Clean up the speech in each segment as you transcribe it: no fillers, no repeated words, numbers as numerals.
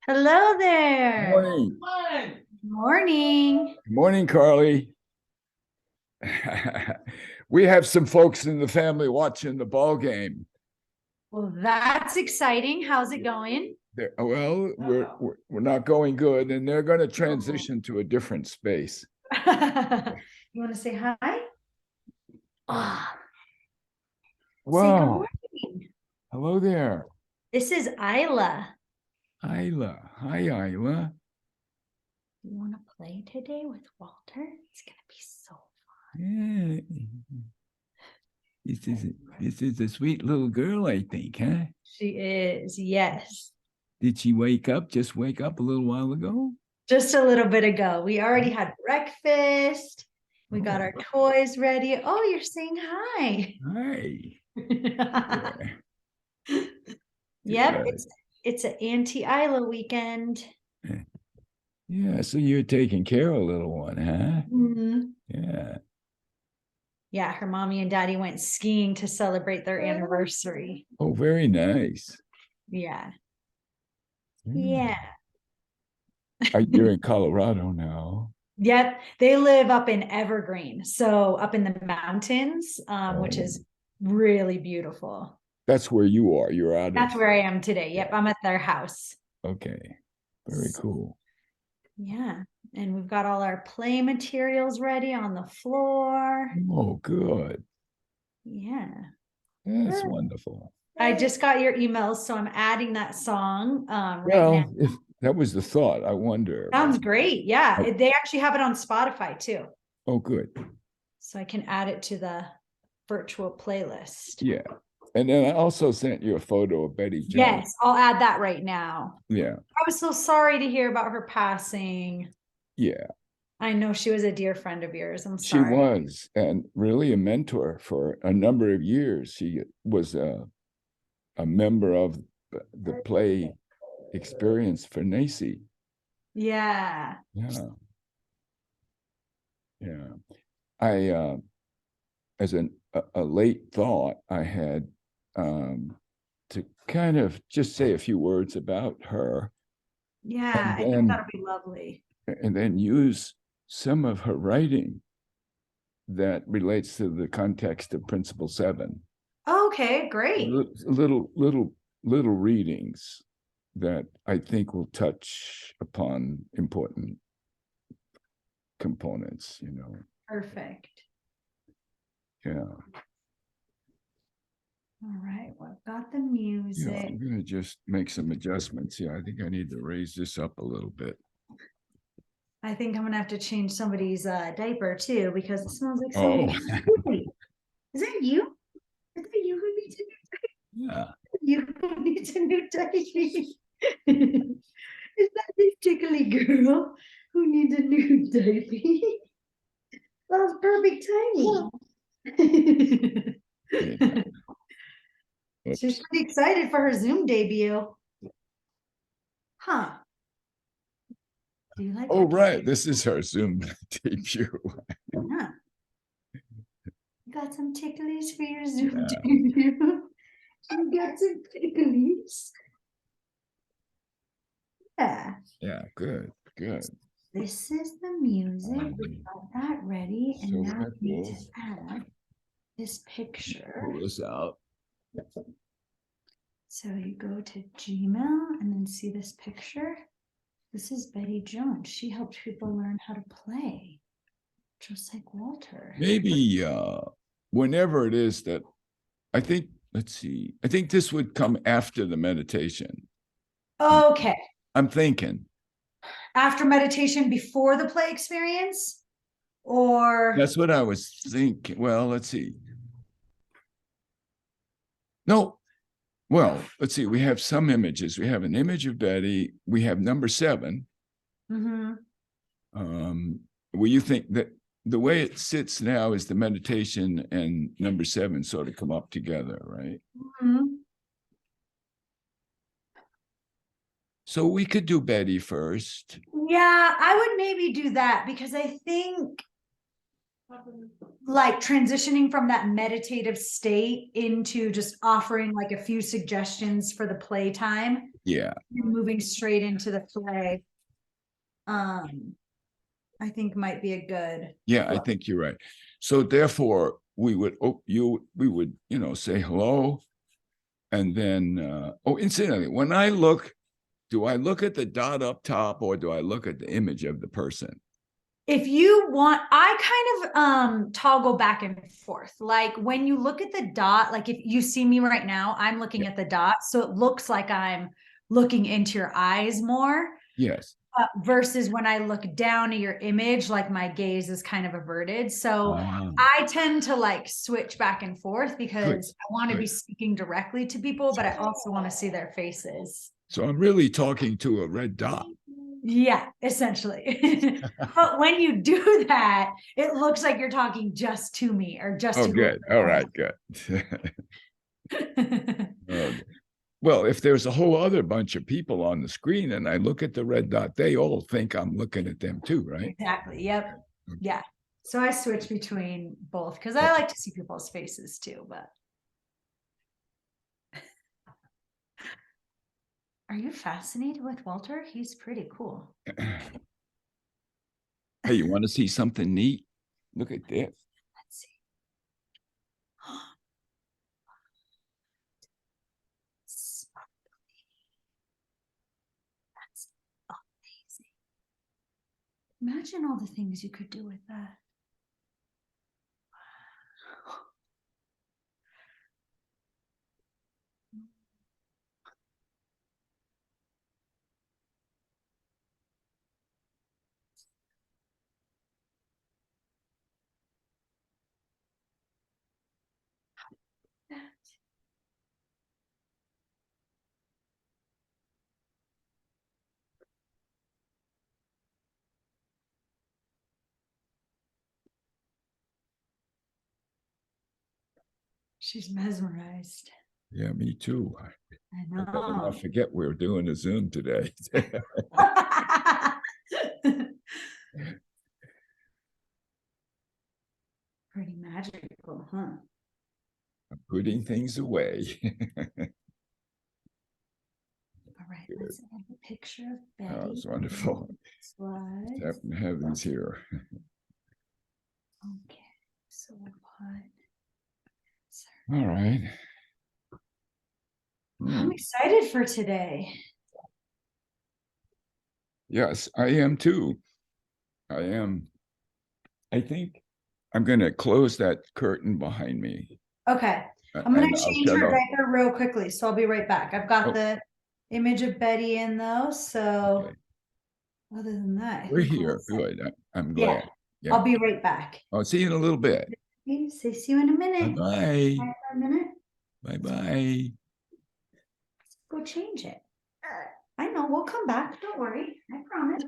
Hello there. Morning. Morning. Good morning, Carly. We have some folks in the family watching the ball game. Well, that's exciting. How's it going? Well, we're not going good, and they're going to transition to a different space. You want to say hi? Oh, Wow. say good morning. Hello there. This is Isla. Isla. Hi, Isla. You want to play today with Walter? It's going to be so fun. Yeah. This is a sweet little girl, I think, huh? She is, yes. Did she just wake up a little while ago? Just a little bit ago. We already had breakfast. We got our toys ready. Oh, you're saying hi. Hi. Yep, it's an Auntie Isla weekend. Yeah, so you're taking care of a little one, huh? Mm-hmm. Yeah. Yeah, her mommy and daddy went skiing to celebrate their anniversary. Oh, very nice. Yeah. Yeah. You're in Colorado now. Yep. They live up in Evergreen. So up in the mountains, which is really beautiful. That's where you are. You're out That's where I am today. Yep. I'm at their house. Okay. Very cool. Yeah. And we've got all our play materials ready on the floor. Oh, good. Yeah. That's wonderful. I just got your emails, so I'm adding that song right Well, now. if that was the thought, I wonder. Sounds great. Yeah. They actually have it on Spotify too. Oh, good. So I can add it to the virtual playlist. Yeah. And then I also sent you a photo of Betty Jones. Yes, I'll add that right now. Yeah. I was so sorry to hear about her passing. Yeah. I know she was a dear friend of yours. I'm sorry. She was, and really a mentor for a number of years. She was a member of the play experience for NACI. Yeah. Yeah. Yeah. I as a late thought, I had to kind of just say a few words about her. Yeah, I think that'll be lovely. And then use some of her writing that relates to the context of Principle 7. Okay, great. Little readings that I think will touch upon important components, Perfect. Yeah. All right, well, I've got the music. Yeah, I'm going to just make some adjustments. Yeah, I think I need to raise this up a little bit. I think I'm going to have to change somebody's diaper too, because it smells like somebody. Is that you? Is that you who needs a new diaper? Yeah. You who needs a new diaper? Is that this tickly girl who needs a new diaper? That's perfect timing. Yeah. She's pretty excited for her Zoom debut. Huh. Do you like right. This is her Zoom debut. Yeah. Got some ticklies for your Zoom debut. You got some ticklies. Yeah. Yeah, good. This is the music. We got that ready. And now we need to add this picture. Pull this out. So you go to Gmail and then see this picture. This is Betty Jones. She helped people learn how to play, just like Walter. Maybe whenever it is that, I think, let's see, I think this would come after the meditation. Okay. I'm thinking. After meditation, before the play experience? Or? That's what I was thinking. Well, let's see. No. Well, let's see. We have some images. We have an image of Betty. We have number 7. Mm-hmm. Well, you think that the way it sits now is the meditation and number 7 sort of come up together, right? Mm-hmm. So we could do Betty first. Yeah, I would maybe do that because I think like transitioning from that meditative state into just offering like a few suggestions for the playtime, Yeah. and moving straight into the play. I think might be a good. Yeah, I think you're right. So therefore, we would say hello, and then incidentally, when I look, do I look at the dot up top or do I look at the image of the person? If you want, I kind of toggle back and forth. Like when you look at the dot, like if you see me right now, I'm looking at the dot, so it looks like I'm looking into your eyes more. Yes. Versus when I look down at your image, like my gaze is kind of averted. So Ah, I tend to like switch back and forth good. because I want to be Good. speaking directly to people, but I also want to see their faces. So I'm really talking to a red dot. Yeah, essentially. But when you do that, it looks like you're talking just to me or just Oh, to good. All right, good. whoever. Well, if there's a whole other bunch of people on the screen and I look at the red dot, they all think I'm looking at them too, right? Exactly. Yep. Yeah. So I switch between both because I like to see people's faces too, but are you fascinated with Walter? He's pretty cool. Hey, you want to see something neat? Look at this. Let's see. That's amazing. Imagine all the things you could do with that. She's mesmerized. Yeah, me too. I I better know. not forget we're doing a Zoom today. Pretty magical, huh? I'm putting things away. All right, Good. let's add the picture of Oh, Betty. it's wonderful. Slides. Happen to have these here. Okay, so we'll put. All right. I'm excited for today. Yes, I am too. I am. I think I'm going to close that curtain behind me. Okay, I'm gonna And I'll change shut her off. diaper real quickly, so I'll be right back. I've got Oh, the image of Betty in though, so okay. other than that, I We're think here. Good. I'm yeah, glad. Yeah. I'll be right back. I'll see you in a little bit. Okay, so see you in a minute. Bye-bye. Bye for a minute. Bye-bye. Go change it. I know, we'll come back. Don't worry. I promise.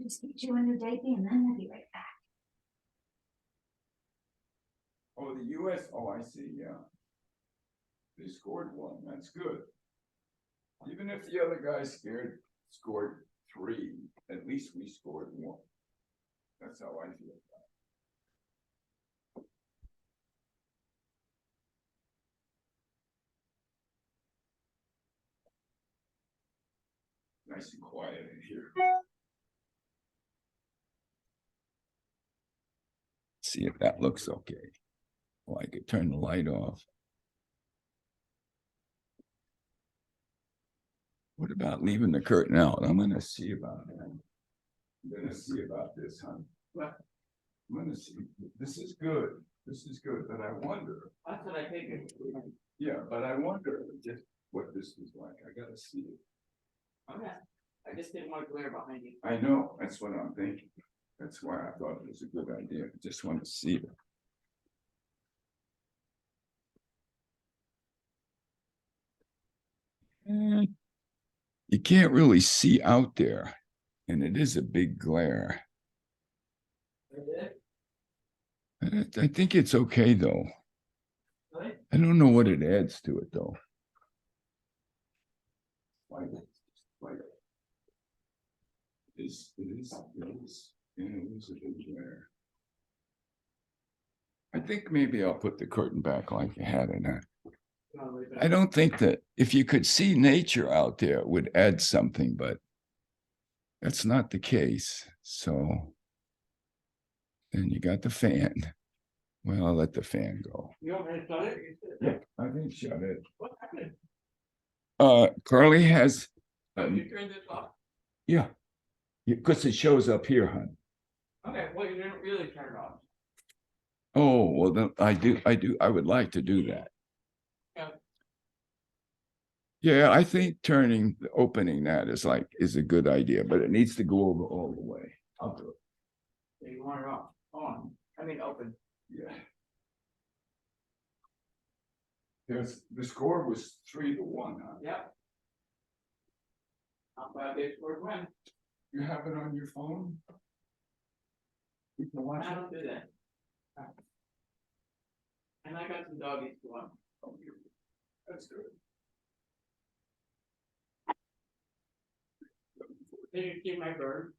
Just get you a new diaper and then we'll be right back. Oh, the US. Oh, I see. Yeah. They scored one. That's good. Even if the other guy scored 3, at least we scored 1. That's how I feel. Nice and quiet in here. See if that looks okay. Well, I could turn the light off. What about leaving the curtain out? I'm going to see about that. I'm going to see about this, huh? What? I'm going to see. This is good. This is good, but I wonder. That's what I figured. Yeah, but I wonder just what this is like. I got to see it. Okay. I just didn't want to glare behind you. I know. That's what I'm thinking. That's why I thought it was a good idea. I just want to see it. You can't really see out there, and it is a big glare. I think it's okay though. I don't know what it adds to it though. It is a big glare. think maybe I'll put the curtain back like you had it. I don't think that if you could see nature out there, it would add something, but that's not the case. So then you got the fan. Well, I'll let the fan go. You want me to shut it? Yeah, I think shut it. What happened? Carly has, You turned this off? yeah, because it shows up here, hon. Okay, well, you didn't really turn it off. Oh, well, then I would like to do that. Yeah. Yeah, I think opening that is a good idea, but it needs to go over all the way. I'll do it. Yeah, you want it off, on, I mean, open. Yeah. The score was 3-1, huh? Yep. How about this word when? You have it on your phone? You can watch I it. don't do that. And I got some doggies to watch. That's good. Did you see my bird?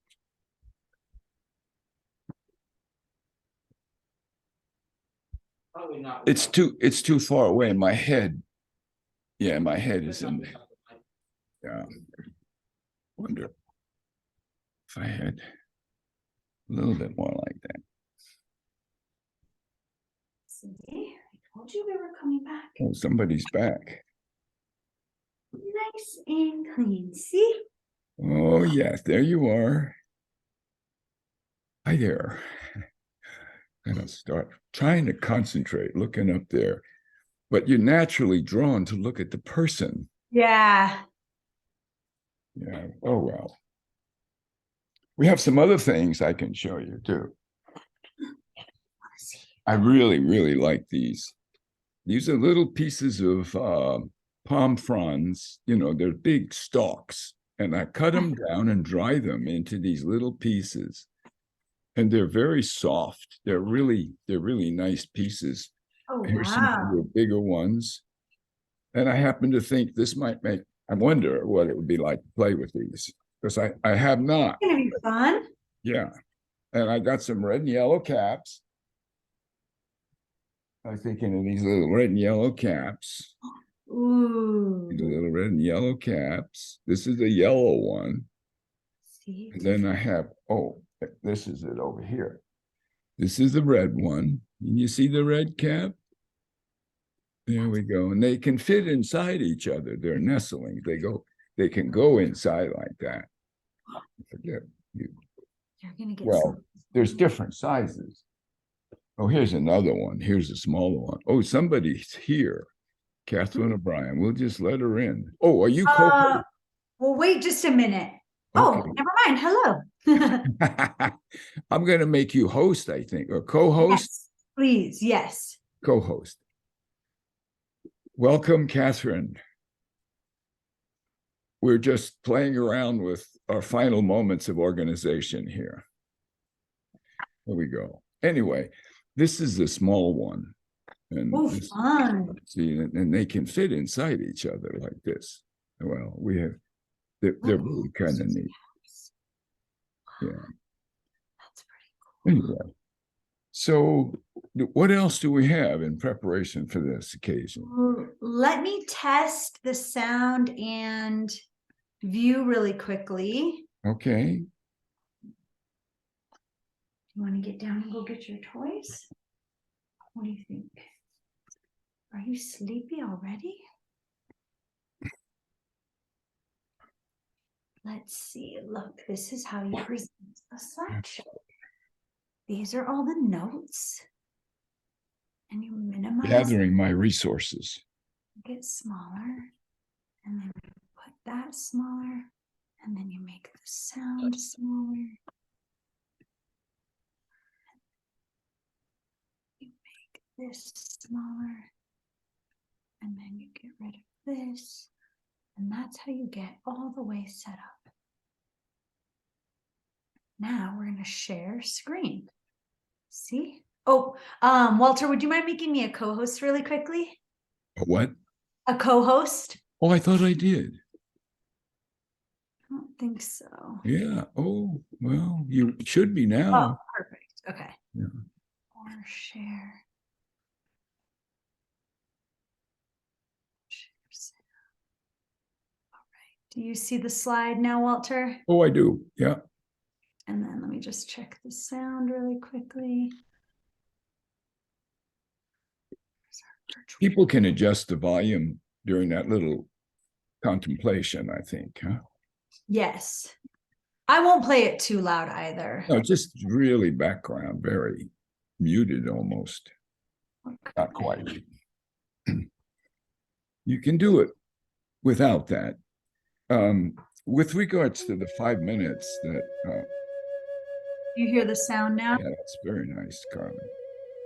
Probably not. It's too far away. My head. Yeah, my head is in there. Yeah. Wonder if I had a little bit more like that. See, I told you we were coming back. Oh, somebody's back. Nice and clean. See? Oh, yes, there you are. Hi there. I'm gonna start trying to concentrate, looking up there. But you're naturally drawn to look at the person. Yeah. Yeah. Oh, well. We have some other things I can show you too. I really, really like these. These are little pieces of palm fronds. You know, they're big stalks. And I cut them down and dry them into these little pieces. And they're very soft. They're really nice pieces. Oh, Here's some wow. of the bigger ones. And I happen to think this might I wonder what it would be like to play with these. Because I have not. It's gonna be fun. Yeah. And I got some red and yellow caps. I'm thinking of these little red and yellow caps. Ooh. These little red and yellow caps. This is a yellow one. See? And then I have, this is it over here. This is the red one. Can you see the red cap? There we go. And they can fit inside each other. They're nestlings. They can go inside like that. Forget you. You're gonna get Well, some. there's different sizes. Oh, here's another one. Here's a smaller one. Oh, somebody's here. Catherine O'Brien. We'll just let her in. Oh, are you Well, wait just a minute. Oh, Okay. never mind. Hello. I'm going to make you host, I think, or co-host. Yes, please. Yes. Co-host. Welcome, Catherine. We're just playing around with our final moments of organization here. There we go. Anyway, this is a small one. And Oh, fun. see, and they can fit inside each other like this. Well, they're really kind of neat. Yeah. That's pretty cool. Anyway, so what else do we have in preparation for this occasion? Let me test the sound and view really quickly. Okay. You want to get down and go get your toys? What do you think? Are you sleepy already? Let's see. Look, this is how you present a slideshow. These are all the notes. And you minimize. Gathering my resources. Get smaller. And then you put that smaller. And then you make the sound smaller. You make this smaller. And then you get rid of this. And that's how you get all the way set up. Now we're going to share screen. See? Oh, Walter, would you mind making me a co-host really quickly? A what? A co-host? Oh, I thought I did. I don't think so. Yeah. Oh, well, you should be Oh, now. perfect. Okay. Yeah. Or share Do you see the slide now, Walter? Oh, I do. Yeah. And then let me just check the sound really quickly. People can adjust the volume during that little contemplation, I think, huh? Yes. I won't play it too loud either. No, just really background, very muted almost. Not quite. You can do it without that. With regards to the 5 minutes that, You hear the sound now? yeah, that's very nice, Carmen.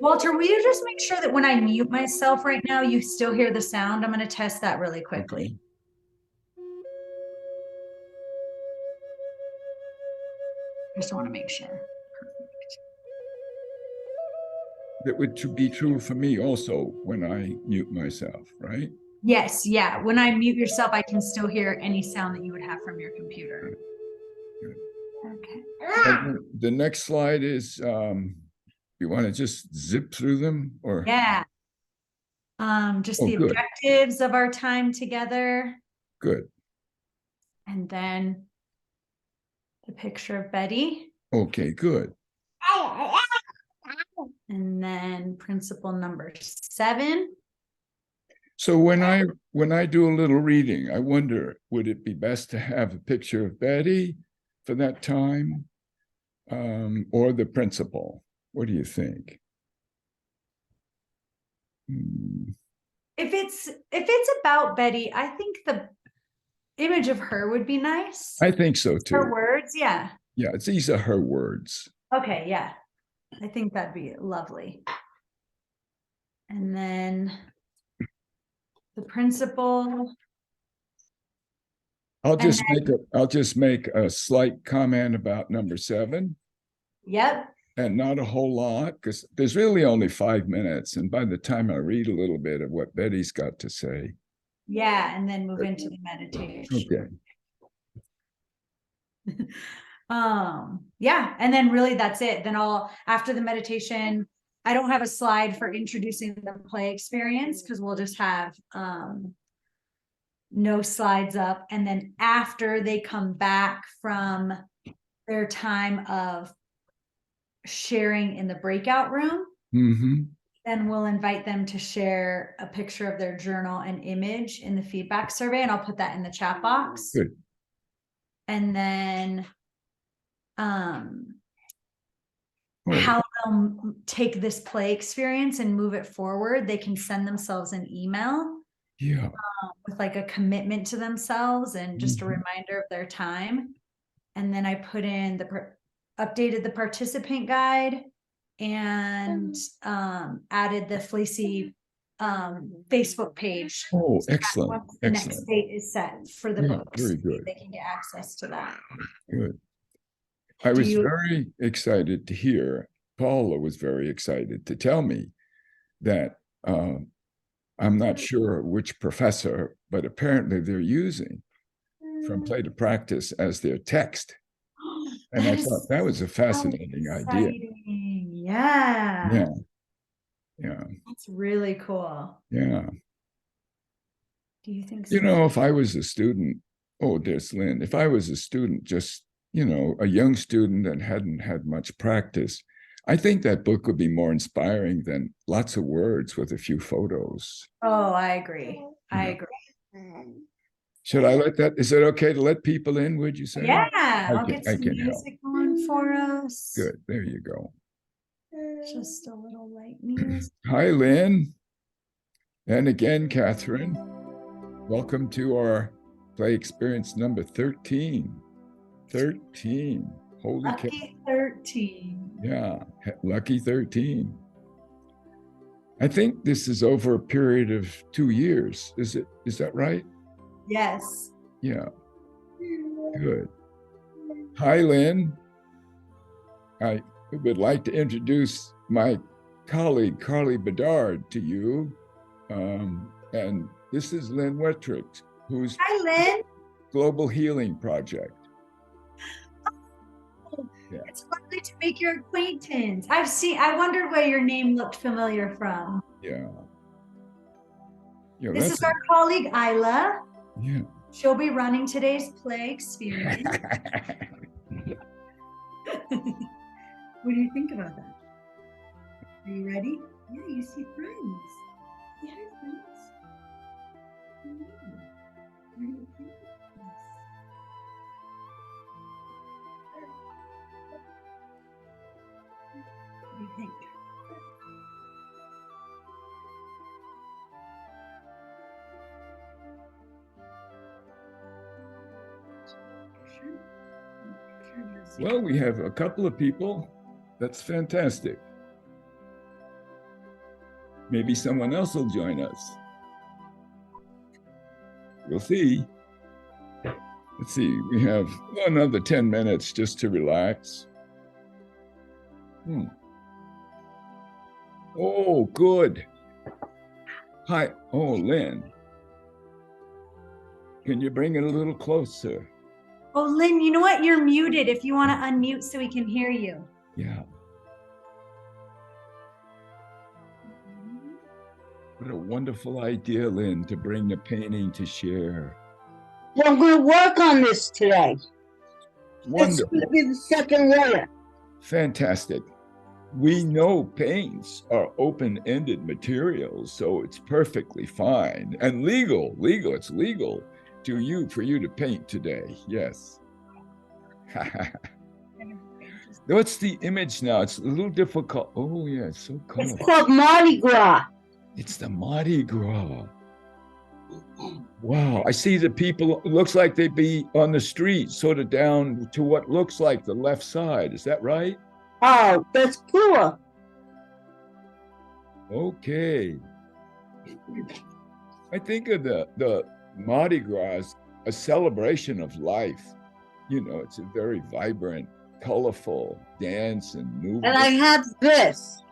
Walter, will you just make sure that when I mute myself right now, you still hear the sound? I'm going to test that really quickly. Okay. Just want to make sure. That would be true for me also when I mute myself, right? Yes, yeah. When I mute yourself, I can still hear any sound that you would have from your computer. Good. Okay. And the next slide is, you want to just zip through them or? Yeah. Just Oh, the good. objectives of our time together. Good. And then the picture of Betty. Okay, good. And then principle number 7. So when I do a little reading, I wonder, would it be best to have a picture of Betty for that time, or the principal? What do you think? If it's about Betty, I think the image of her would be nice. I think so too. Her words, yeah. Yeah, these are her words. Okay, yeah. I think that'd be lovely. And then the principal. I'll just make a slight comment about number 7. Yep. And not a whole lot, because there's really only 5 minutes. And by the time I read a little bit of what Betty's got to say. Yeah, and then move into the meditation. Okay. Yeah, and then really that's it. Then after the meditation, I don't have a slide for introducing the play experience because we'll just have no slides up. And then after they come back from their time of sharing in the breakout room, then we'll invite them to share a picture of their journal and image in the feedback survey, and I'll put that in the chat box. Good. And then how they'll take this play experience and move it forward, they can send themselves an email with like a commitment to themselves and just a reminder of their time. And then I put in updated the participant guide and added the Fleacy Facebook page. Oh, excellent. The next date is set for the books. Very good. They can get access to that. Good. I was very excited to hear, Paula was very excited to tell me that I'm not sure which professor, but apparently they're using From Play to Practice as their text. And I thought that was a fascinating idea. Yeah. Yeah. That's really cool. Yeah. Do you think so? You know, if I was a student, oh, there's Lynn. If I was a student, just, a young student and hadn't had much practice, I think that book would be more inspiring than lots of words with a few photos. Oh, I agree. I agree. Should I let that? Is it okay to let people in? Would you say? Yeah, I'll get some help. music on for us. Good. There you go. Just a little light music. Hi, Lynn. And again, Catherine. Welcome to our play experience number 13. 13. Holy Lucky 13. Yeah, lucky 13. I think this is over a period of 2 years. Is that right? Yes. Yeah. Good. Hi, Lynn. I would like to introduce my colleague, Carly Bedard, to you. And this is Lynn Wettrick, who's Hi, Lynn. Global Healing Project. Yeah. It's lovely to make your acquaintance. I wondered where your name looked familiar from. Yeah. This is our colleague, Isla. Yeah. She'll be running today's play experience. What do you think about that? Are you ready? Yeah, you see friends. Say hi, friends. What do you think? What do you think? Well, we have a couple of people. That's fantastic. Maybe someone else will join us. We'll see. Let's see, we have another 10 minutes just to relax. Oh, good. Hi. Oh, Lynn. Can you bring it a little closer? Oh, Lynn, you know what? You're muted if you want to unmute so we can hear you. Yeah. What a wonderful idea, Lynn, to bring the painting to share. Well, I'm going to work on this today. It's Wonderful. going to be the second layer. Fantastic. We know paints are open-ended materials, so it's perfectly fine and legal. It's legal for you to paint today. Yes. What's the image now? It's a little difficult. Oh, yeah, it's so colorful. It's called Mardi Gras. It's the Mardi Gras. Wow, I see the people, it looks like they'd be on the street, sort of down to what looks like the left side. Is that right? Oh, that's cool. Okay. I think of the Mardi Gras as a celebration of life. You know, it's a very vibrant, colorful dance and movement. And I have this,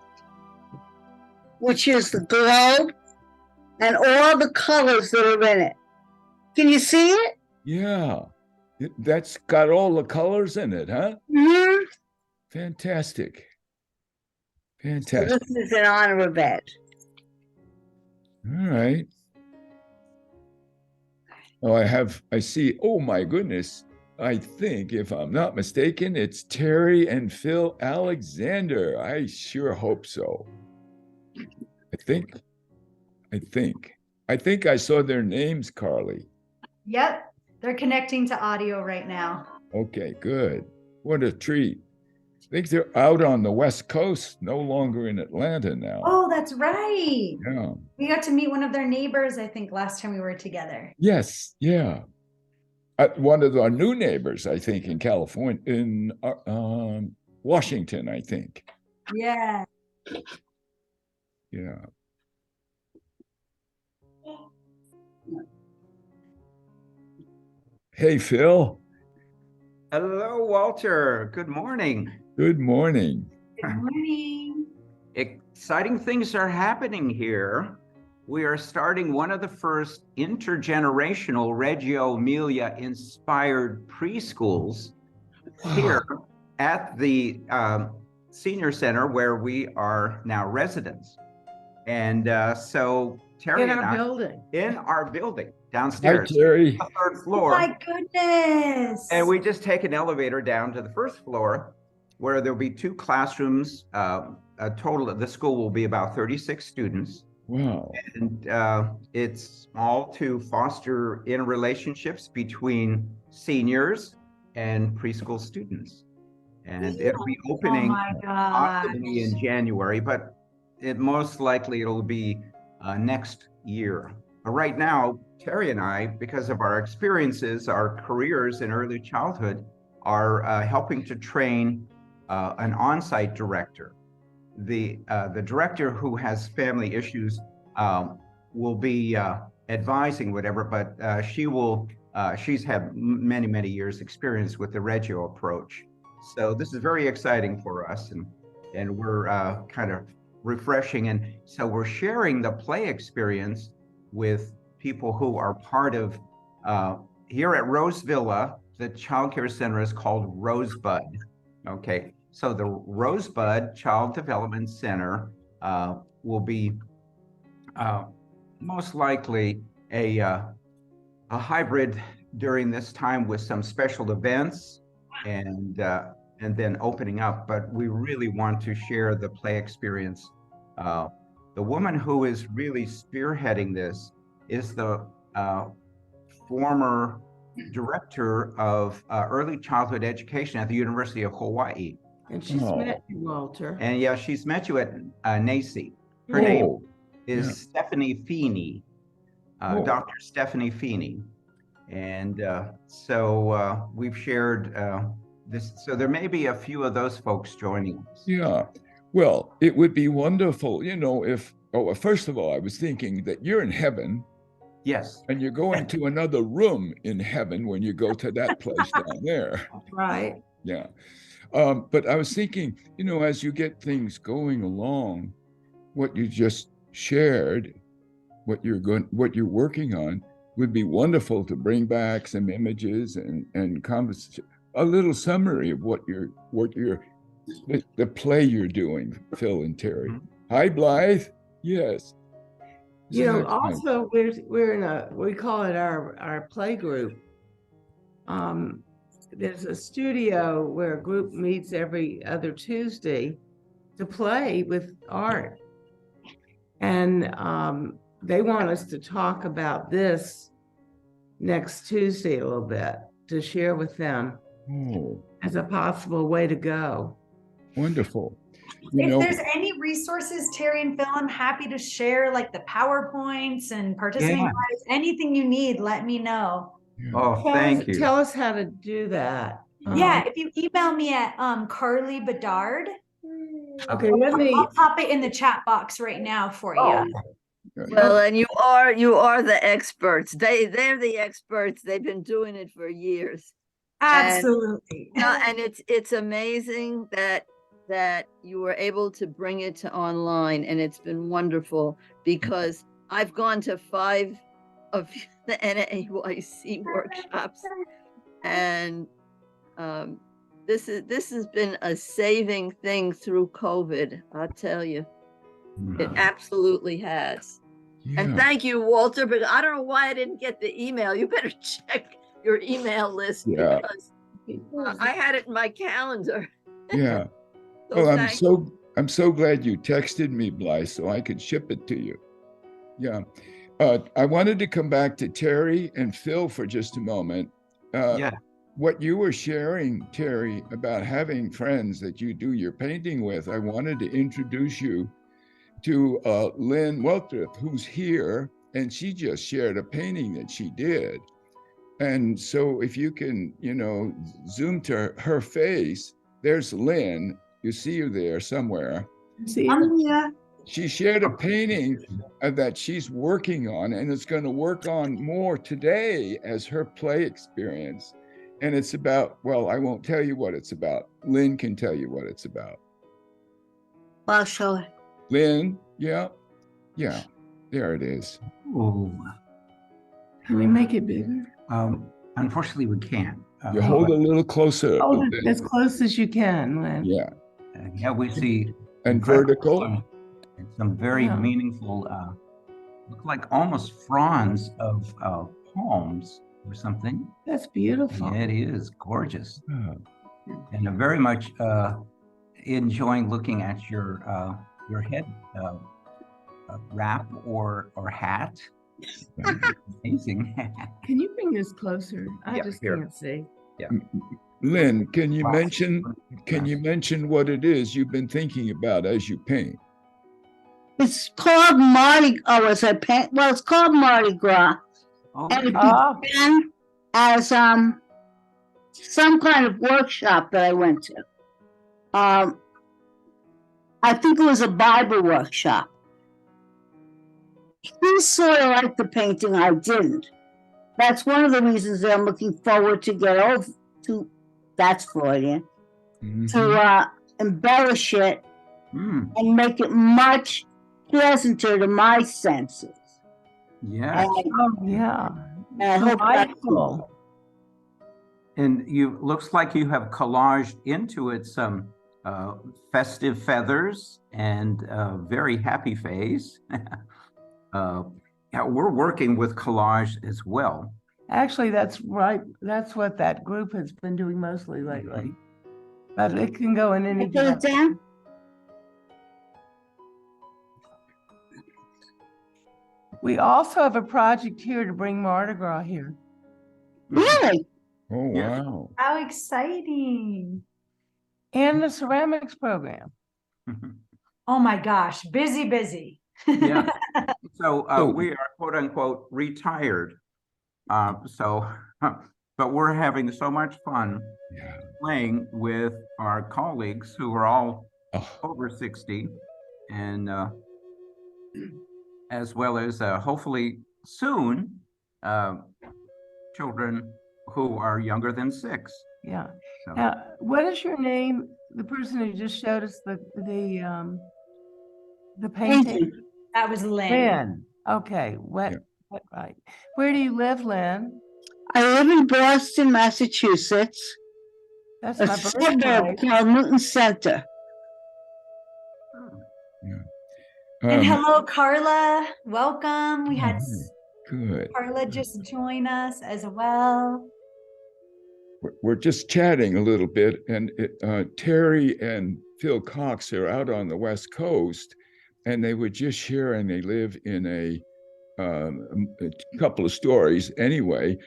which is the globe and all the colors that are in it. Can you see it? Yeah, that's got all the colors in it, huh? Mm-hmm. Fantastic. So Fantastic. this is in honor of it. All right. Oh, I see. Oh my goodness. I think, if I'm not mistaken, it's Terry and Phil Alexander. I sure hope so. I think I saw their names, Carly. Yep, they're connecting to audio right now. Okay, good. What a treat. I think they're out on the West Coast, no longer in Atlanta now. Oh, that's right. Yeah. We got to meet one of their neighbors, I think, last time we were together. Yes, yeah. One of our new neighbors, I think, in California, in Washington, I think. Yeah. Yeah. Hey, Phil. Hello, Walter. Good morning. Good morning. Good morning. Exciting things are happening here. We are starting one of the first intergenerational Reggio Emilia inspired preschools here at the senior center where we are now residents. And so Terry and I, in our building downstairs, Hi, Terry. the third Oh floor. my goodness. And we just take an elevator down to the first floor where there'll be 2 classrooms. A total of the school will be about 36 students. Wow. And it's all to foster interrelationships between seniors and preschool students. And it'll be opening possibly in January, but most likely it'll be next year. But right now, Terry and I, because of our experiences, our careers in early childhood, are helping to train an on-site director. The director who has family issues will be advising whatever, but she's had many years experience with the Reggio approach. So this is very exciting for us, and we're kind of refreshing. And so we're sharing the play experience with people who are part of, here at Rose Villa, the childcare center is called Rosebud. Okay, so the Rosebud Child Development Center will be most likely a a hybrid during this time with some special events and then opening up, but we really want to share the play experience. The woman who is really spearheading this is the former director of early childhood education at the University of Hawaii. And she's met you, Walter. And yeah, she's met you at NACE. Her name is Stephanie Feeney, Dr. Stephanie Feeney. And so we've shared this. So there may be a few of those folks joining us. Yeah. Well, it would be wonderful, you know, if, oh, first of all, I was thinking that you're in heaven. Yes. And you're going to another room in heaven when you go to that place down there. Right. Yeah. But I was thinking, you know, as you get things going along, what you just shared, what you're working on would be wonderful to bring back some images and conversation, a little summary of the play you're doing, Phil and Terry. Mm-hmm. Hi, Blythe. Yes. You know, also we're in we call it our play group. There's a studio where a group meets every other Tuesday to play with art. And they want us to talk about this next Tuesday a little bit to share with them as a possible way to go. Wonderful. If there's any resources, Terry and Phil, I'm happy to share, like the PowerPoints and participating guides. Anything you need, let me know. Oh, thank you. Tell us how to do that. Yeah, if you email me at Carly Bedard. Okay, I'll pop it in the chat box right now for you. Well, and you are the experts. They're the experts. They've been doing it for years. Absolutely. And it's amazing that you were able to bring it to online, and it's been wonderful because I've gone to 5 of the NAYC workshops, and this has been a saving thing through COVID. I'll tell you, it absolutely has. Yeah. And thank you, Walter. But I don't know why I didn't get the email. You better check your email list because I had it in my calendar. Yeah. So well, I'm so glad you texted me, Blythe, so I could ship it to you. Yeah. I wanted to come back to Terry and Phil for just a moment. What you were sharing, Terry, about having friends that you do your painting with, I wanted to introduce you to Lynn Weltrup, who's here, and she just shared a painting that she did. And so if you can, you know, zoom to her face, there's Lynn. You see her there somewhere. Yeah. She shared a painting that she's working on, and it's going to work on more today as her play experience. And it's about, well, I won't tell you what it's about. Lynn can tell you what it's about. I'll show it. Lynn, yeah, there it is. Oh. Can we make it bigger? Unfortunately, we can't. You hold a little closer. Hold it as close as you can, Lynn. Yeah. Yeah, we see. And vertical. And some very meaningful, look like almost fronds of palms or something. That's beautiful. It is gorgeous. And I'm very much enjoying looking at your head wrap or hat. Amazing. Can you bring this closer? I just here. can't see. Yeah. Lynn, can you mention what it is you've been thinking about as you paint? It's called Mardi. Oh, it's called Mardi Gras, and it began as some kind of workshop that I went to. I think it was a Bible workshop. He sort of liked the painting, I didn't. That's one of the reasons that I'm looking forward to get over to. That's Freudian. To embellish it and make it much pleasanter to my senses. Yeah. And I hope that's cool. And looks like you have collaged into it some festive feathers and a very happy face. Yeah, we're working with collage as well. Actually, that's right. That's what that group has been doing mostly lately. But it can go in any Put it direction. down. We also have a project here to bring Mardi Gras here. Really? Oh, Yeah. wow. How exciting. And the ceramics program. Oh my gosh, busy, busy. Yeah. So So- we are quote unquote retired. But we're having so much fun Yeah. playing with our colleagues who are all Oh, over 60 and as well as hopefully soon children who are younger than 6. Yeah. So, Now, what is your name? The person who just showed us the painting? Painting. That was Lynn. Lynn. Okay. Yeah. Right. Where do you live, Lynn? I live in Boston, Massachusetts, That's a my suburb birthplace. called Newton Center. And um, hello, Carla. Welcome. We had good. Carla just join us as well. We're just chatting a little bit, and Terry and Phil Cox are out on the West Coast, and they were just sharing they live in a couple of stories anyway,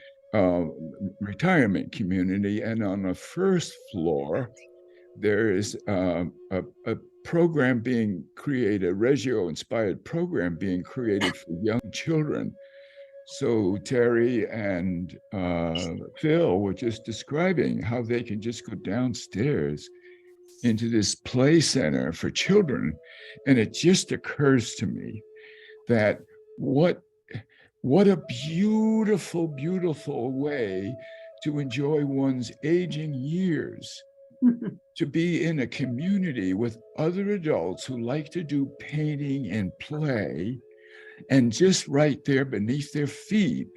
retirement community, and on the first floor there is a program being created, a Reggio-inspired program being created for young children. So Terry and Phil were just describing how they can just go downstairs into this play center for children. And it just occurs to me that what a beautiful, beautiful way to enjoy one's aging years, to be in a community with other adults who like to do painting and play. And just right there beneath their feet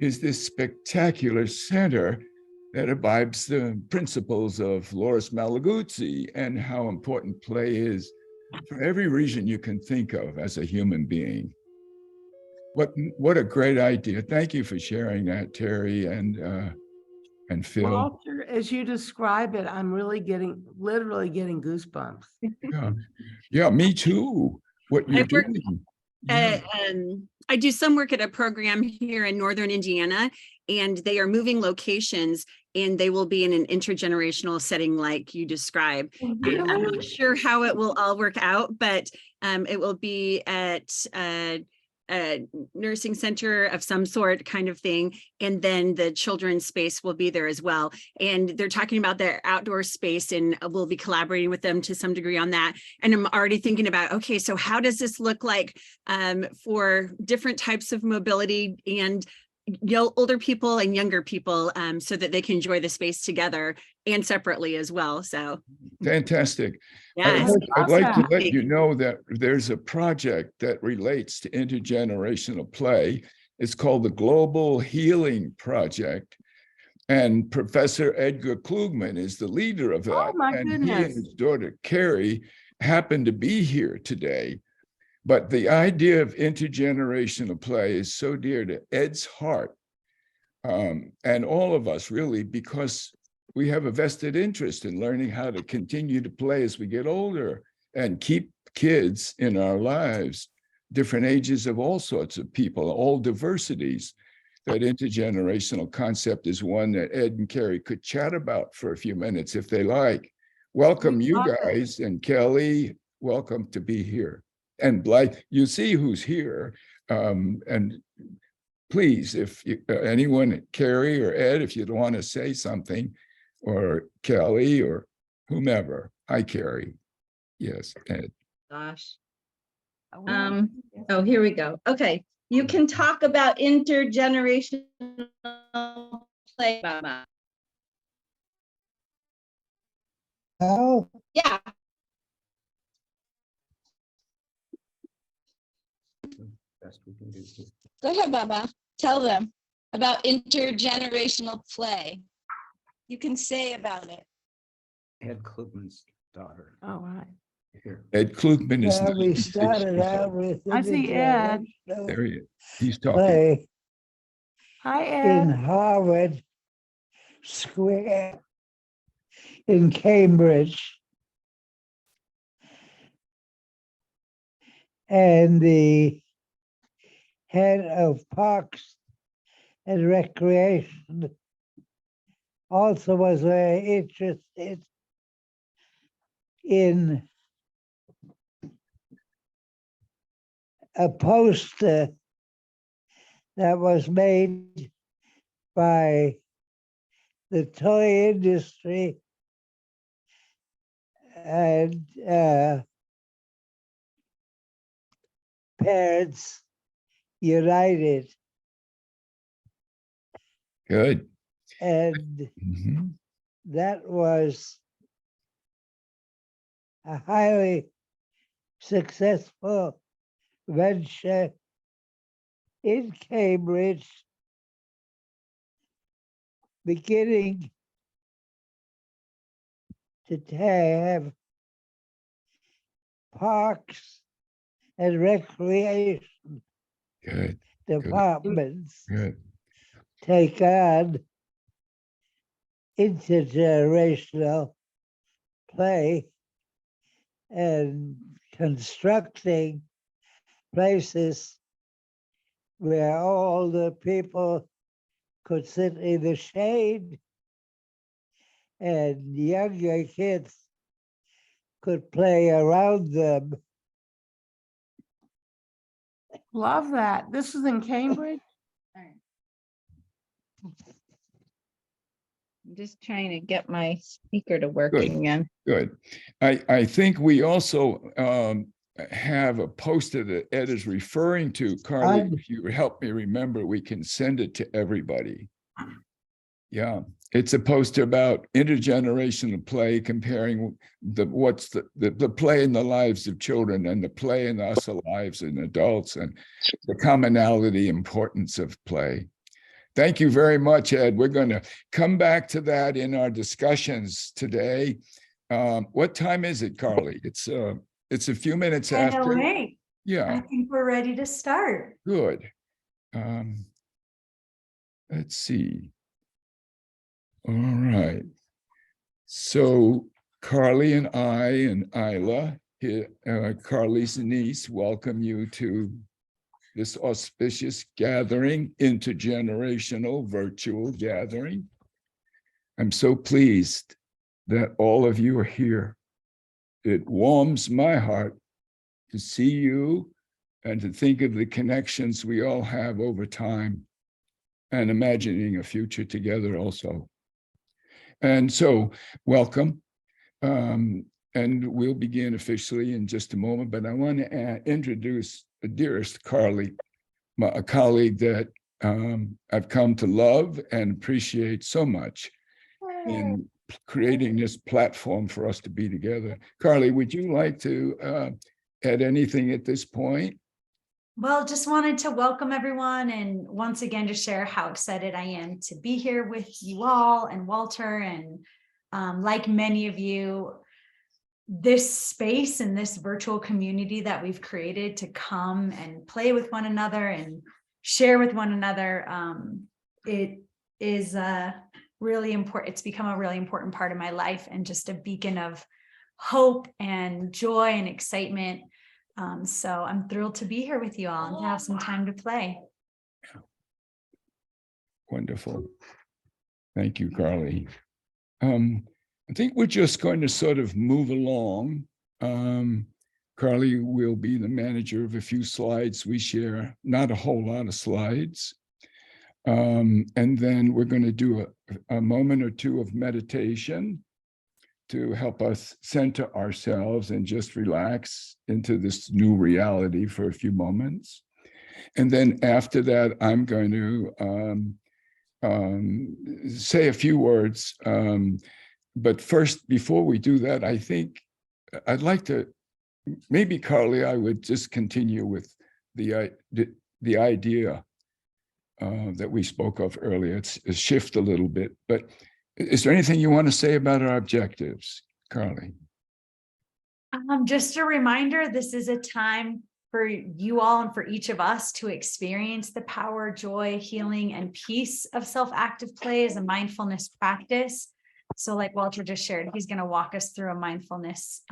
is this spectacular center that imbibes the principles of Loris Malaguzzi and how important play is for every reason you can think of as a human being. What a great idea. Thank you for sharing that, Terry and Phil. Walter, as you describe it, I'm really literally getting goosebumps. Yeah, me too. What you're I've worked- doing. Yeah. I do some work at a program here in Northern Indiana, and they are moving locations, and they will be in an intergenerational setting like you described. I'm not sure how it will all work out, but it will be at a nursing center of some sort kind of thing. And then the children's space will be there as well. And they're talking about their outdoor space, and we'll be collaborating with them to some degree on that. And I'm already thinking about, okay, so how does this look like for different types of mobility and older people and younger people, so that they can enjoy the space together and separately as well. So Fantastic. yes. I'd like to let you know that there's a project that relates to intergenerational play. It's called the Global Healing Project. And Professor Edgar Klugman is the leader of that. Oh, my and he goodness. and his daughter, Carrie, happened to be here today. But the idea of intergenerational play is so dear to Ed's heart, and all of us really, because we have a vested interest in learning how to continue to play as we get older and keep kids in our lives, different ages of all sorts of people, all diversities. That intergenerational concept is one that Ed and Carrie could chat about for a few minutes if they like. Welcome, you guys, and Kelly, welcome to be here. And Blythe, you see who's here. And please, if anyone, Carrie or Ed, if you'd want to say something, or Kelly or whomever. Hi, Carrie. Yes, Ed. Gosh. Oh, here we go. Okay. You can talk about intergenerational play, Mama. Oh, Yeah. best we can do. Go ahead, Baba. Tell them about intergenerational play. You can say about it. Ed Klugman's daughter. Oh, right. Here. Ed Klugman is. well, we started out with. I see Ed. There he is. He's talking. Play. Hi, in Ed. Harvard Square in Cambridge. And the head of Parks and Recreation also was very interested in a poster that was made by the toy industry and Parents United. Good. And Mhm. that was a highly successful venture in Cambridge, beginning to have parks and recreation Good. departments Good. take on intergenerational play and constructing places where all the people could sit in the shade and younger kids could play around them. Love that. This is in Cambridge? I'm just trying to get my speaker to work Good. again. Good. I think we also have a poster that Ed is referring to. Carly, if you would help me remember, we can send it to everybody. Yeah, it's a poster about intergenerational play, comparing the play in the lives of children and the play in us lives and adults, and the commonality importance of play. Thank you very much, Ed. We're going to come back to that in our discussions today. What time is it, Carly? It's a few minutes after. 10:08. Yeah. I think we're ready to start. Good. Let's see. All right. So Carly and I and Isla, Carly's niece, welcome you to this auspicious gathering, intergenerational virtual gathering. I'm so pleased that all of you are here. It warms my heart to see you and to think of the connections we all have over time and imagining a future together also. And so, welcome. And we'll begin officially in just a moment, but I want to introduce the dearest Carly, a colleague that I've come to love and appreciate so much in creating this platform for us to be together. Carly, would you like to add anything at this point? Well, just wanted to welcome everyone and once again to share how excited I am to be here with you all and Walter, and like many of you, this space and this virtual community that we've created to come and play with one another and share with one another, it is really important. It's become a really important part of my life and just a beacon of hope and joy and excitement. So I'm thrilled to be here with you all and to have some time to play. Wonderful. Thank you, Carly. I think we're just going to sort of move along. Carly will be the manager of a few slides we share, not a whole lot of slides. And then we're going to do a moment or two of meditation to help us center ourselves and just relax into this new reality for a few moments. And then after that, I'm going to say a few words. But first, before we do that, I think I'd like to, maybe Carly, I would just continue with the idea that we spoke of earlier. It's a shift a little bit, but is there anything you want to say about our objectives, Carly? Just a reminder, this is a time for you all and for each of us to experience the power, joy, healing, and peace of self-active play as a mindfulness practice. So like Walter just shared, he's going to walk us through a mindfulness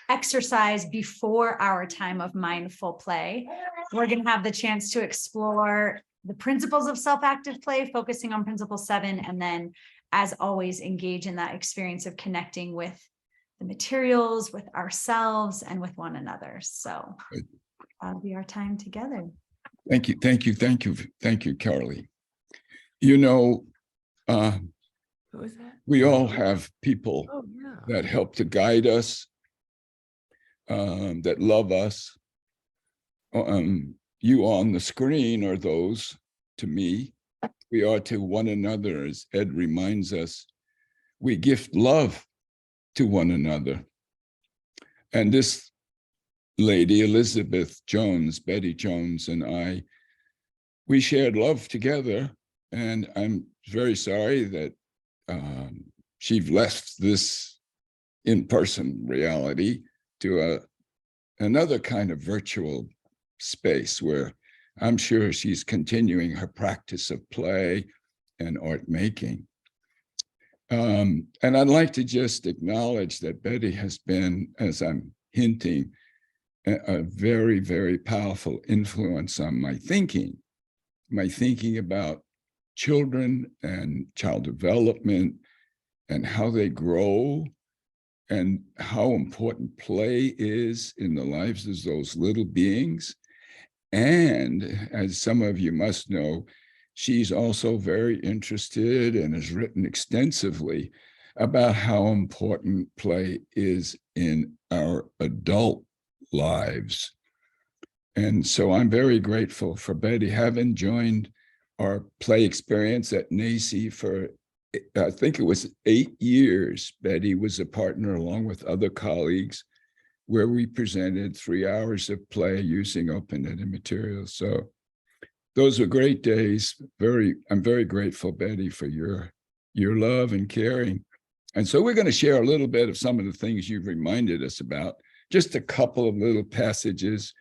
exercise before our time of mindful play. We're going to have the chance to explore the principles of self-active play, focusing on principle 7, and then, as always, engage in that experience of connecting with the materials, with ourselves, and with one another. So that'll be our time together. Thank you, thank you, thank you, thank you, Carly. You know, Who was that? we all have people Oh, yeah. that help to guide us, that love us. You on the screen are those to me. We are to one another, as Ed reminds us. We gift love to one another. And this lady, Elizabeth Jones, Betty Jones, and I, we shared love together. And I'm very sorry that she left this in-person reality to another kind of virtual space where I'm sure she's continuing her practice of play and art making. And I'd like to just acknowledge that Betty has been, as I'm hinting, a very, very powerful influence on my thinking about children and child development and how they grow and how important play is in the lives of those little beings. And as some of you must know, she's also very interested and has written extensively about how important play is in our adult lives. And so I'm very grateful for Betty having joined our play experience at NACI for, I think it was 8 years. Betty was a partner along with other colleagues where we presented 3 hours of play using open-ended materials. So those were great days. I'm very grateful, Betty, for your love and caring. And so we're going to share a little bit of some of the things you've reminded us about, just a couple of little passages,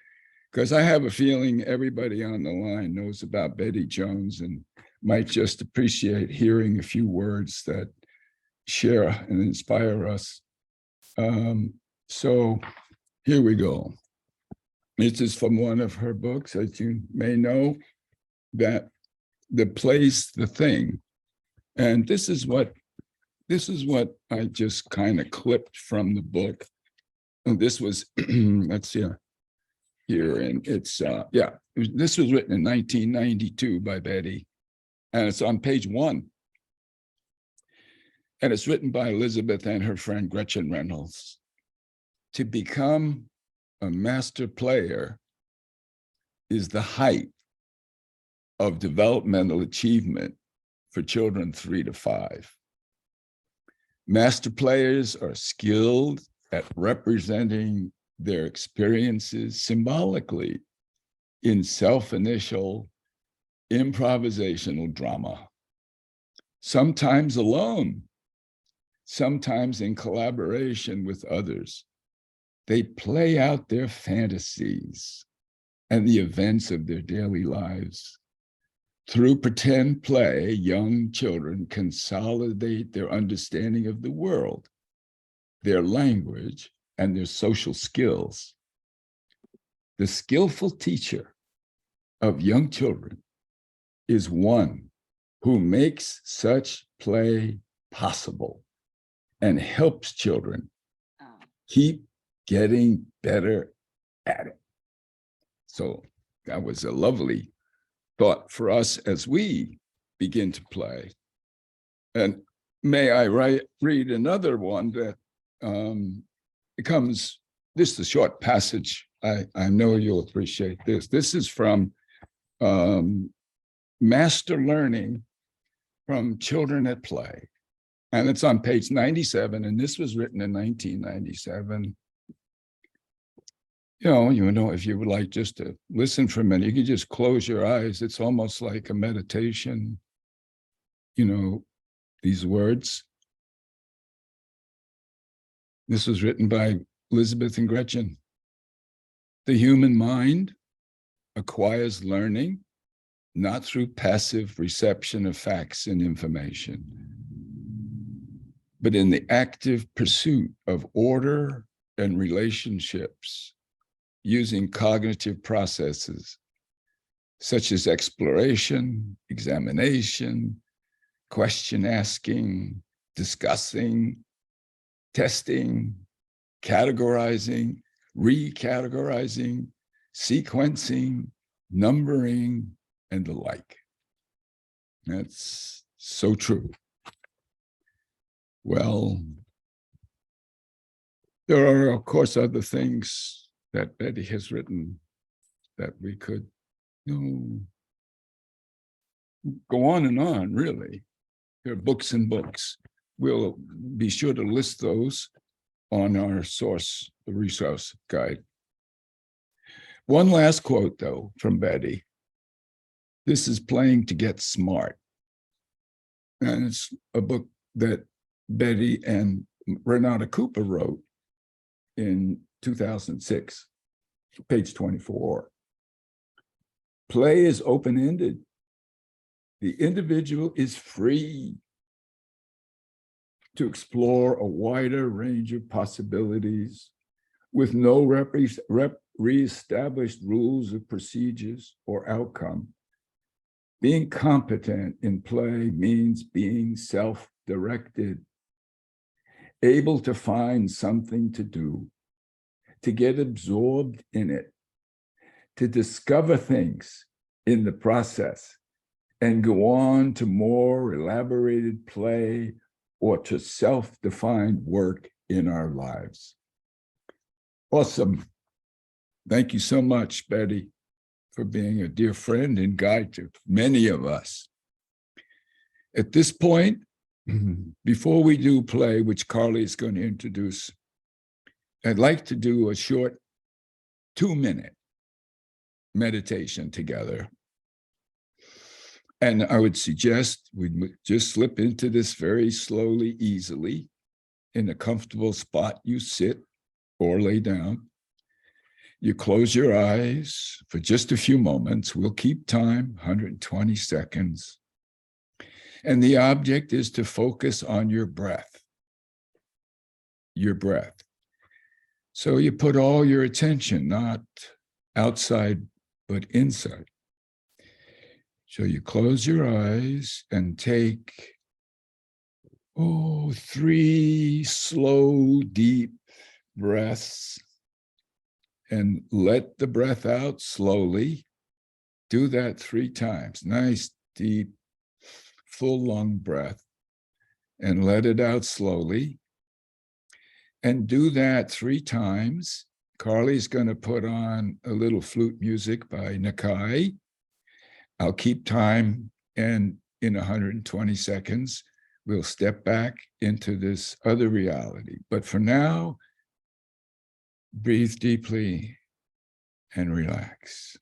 because I have a feeling everybody on the line knows about Betty Jones and might just appreciate hearing a few words that share and inspire us. So here we go. This is from one of her books, as you may know, that the play's the thing. And this is what I just kind of clipped from the book. And this was, let's see here, and it's, this was written in 1992 by Betty, and it's on page 1. And it's written by Elizabeth and her friend Gretchen Reynolds. To become a master player is the height of developmental achievement for children 3 to 5. Master players are skilled at representing their experiences symbolically in self-initial improvisational drama, sometimes alone, sometimes in collaboration with others. They play out their fantasies and the events of their daily lives. Through pretend play, young children consolidate their understanding of the world, their language, and their social skills. The skillful teacher of young children is one who makes such play possible and helps children keep getting better at it. So that was a lovely thought for us as we begin to play. And may I read another one that becomes, this is a short passage. I know you'll appreciate this. This is from Master Learning from Children at Play. And it's on page 97, and this was written in 1997. You know, if you would like just to listen for a minute, you can just close your eyes. It's almost like a meditation, you know, these words. This was written by Elizabeth and Gretchen. The human mind acquires learning not through passive reception of facts and information, but in the active pursuit of order and relationships using cognitive processes such as exploration, examination, question asking, discussing, testing, categorizing, recategorizing, sequencing, numbering, and the like. That's so true. Well, there are, of course, other things that Betty has written that we could, go on and on, really. There are books and books. We'll be sure to list those on our resource guide. One last quote, though, from Betty. This is Playing to Get Smart. And it's a book that Betty and Renata Cooper wrote in 2006, page 24. Play is open-ended. The individual is free to explore a wider range of possibilities with no reestablished rules of procedures or outcome. Being competent in play means being self-directed, able to find something to do, to get absorbed in it, to discover things in the process, and go on to more elaborated play or to self-defined work in our lives. Awesome. Thank you so much, Betty, for being a dear friend and guide to many of us. At this point, before we do play, which Carly is going to introduce, I'd like to do a short 2-minute meditation together. And I would suggest we just slip into this very slowly, easily, in a comfortable spot you sit or lay down. You close your eyes for just a few moments. We'll keep time, 120 seconds. And the object is to focus on your breath. Your breath. So you put all your attention, not outside, but inside. So you close your eyes and take, 3 slow, deep breaths and let the breath out slowly. Do that 3 times. Nice, deep, full lung breath, and let it out slowly. And do that 3 times. Carly's going to put on a little flute music by Nakai. I'll keep time, and in 120 seconds, we'll step back into this other reality. But for now, breathe deeply and relax.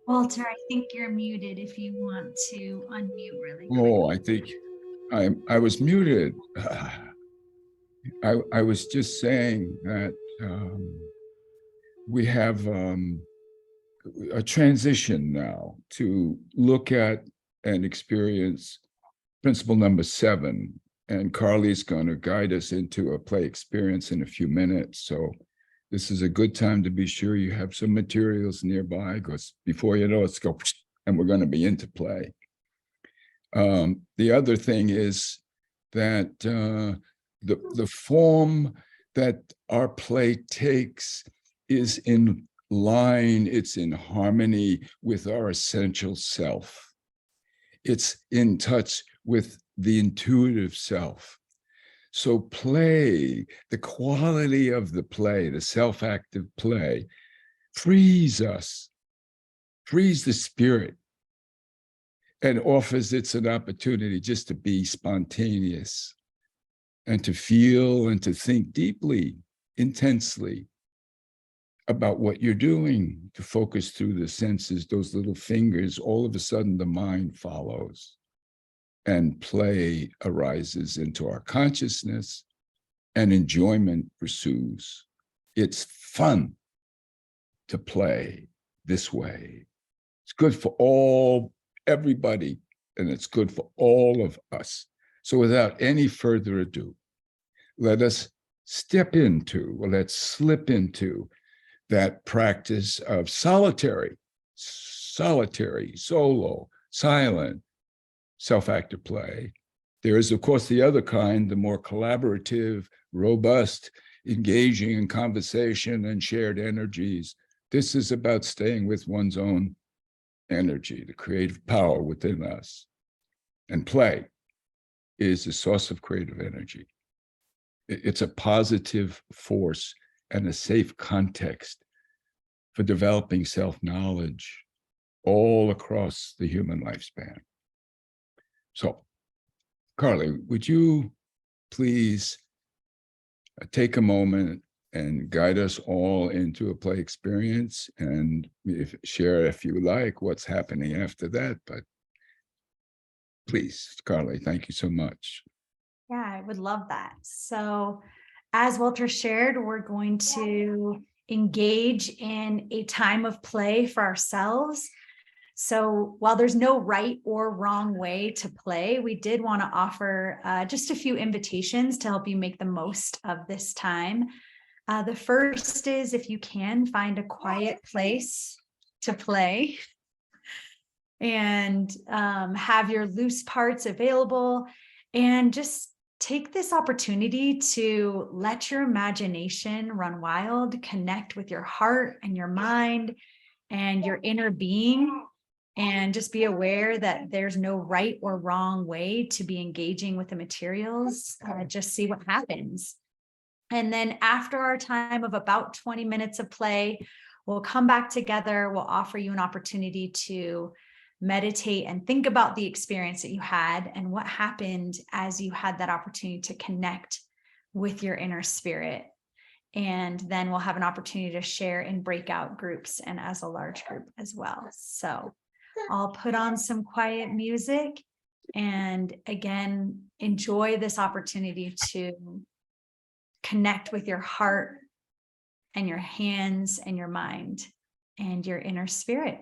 Walter, I think you're muted if you want to unmute really quick. Oh, I think I was muted. I was just saying that we have a transition now to look at and experience principle number 7. And Carly's going to guide us into a play experience in a few minutes. So this is a good time to be sure you have some materials nearby, because before you know it's go, and we're going to be into play. The other thing is that the form that our play takes is in line, it's in harmony with our essential self. It's in touch with the intuitive self. So play, the quality of the play, the self-active play, frees us, frees the spirit, and offers it's an opportunity just to be spontaneous and to feel and to think deeply, intensely about what you're doing, to focus through the senses, those little fingers. All of a sudden the mind follows and play arises into our consciousness and enjoyment pursues. It's fun to play this way. It's good for everybody, and it's good for all of us. So without any further ado, let us slip into that practice of solitary, solo, silent, self-active play. There is, of course, the other kind, the more collaborative, robust, engaging in conversation and shared energies. This is about staying with one's own energy, the creative power within us. And play is a source of creative energy. It's a positive force and a safe context for developing self-knowledge all across the human lifespan. So, Carly, would you please take a moment and guide us all into a play experience, and share, if you like, what's happening after that. But please, Carly, thank you so much. Yeah, I would love that. So as Walter shared, we're going to engage in a time of play for ourselves. So while there's no right or wrong way to play, we did want to offer just a few invitations to help you make the most of this time. The first is, if you can, find a quiet place to play and have your loose parts available, and just take this opportunity to let your imagination run wild, connect with your heart and your mind and your inner being, and just be aware that there's no right or wrong way to be engaging with the materials. Just see what happens. And then after our time of about 20 minutes of play, we'll come back together. We'll offer you an opportunity to meditate and think about the experience that you had and what happened as you had that opportunity to connect with your inner spirit. And then we'll have an opportunity to share in breakout groups and as a large group as well. So I'll put on some quiet music, and again, enjoy this opportunity to connect with your heart and your hands and your mind and your inner spirit.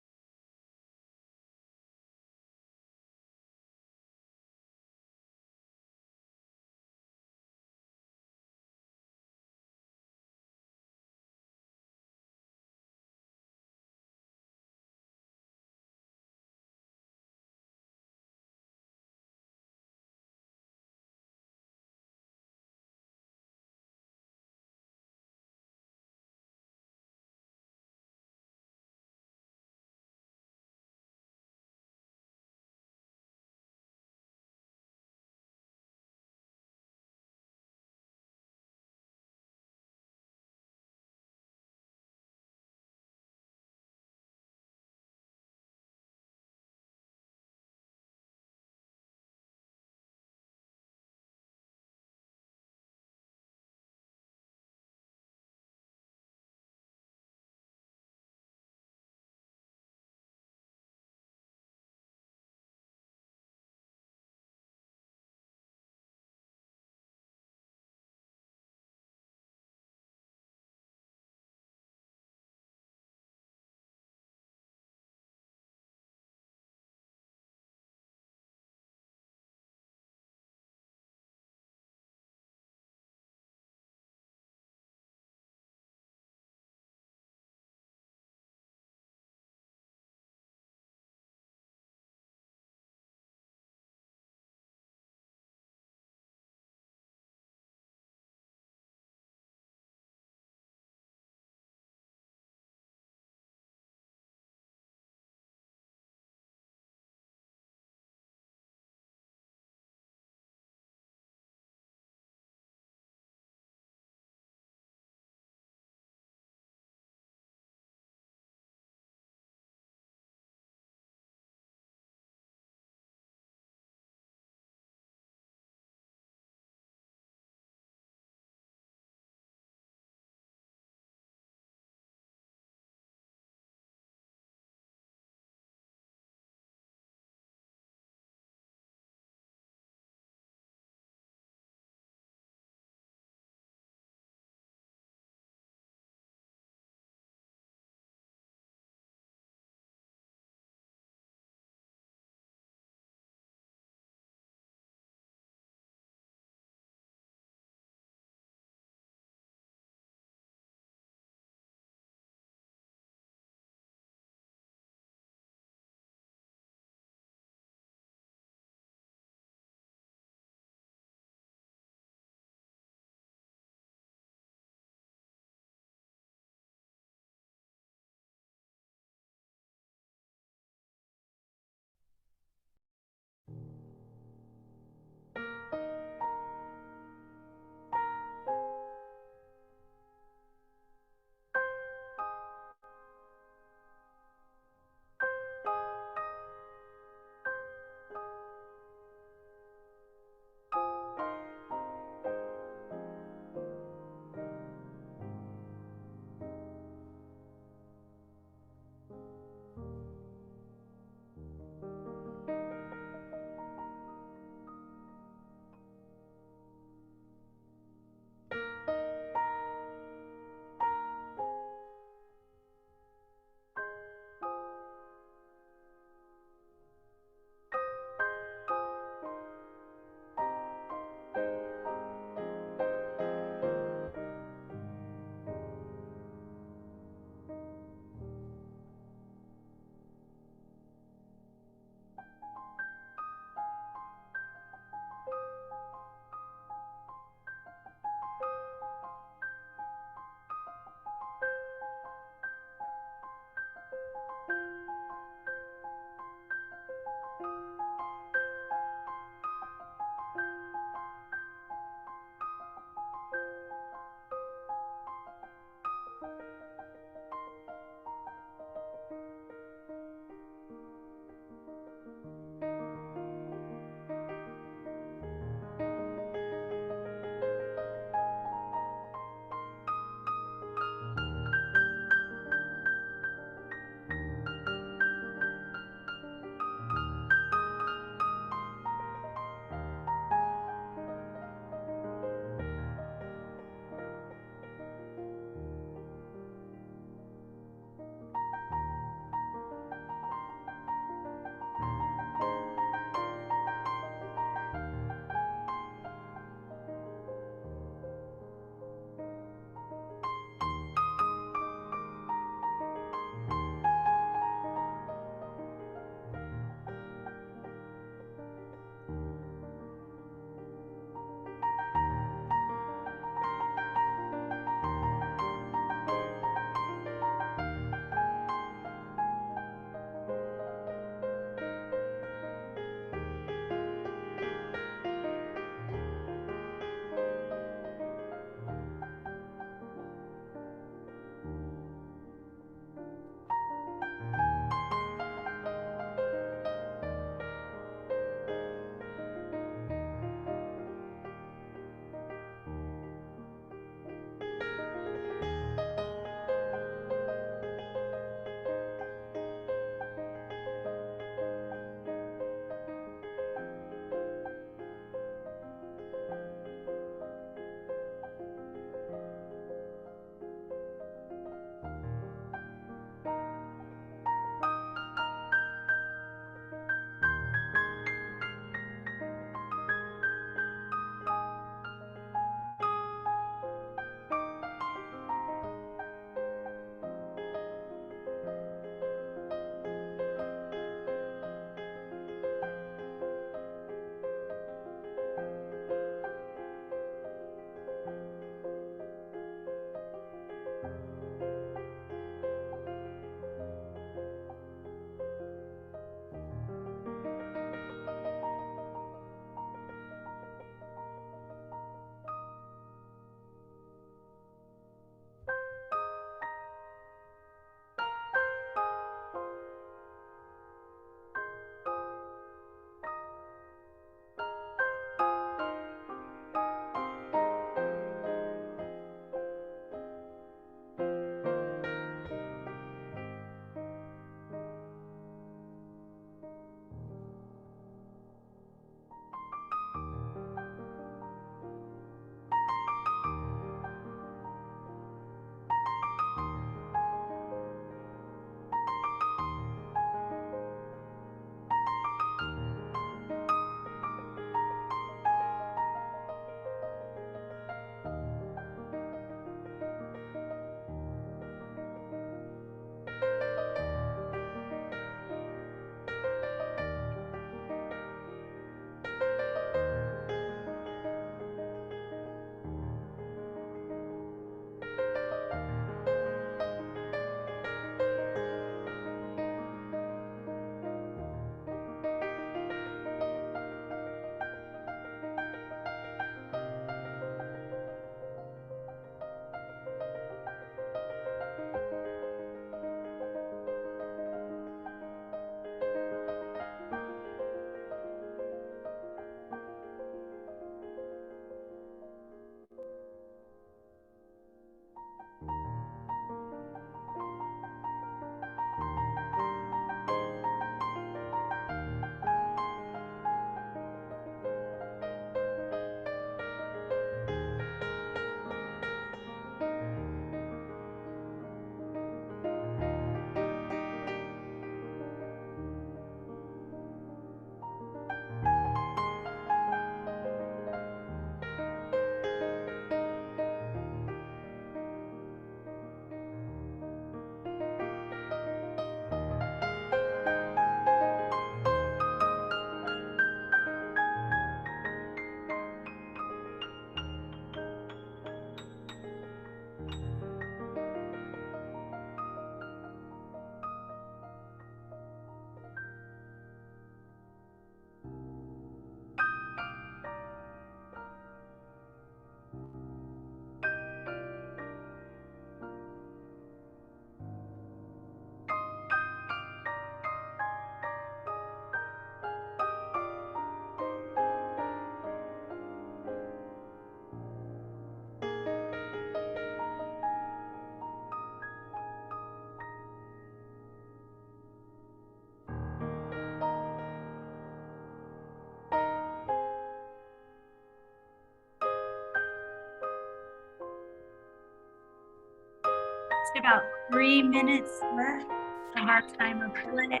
About 3 minutes left of our time of play.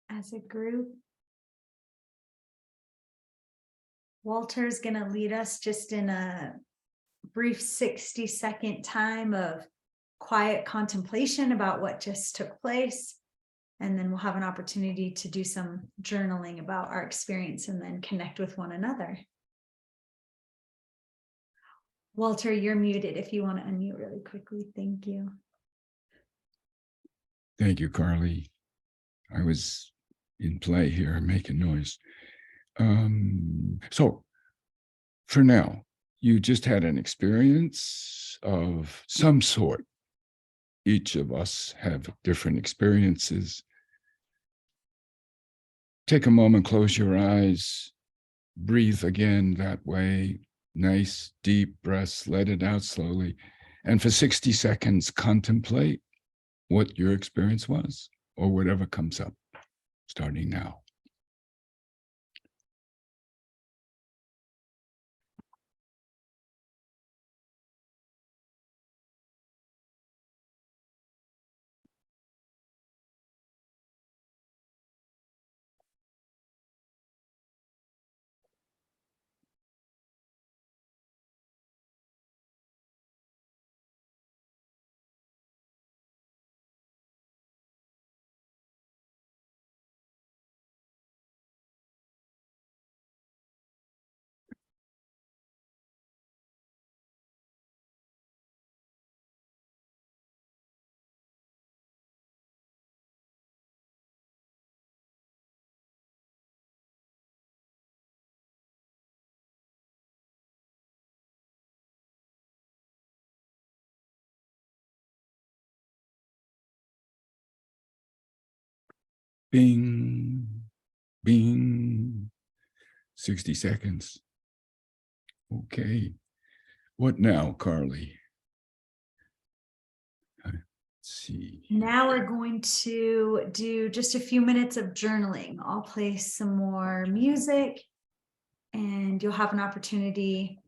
As a group. Walter's going to lead us just in a brief 60-second time of quiet contemplation about what just took place. And then we'll have an opportunity to do some journaling about our experience and then connect with one another. Walter, you're muted if you want to unmute really quickly. Thank you. Thank you, Carly. I was in play here, making noise. So for now, you just had an experience of some sort. Each of us have different experiences. Take a moment, close your eyes, breathe again that way. Nice, deep breaths, let it out slowly. And for 60 seconds, contemplate what your experience was or whatever comes up, starting now. Bing, bing. 60 seconds. Okay. What now, Carly? Let's see. Now we're going to do just a few minutes of journaling. I'll play some more music and you'll have an opportunity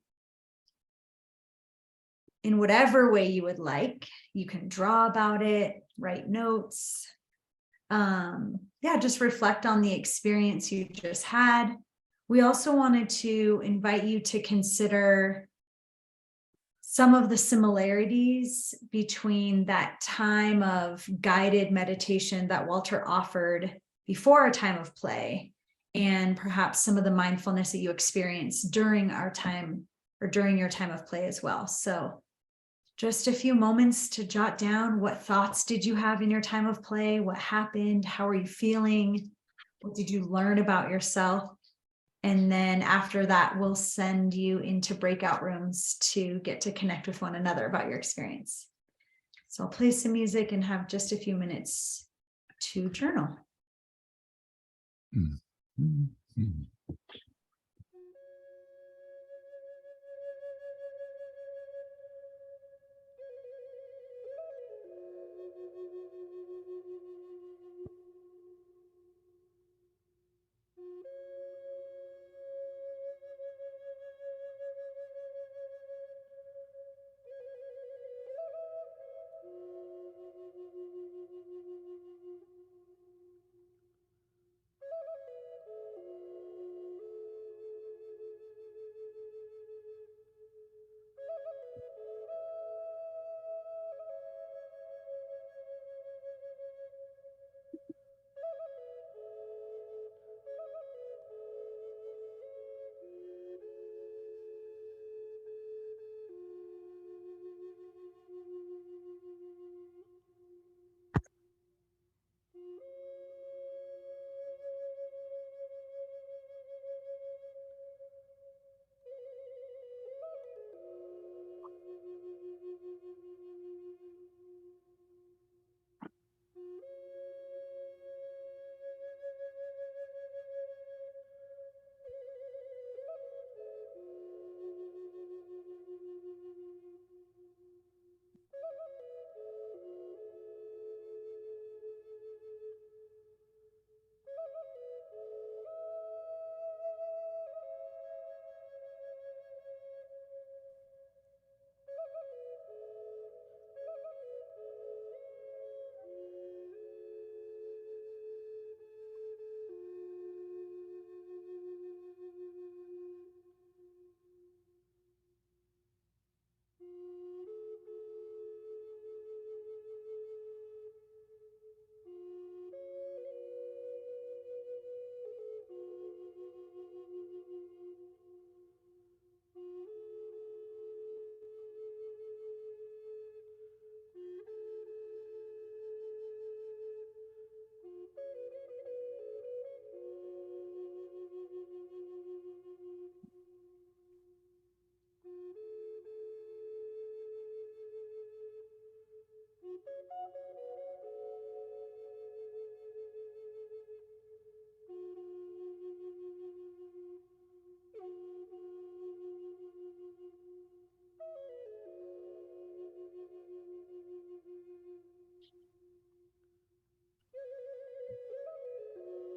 in whatever way you would like. You can draw about it, write notes. Yeah, just reflect on the experience you just had. We also wanted to invite you to consider some of the similarities between that time of guided meditation that Walter offered before our time of play, and perhaps some of the mindfulness that you experienced during our time or during your time of play as well. So just a few moments to jot down what thoughts did you have in your time of play? What happened? How are you feeling? What did you learn about yourself? And then after that, we'll send you into breakout rooms to get to connect with one another about your experience. So I'll play some music and have just a few minutes to journal.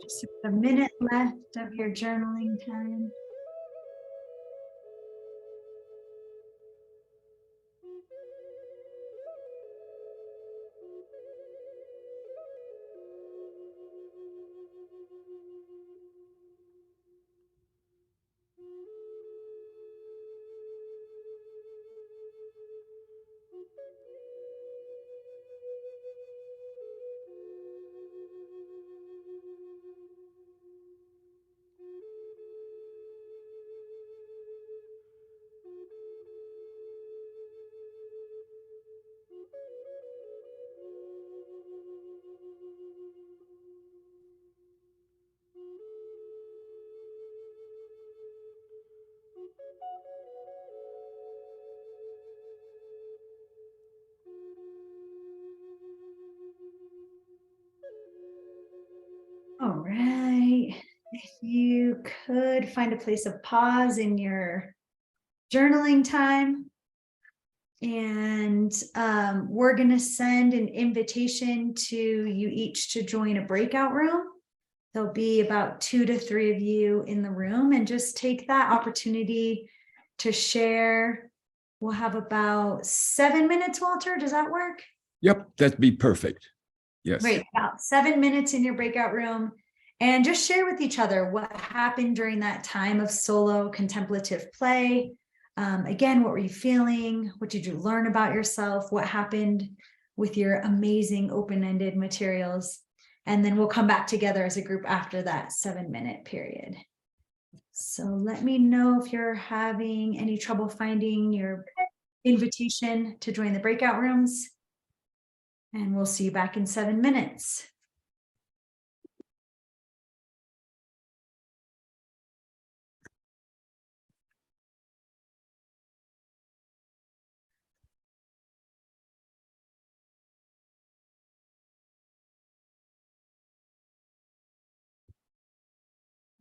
Just a minute left of your journaling time. All right. If you could find a place of pause in your journaling time. And we're going to send an invitation to you each to join a breakout room. There'll be about 2 to 3 of you in the room, and just take that opportunity to share. We'll have about 7 minutes, Walter. Does that work? Yep, that'd be perfect. Yes. Great. About 7 minutes in your breakout room, and just share with each other what happened during that time of solo contemplative play. Again, what were you feeling? What did you learn about yourself? What happened with your amazing open-ended materials? And then we'll come back together as a group after that 7-minute period. So let me know if you're having any trouble finding your invitation to join the breakout rooms. And we'll see you back in 7 minutes.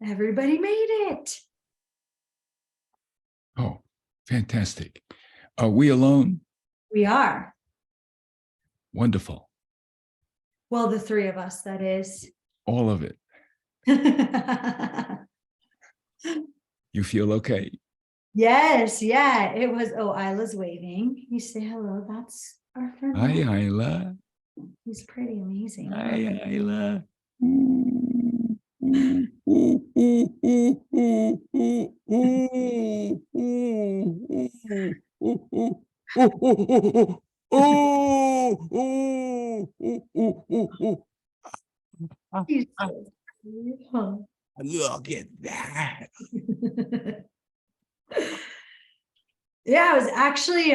Everybody made it. Oh, fantastic. Are we alone? We are. Wonderful. Well, the 3 of us, that is. All of it. You feel okay? Yes, yeah, it was. Oh, Isla's waving. You say hello. That's our friend. Hi, Isla. He's pretty amazing. Hi, Isla. Ooh, ooh, ooh, ooh, ooh, ooh, ooh, ooh, ooh, ooh, ooh, He's so cute, huh? Look at that. Yeah, it was actually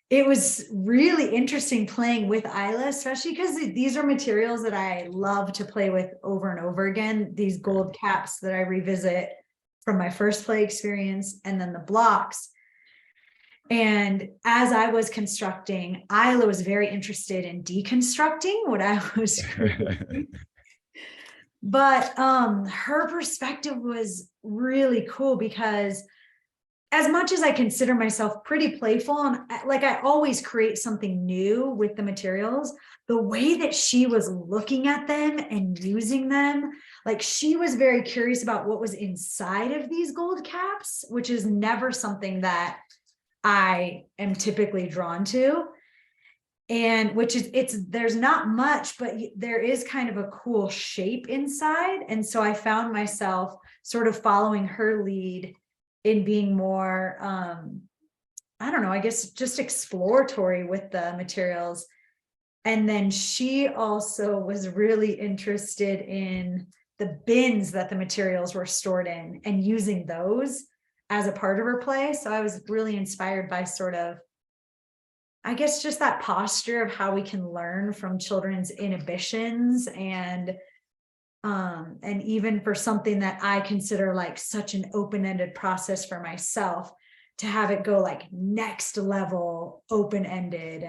it was really interesting playing with Isla, especially because these are materials that I love to play with over and over again. These gold caps that I revisit from my first play experience, and then the blocks. And as I was constructing, Isla was very interested in deconstructing what I was creating. But her perspective was really cool, because as much as I consider myself pretty playful, and like I always create something new with the materials, the way that she was looking at them and using them, like she was very curious about what was inside of these gold caps, which is never something that I am typically drawn to. And which is, there's not much, but there is kind of a cool shape inside. And so I found myself sort of following her lead in being more, I don't know, I guess just exploratory with the materials. And then she also was really interested in the bins that the materials were stored in and using those as a part of her play. So I was really inspired by sort of, I guess, just that posture of how we can learn from children's inhibitions, and even for something that I consider like such an open-ended process for myself, to have it go like next level open-ended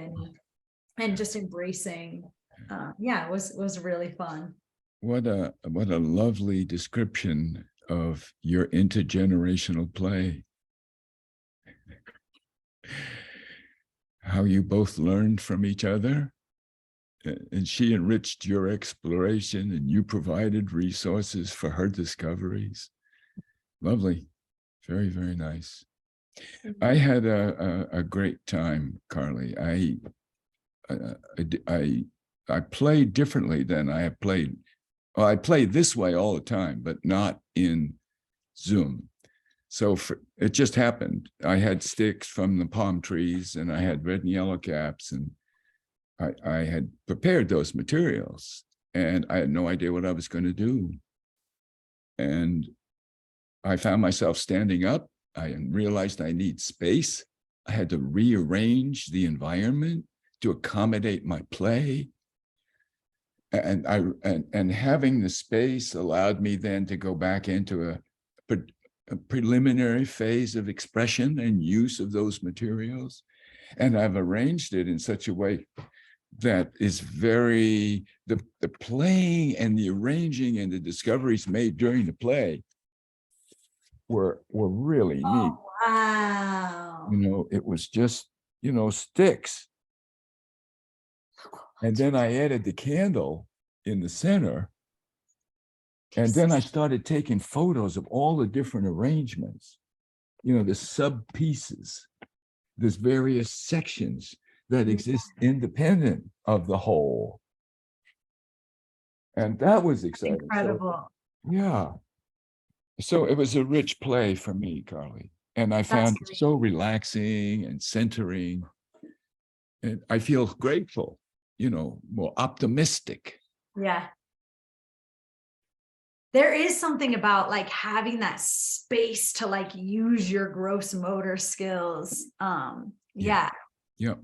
and just embracing. Yeah, it was really fun. What a lovely description of your intergenerational play. How you both learned from each other, and she enriched your exploration, and you provided resources for her discoveries. Lovely. Very, very nice. I had a great time, Carly. I played differently than I have played. Well, I play this way all the time, but not in Zoom. So it just happened. I had sticks from the palm trees, and I had red and yellow caps, and I had prepared those materials, and I had no idea what I was going to do. And I found myself standing up. I realized I need space. I had to rearrange the environment to accommodate my play. And having the space allowed me then to go back into a preliminary phase of expression and use of those materials. And I've arranged it in such a way that is very, the playing and the arranging and the discoveries made during the play were really neat. Oh, wow. You know, it was just, you know, sticks. And then I added the candle in the center. And then I started taking photos of all the different arrangements, you know, the sub pieces, there's various sections that exist independent of the whole. And that was exciting. Incredible. So, yeah. So it was a rich play for me, Carly. And I found it so relaxing and centering. And I feel grateful, you know, more optimistic. Yeah. There is something about like having that space to like use your gross motor skills. Yeah. Yeah.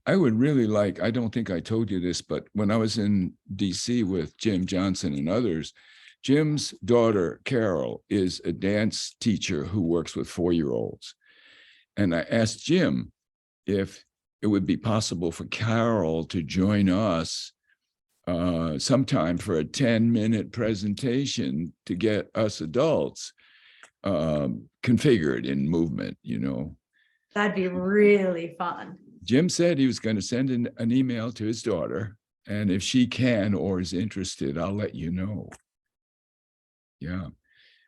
I would really like, I don't think I told you this, but when I was in DC with Jim Johnson and others, Jim's daughter, Carol, is a dance teacher who works with 4-year-olds. And I asked Jim if it would be possible for Carol to join us sometime for a 10-minute presentation to get us adults configured in movement, you know. That'd be really fun. Jim said he was going to send an email to his daughter, and if she can or is interested, I'll let you know. Yeah.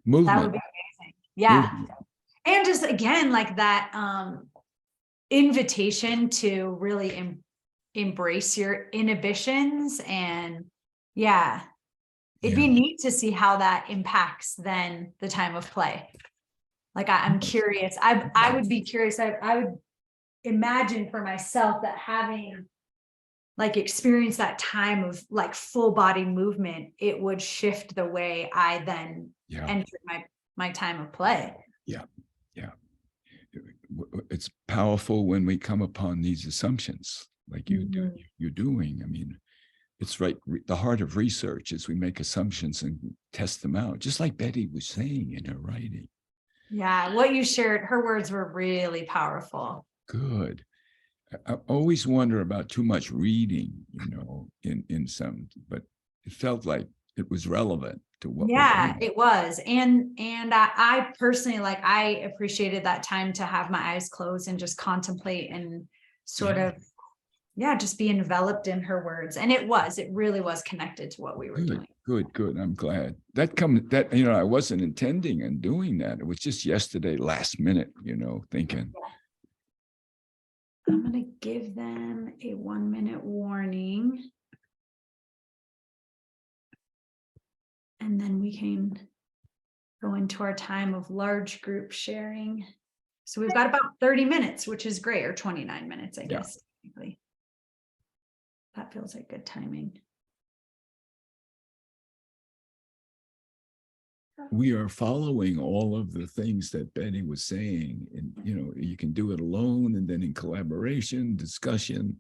Movement. That would be amazing. Yeah. Movement. And just again, like that invitation to really embrace your inhibitions. And yeah, it'd be neat to see how that impacts then the time of play. Like I'm curious. I would be curious. I would imagine for myself that having like experienced that time of like full body movement, it would shift the way I then entered my time of play. Yeah. Yeah. It's powerful when we come upon these assumptions like you're doing. I mean, it's right. The heart of research is we make assumptions and test them out, just like Betty was saying in her writing. Yeah. What you shared, her words were really powerful. Good. I always wonder about too much reading, you know, in some, but it felt like it was relevant to what. Yeah, it was. And I personally, like, I appreciated that time to have my eyes closed and just contemplate and sort of, just be enveloped in her words. And it really was connected to what we were doing. Good. I'm glad that, you know, I wasn't intending on doing that. It was just yesterday, last minute, you know, thinking. I'm going to give them a 1-minute warning. And then we can go into our time of large group sharing. So we've got about 30 minutes, which is great, or 29 minutes, I guess. Technically. That feels like good timing. We are following all of the things that Betty was saying, and you know, you can do it alone and then in collaboration, discussion.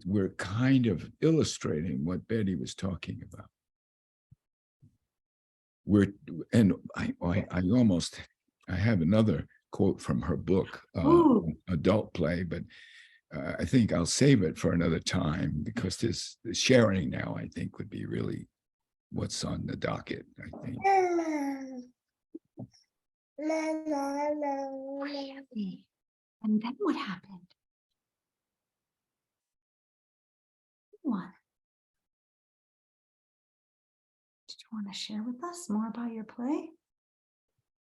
We're kind of illustrating what Betty was talking about. I have another quote from her book, Adult Play, but I think I'll save it for another time because this sharing now, I think, would be really what's on the docket, I think. And then what happened? What? Did you want to share with us more about your play?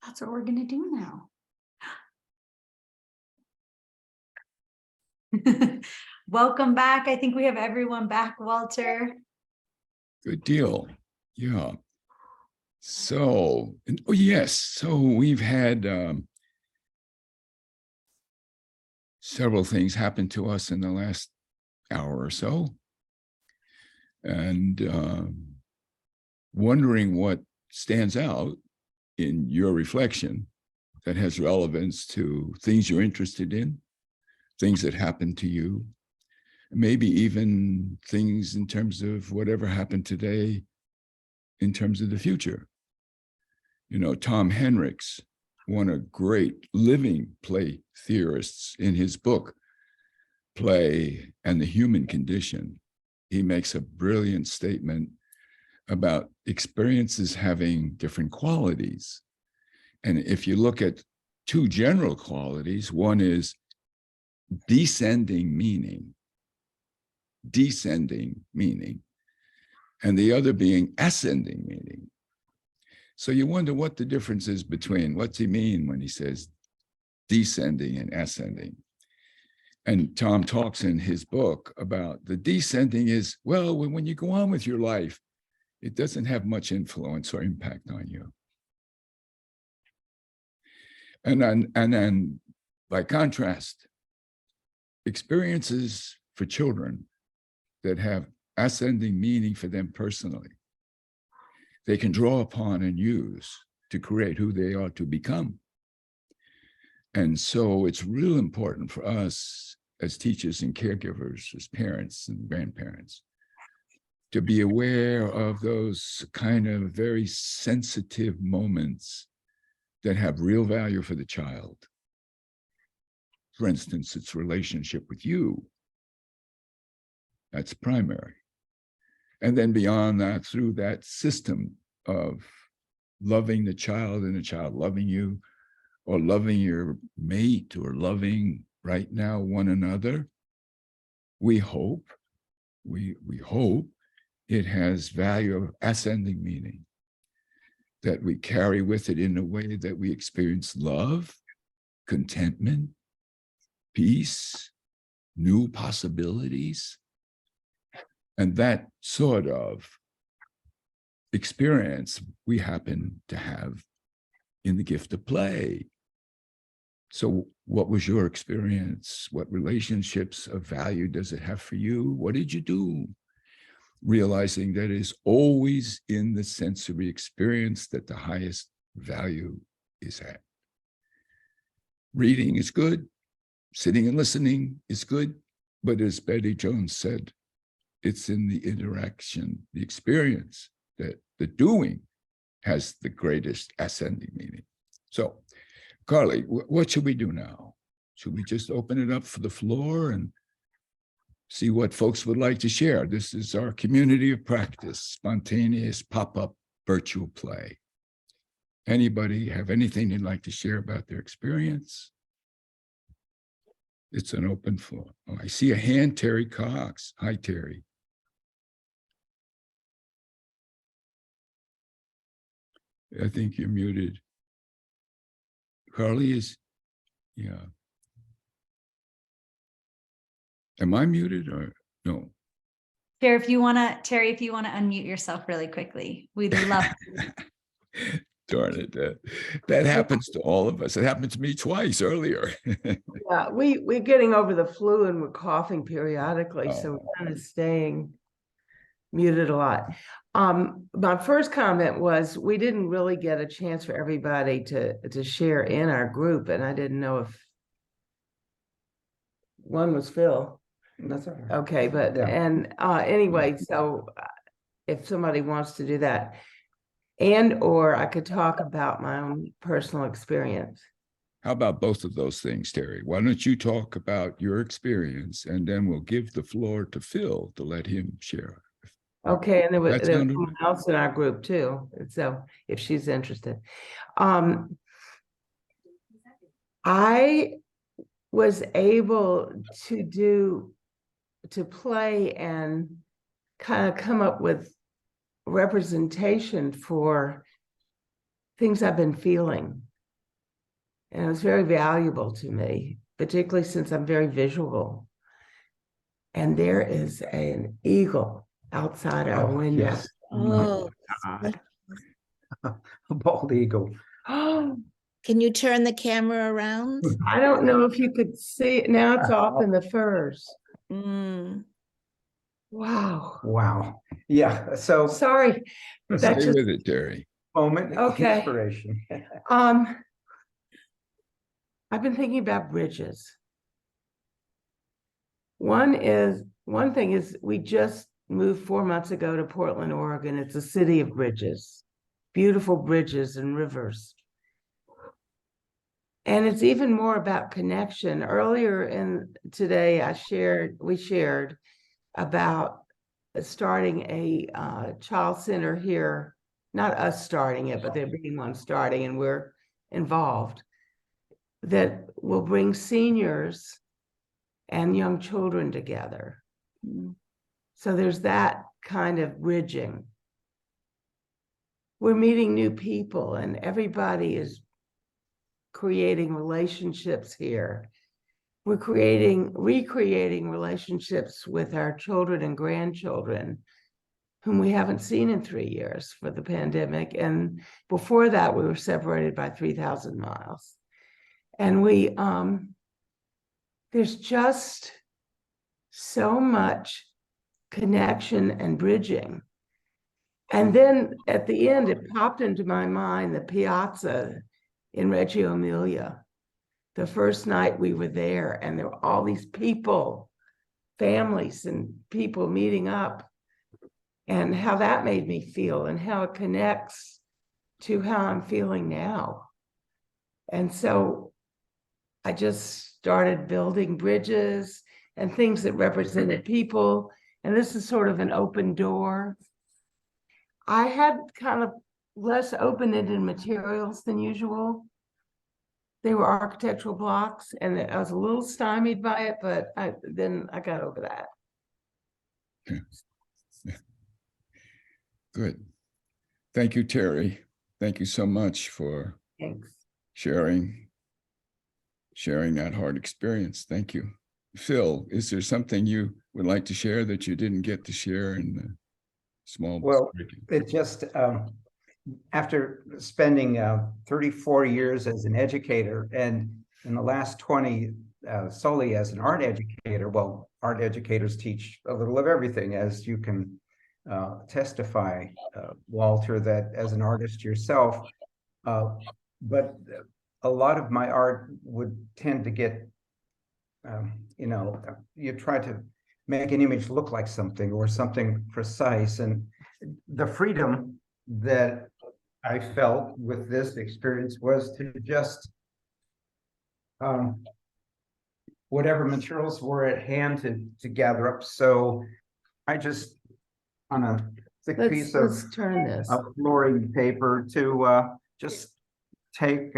That's what we're going to do now. Welcome back. I think we have everyone back, Walter. Good deal. Yeah. So, so we've had several things happen to us in the last hour or so. And wondering what stands out in your reflection that has relevance to things you're interested in, things that happened to you, maybe even things in terms of whatever happened today in terms of the future. You know, Tom Henricks, one of great living play theorists, in his book, play and the human condition, he makes a brilliant statement about experiences having different qualities. And if you look at two general qualities, one is descending meaning, and the other being ascending meaning. So you wonder what the difference is between, what's he mean when he says descending and ascending? And Tom talks in his book about the descending is, well, when you go on with your life, it doesn't have much influence or impact on you. And then by contrast, experiences for children that have ascending meaning for them personally, they can draw upon and use to create who they are to become. And so it's real important for us as teachers and caregivers, as parents and grandparents, to be aware of those kind of very sensitive moments that have real value for the child. For instance, its relationship with you. That's primary. And then beyond that, through that system of loving the child and the child loving you, or loving your mate, or loving right now one another, we hope it has value of ascending meaning, that we carry with it in a way that we experience love, contentment, peace, new possibilities. And that sort of experience we happen to have in the gift of play. So what was your experience? What relationships of value does it have for you? What did you do? Realizing that it is always in the sensory experience that the highest value is at. Reading is good. Sitting and listening is good. But as Betty Jones said, it's in the interaction, the experience, that the doing has the greatest ascending meaning. So, Carly, what should we do now? Should we just open it up for the floor and see what folks would like to share? This is our community of practice, spontaneous pop-up virtual play. Anybody have anything they'd like to share about their experience? It's an open floor. Oh, I see a hand, Terry Cox. Hi, Terry. I think you're muted. Carly is, yeah. Am I muted or no? Terry, if you want to unmute yourself really quickly, we'd love to. Darn it. That happens to all of us. It happened to me twice earlier. Yeah, we're getting over the flu and we're coughing periodically, so we're kind of staying muted a lot. My first comment was we didn't really get a chance for everybody to share in our group, and I didn't know if one was Phil. That's all right. Okay, but anyway, so if somebody wants to do that, or I could talk about my own personal experience. How about both of those things, Terry? Why don't you talk about your experience, and then we'll give the floor to Phil to let him share. Okay, and there was someone else in our group too, so if she's interested. I was able to play and kind of come up with representation for things I've been feeling. And it was very valuable to me, particularly since I'm very visual. And there is an eagle outside our window. Yes. Oh, A bald eagle. Oh, can you turn the camera around? I don't know if you could see it. Now it's off in the firs. Mm. Wow. Wow. Yeah. So Sorry. Stay with it, Terry. moment of Okay. inspiration. I've been thinking about bridges. One thing is we just moved 4 months ago to Portland, Oregon. It's a city of bridges, beautiful bridges and rivers. And it's even more about connection. Earlier in today, we shared about starting a child center here. Not us starting it, but there being one starting, and we're involved, that will bring seniors and young children together. So there's that kind of bridging. We're meeting new people, and everybody is creating relationships here. We're recreating relationships with our children and grandchildren whom we haven't seen in 3 years for the pandemic. And before that, we were separated by 3,000 miles. And there's just so much connection and bridging. And then at the end, it popped into my mind, the piazza in Reggio Emilia. The first night we were there, and there were all these people, families and people meeting up, and how that made me feel and how it connects to how I'm feeling now. And so I just started building bridges and things that represented people. And this is sort of an open door. I had kind of less open-ended materials than usual. They were architectural blocks, and I was a little stymied by it, but then I got over that. Good. Thank you, Terry. Thank you so much for sharing that hard experience. Thank you. Phil, is there something you would like to share that you didn't get to share in the small? Well, it just, after spending 34 years as an educator, and in the last 20 solely as an art educator, well, art educators teach a little of everything, as you can testify, Walter, that as an artist yourself, but a lot of my art would tend to get, you try to make an image look like something or something precise, and the freedom that I felt with this experience was to just whatever materials were at hand to gather up. So I just, on a thick piece of flooring paper, to just take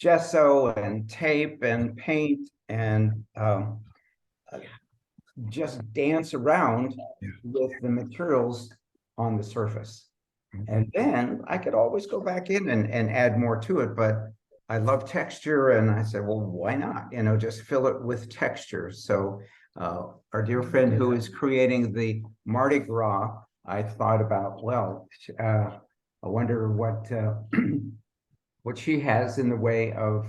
gesso and tape and paint and just dance around with the materials on the surface. And then I could always go back in and add more to it, but I love texture, and I said, well, why not? Just fill it with texture. So our dear friend who is creating the Mardi Gras, I thought about, well, I wonder what what she has in the way of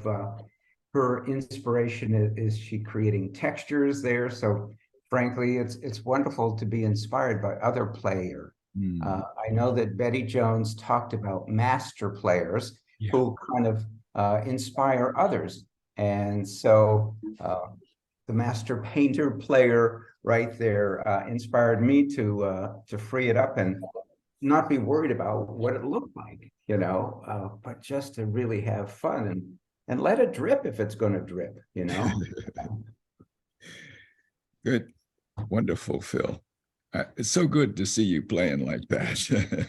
her inspiration. Is she creating textures there? So frankly, it's wonderful to be inspired by other players. I know that Betty Jones talked about master players who kind of inspire others. And so the master painter player right there inspired me to free it up and not be worried about what it looked like, but just to really have fun and let it drip if it's going to drip, Good. Wonderful, Phil. It's so good to see you playing like that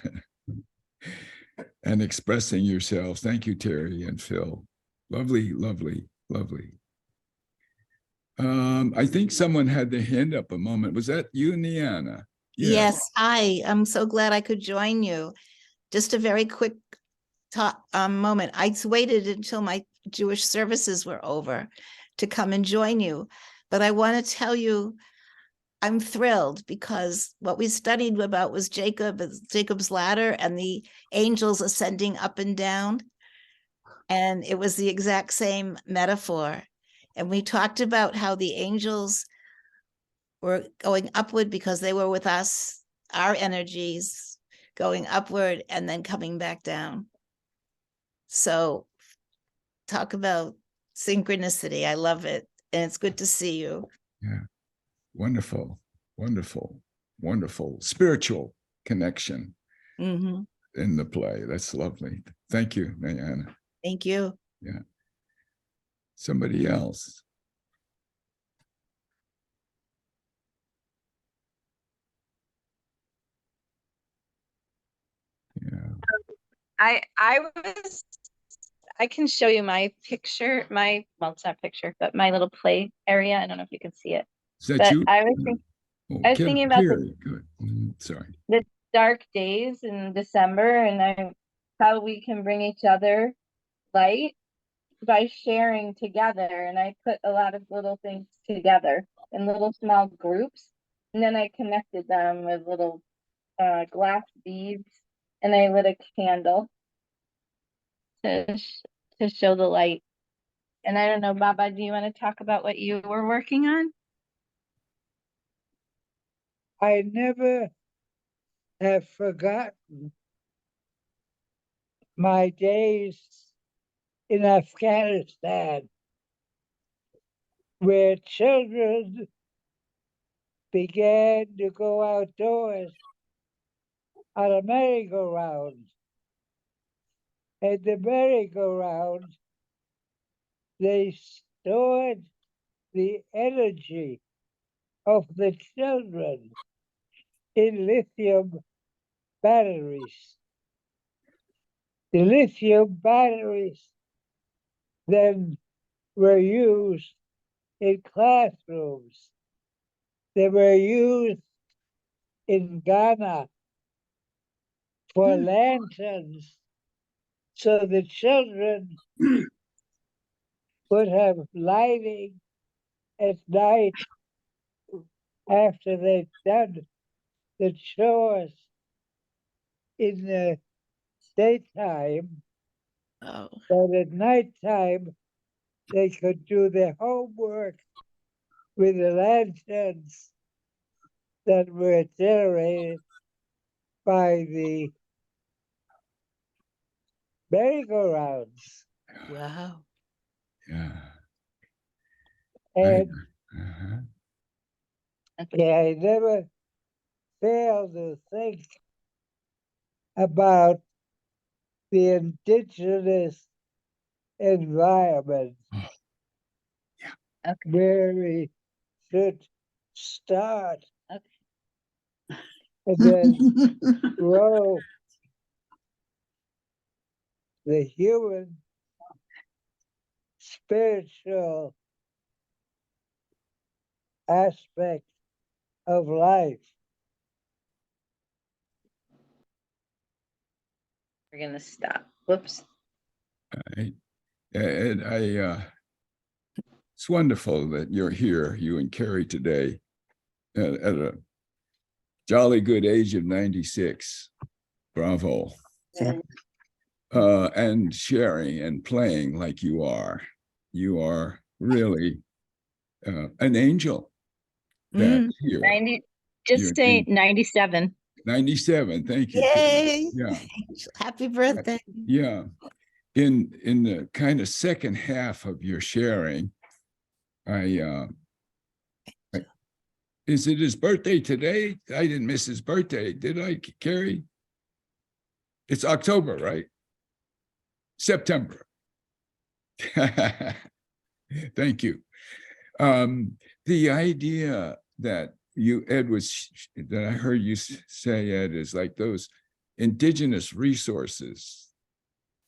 and expressing yourselves. Thank you, Terry and Phil. Lovely, lovely, lovely. I think someone had their hand up a moment. Was that you, Niana? Yes, hi. I'm so glad I could join you. Just a very quick moment. I waited until my Jewish services were over to come and join you. But I want to tell you, I'm thrilled because what we studied about was Jacob's ladder and the angels ascending up and down. And it was the exact same metaphor. And we talked about how the angels were going upward because they were with us, our energies going upward and then coming back down. So talk about synchronicity. I love it. And it's good to see you. Yeah. Wonderful, wonderful, wonderful spiritual connection in the play. That's lovely. Thank you, Diana. Thank you. Yeah. somebody else. Yeah. I can show you my picture, well, it's not picture, but my little play area. I don't know if you can see it. Is that But you? I was thinking about Carrie, good. Sorry. the dark days in December and how we can bring each other light by sharing together. And I put a lot of little things together in little small groups. And then I connected them with little glass beads, and I lit a candle to show the light. And I don't know, Baba, do you want to talk about what you were working on? I never have forgotten my days in Afghanistan, where children began to go outdoors on a merry-go-round. And the merry-go-round, they stored the energy of the children in lithium batteries. The lithium batteries then were used in classrooms. They were used in Ghana for lanterns, so the children would have lighting at night after they'd done the chores in the daytime. Oh, But at nighttime, they could do their homework with the lanterns that were generated by the merry-go-rounds. wow. Yeah. And Uh-huh. I never failed to think about the indigenous environment where we should start and then grow the human spiritual aspect of life. We're gonna stop. Whoops. And it's wonderful that you're here, you and Carrie, today at a jolly good age of 96. Bravo. Yeah. And sharing and playing like you are. You are really an angel. That's here. 90, You're just an say angel. 97. 97. Thank you. Yay. Yeah. Happy birthday. Yeah. In the kind of second half of your sharing, is it his birthday today? I didn't miss his birthday, did I, Carrie? It's October, right? September. Thank you. The idea that you, Ed, that I heard you say, Ed, is like those indigenous resources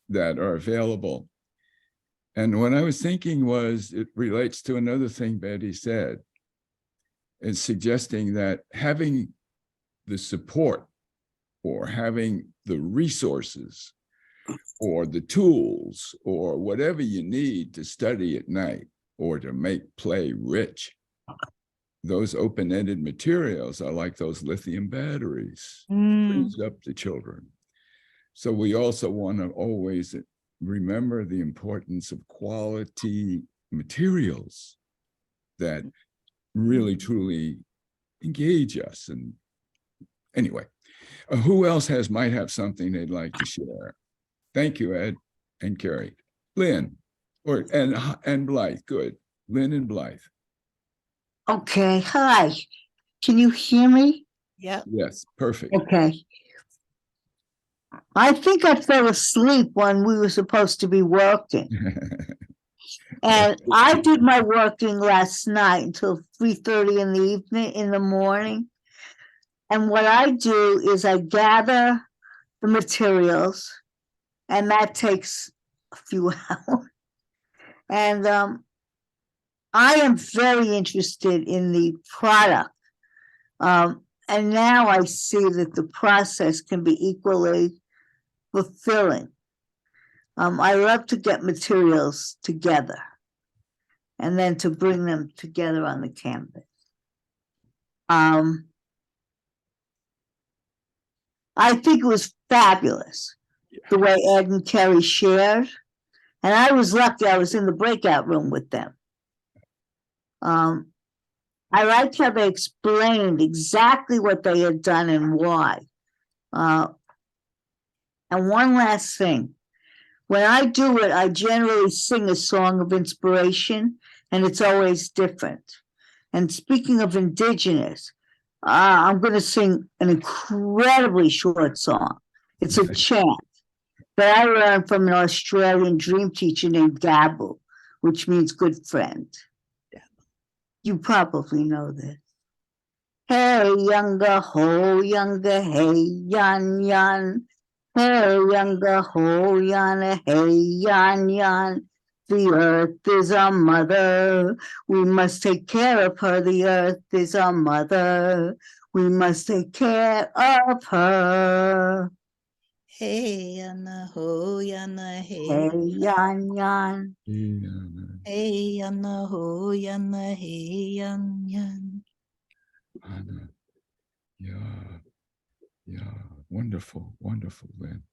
that are available. And what I was thinking was, it relates to another thing Betty said, is suggesting that having the support or having the resources or the tools or whatever you need to study at night or to make play rich, those open-ended materials are like those lithium batteries, frees up the children. So we also want to always remember the importance of quality materials that really truly engage us. And anyway, who else might have something they'd like to share? Thank you, Ed and Carrie. Lynn, and Blythe, good. Lynn and Blythe. Okay, hi. Can you hear me? Yeah. Yes, perfect. Okay. I think I fell asleep when we were supposed to be working. And I did my working last night until 3:30 in the evening, in the morning. And what I do is I gather the materials, and that takes a few hours. And I am very interested in the product. And now I see that the process can be equally fulfilling. I love to get materials together and then to bring them together on the canvas. I think it was fabulous the way Ed and Kerry shared. And I was lucky I was in the breakout room with them. I liked how they explained exactly what they had done and why. And one last thing. When I do it, I generally sing a song of inspiration, and it's always different. And speaking of Indigenous, I'm going to sing an incredibly short song. It's a chant that I learned from an Australian dream teacher named Gabu, which means good friend. You probably know this. Hey, younger, ho, younger, hey, yan, yan. Hey, younger, ho, yan, hey, yan, yan. The earth is our mother. We must take care of her. The earth is our mother. We must take care of her. Hey, yana, ho, yana, hey. Hey, yan, yan. Hey, yana, ho, yana, hey, yan, yan. Yeah, wonderful, wonderful, Lynn.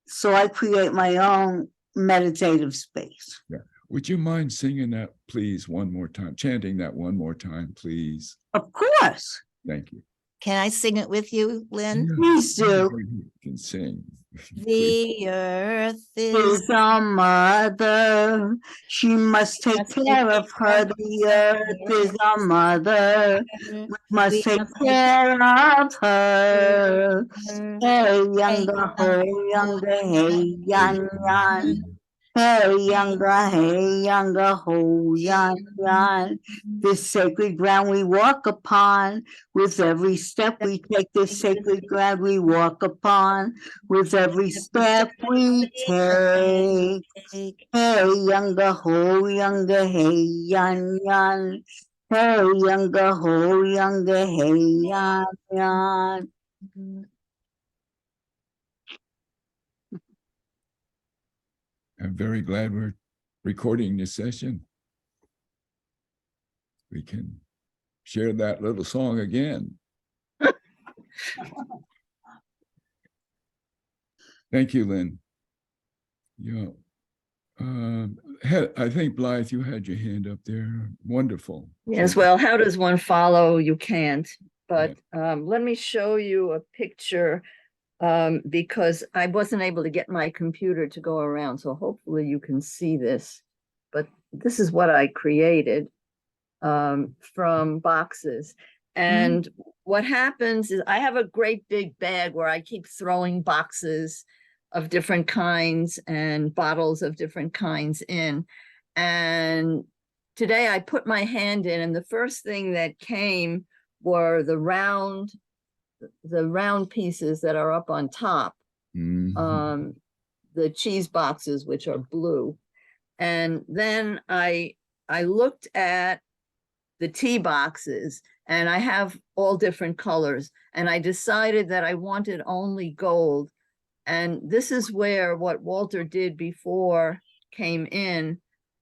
So I create my own meditative space. Yeah. Would you mind singing that, please, one more time, chanting that one more time, please? Of course. Thank you. Can I sing it with you, Lynn? Please do. You can sing. The earth Is our mother. She must take care of her. The earth is our mother. We must take care of her. Hey, younger, ho, younger, hey, yan, yan. Hey, younger, ho, yan, yan. This sacred ground we walk upon. With every step we take, this sacred ground we walk upon. With every step we take. Hey, younger, ho, younger, hey, yan, yan. Hey, younger, ho, younger, hey, yan, yan. I'm very glad we're recording this session. We can share that little song again. Thank you, Lynn. Yeah. I think, Blythe, you had your hand up there. Wonderful. Yes, well, how does one follow? You can't. But let me show you a picture because I wasn't able to get my computer to go around. So hopefully you can see this. But this is what I created from boxes. And what happens is I have a great big bag where I keep throwing boxes of different kinds and bottles of different kinds in. And today I put my hand in, and the first thing that came were the round pieces that are up on top. The cheese boxes, which are blue. And then I looked at the tea boxes, and I have all different colors, and I decided that I wanted only gold. And this is where what Walter did before came in,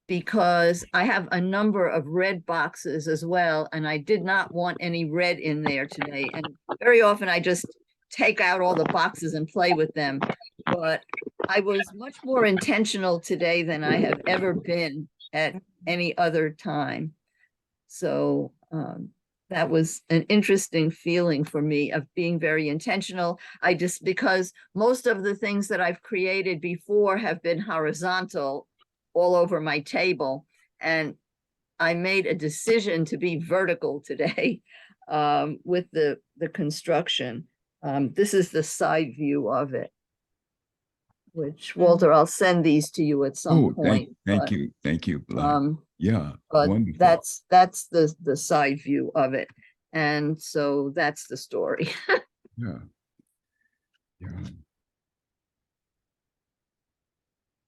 because I have a number of red boxes as well, and I did not want any red in there today. And very often I just take out all the boxes and play with them. But I was much more intentional today than I have ever been at any other time. So that was an interesting feeling for me of being very intentional. Because most of the things that I've created before have been horizontal all over my table. And I made a decision to be vertical today with the construction. This is the side view of it. which Walter, I'll send these to you at some Oh, point. thank but, you. Thank you. Yeah, But wonderful. that's the side view of it. And so that's the story. Yeah. Yeah.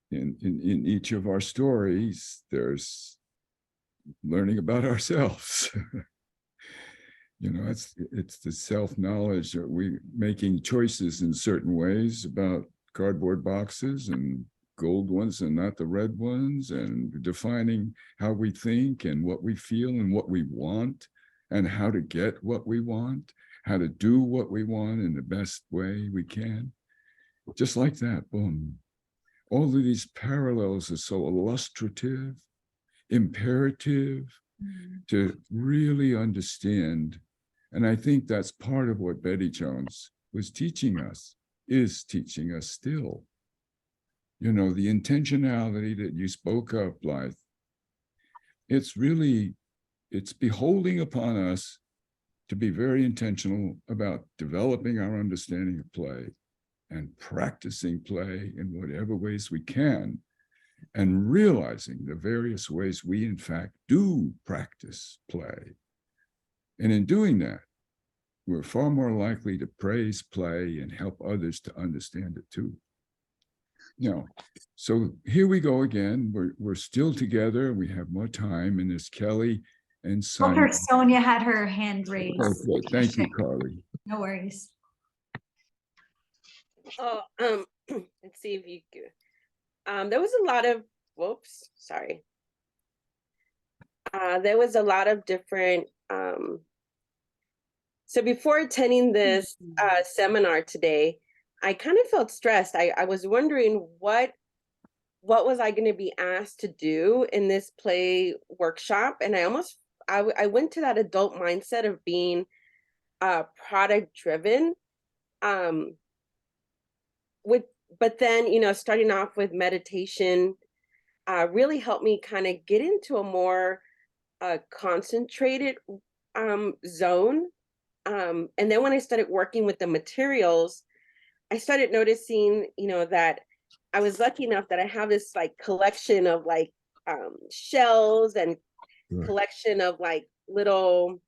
In each of our stories, there's learning about ourselves. You know, it's the self-knowledge that we making choices in certain ways about cardboard boxes and gold ones and not the red ones, and defining how we think and what we feel and what we want and how to get what we want, how to do what we want in the best way we can. Just like that, boom. All of these parallels are so illustrative, imperative to really understand. And I think that's part of what Betty Jones was teaching us, is teaching us still. You know, the intentionality that you spoke of, Blythe, it's beholding upon us to be very intentional about developing our understanding of play and practicing play in whatever ways we can, and realizing the various ways we in fact do practice play. And in doing that, we're far more likely to praise play and help others to understand it too. Now, so here we go again. We're still together. We have more time, and there's Kelly and Sonia. Dr. Sonia had her hand raised. Oh, good. Thank you, Carly. No worries. Oh, let's see if you could. There was a lot of, whoops, sorry. There was a lot of different, so before attending this seminar today, I kind of felt stressed. I was wondering what was I going to be asked to do in this play workshop? And I went to that adult mindset of being product driven. But then, you know, starting off with meditation really helped me kind of get into a more concentrated zone. And then when I started working with the materials, I started noticing, you know, that I was lucky enough that I have this like collection of like shells and collection of like little,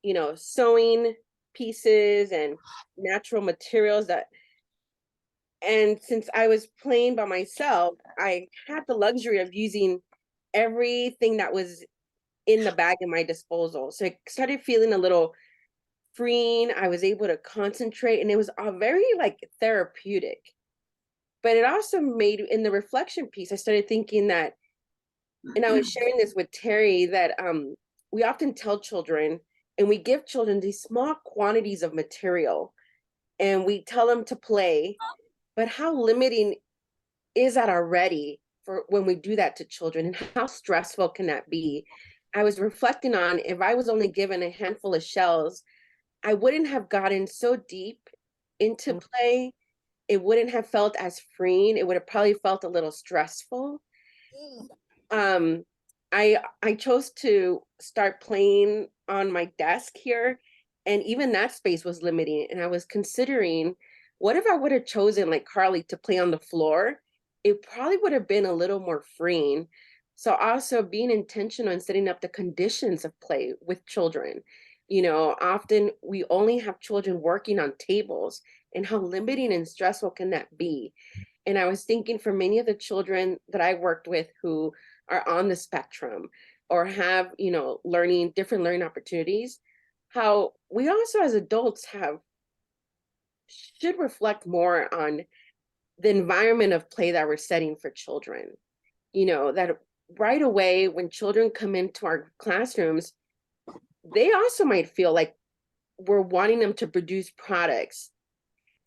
you know, sewing pieces and natural materials and since I was playing by myself, I had the luxury of using everything that was in the bag at my disposal. So I started feeling a little freeing. I was able to concentrate, and it was very like therapeutic. But it also made, in the reflection piece, I started thinking that, and I was sharing this with Terry, that we often tell children, and we give children these small quantities of material, and we tell them to play. But how limiting is that already for when we do that to children, and how stressful can that be? I was reflecting on, if I was only given a handful of shells, I wouldn't have gotten so deep into play. It wouldn't have felt as freeing. It would have probably felt a little stressful. I chose to start playing on my desk here, and even that space was limiting. And I was considering, what if I would have chosen, like Carly, to play on the floor? It probably would have been a little more freeing. So also being intentional and setting up the conditions of play with children. You know, often we only have children working on tables, and how limiting and stressful can that be? And I was thinking, for many of the children that I worked with who are on the spectrum or have, you know, different learning opportunities, how we also as adults should reflect more on the environment of play that we're setting for children. You know, that right away when children come into our classrooms, they also might feel like we're wanting them to produce products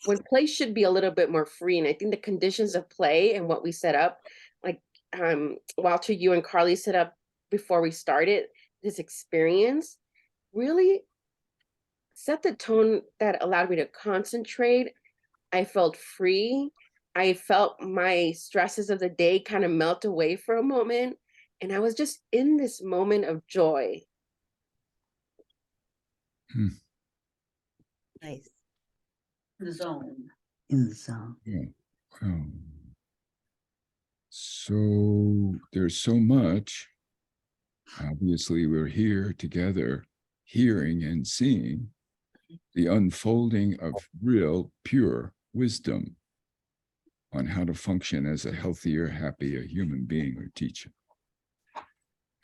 when play should be a little bit more free. And I think the conditions of play and what we set up, like Walter, you and Carly set up before we started this experience, really set the tone that allowed me to concentrate. I felt free. I felt my stresses of the day kind of melt away for a moment. And I was just in this moment of joy. Nice. The zone. In the zone. Yeah. So there's so much. Obviously, we're here together, hearing and seeing the unfolding of real, pure wisdom on how to function as a healthier, happier human being or teacher.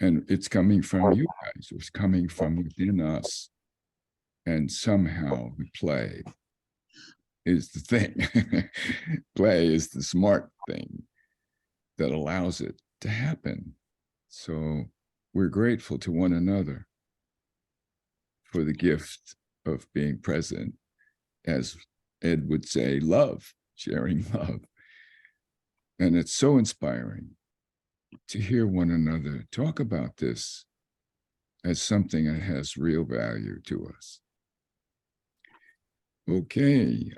And it's coming from you guys, it's coming from within us. And somehow the play is the thing. Play is the smart thing that allows it to happen. So we're grateful to one another for the gift of being present, as Ed would say, love, sharing love. And it's so inspiring to hear one another talk about this as something that has real value to us. Okay,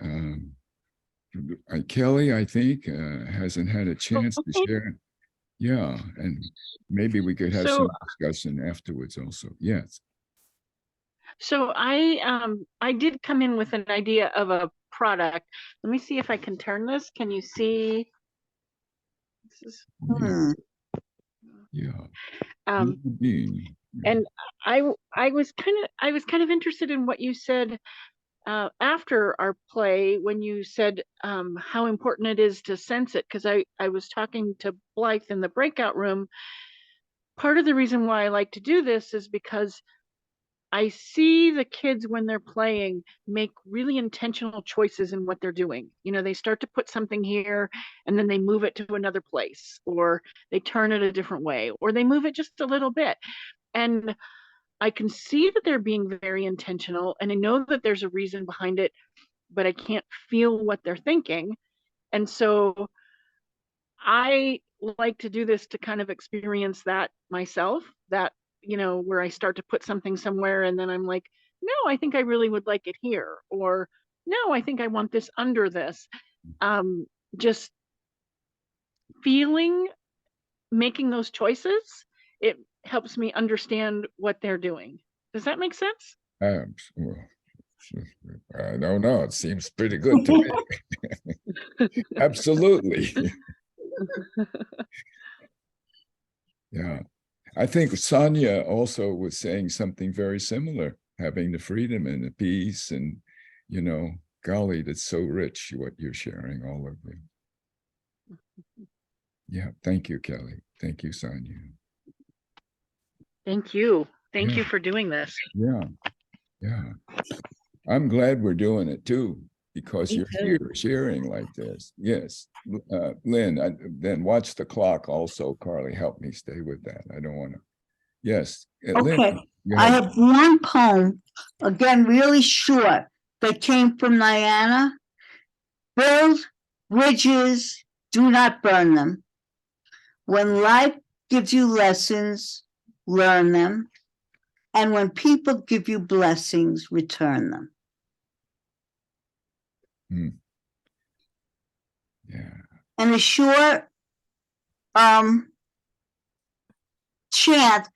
Kelly, I think, hasn't had a chance to share. Yeah, and maybe we could have some discussion afterwards also. Yes. So I did come in with an idea of a product. Let me see if I can turn this. Can you see? This is, yeah. And I was kind of interested in what you said after our play, when you said how important it is to sense it, because I was talking to Blythe in the breakout room. Part of the reason why I like to do this is because I see the kids when they're playing make really intentional choices in what they're doing. You know, they start to put something here and then they move it to another place, or they turn it a different way, or they move it just a little bit. And I can see that they're being very intentional, and I know that there's a reason behind it, but I can't feel what they're thinking. And so I like to do this to kind of experience that myself, that, you know, where I start to put something somewhere and then I'm like, no, I think I really would like it here, or no, I think I want this under this. Just feeling, making those choices, it helps me understand what they're doing. Does that make sense? Well, I don't know. It seems pretty good to me. Absolutely. Yeah. I think Sonia also was saying something very similar, having the freedom and the peace, and, you know, golly, that's so rich what you're sharing, all of you. Yeah. Thank you, Kelly. Thank you, Sonia. Thank you. Thank you for doing this. Yeah. Yeah. I'm glad we're doing it too, because you're here sharing like this. Yes. Lynn, then watch the clock also, Carly. Help me stay with that. I don't want to. Yes. Okay. Lynn, I have one poem, again, really short, that came from Diana. Build bridges, do not burn them. When life gives you lessons, learn them. And when people give you blessings, return them. Yeah. And a short chant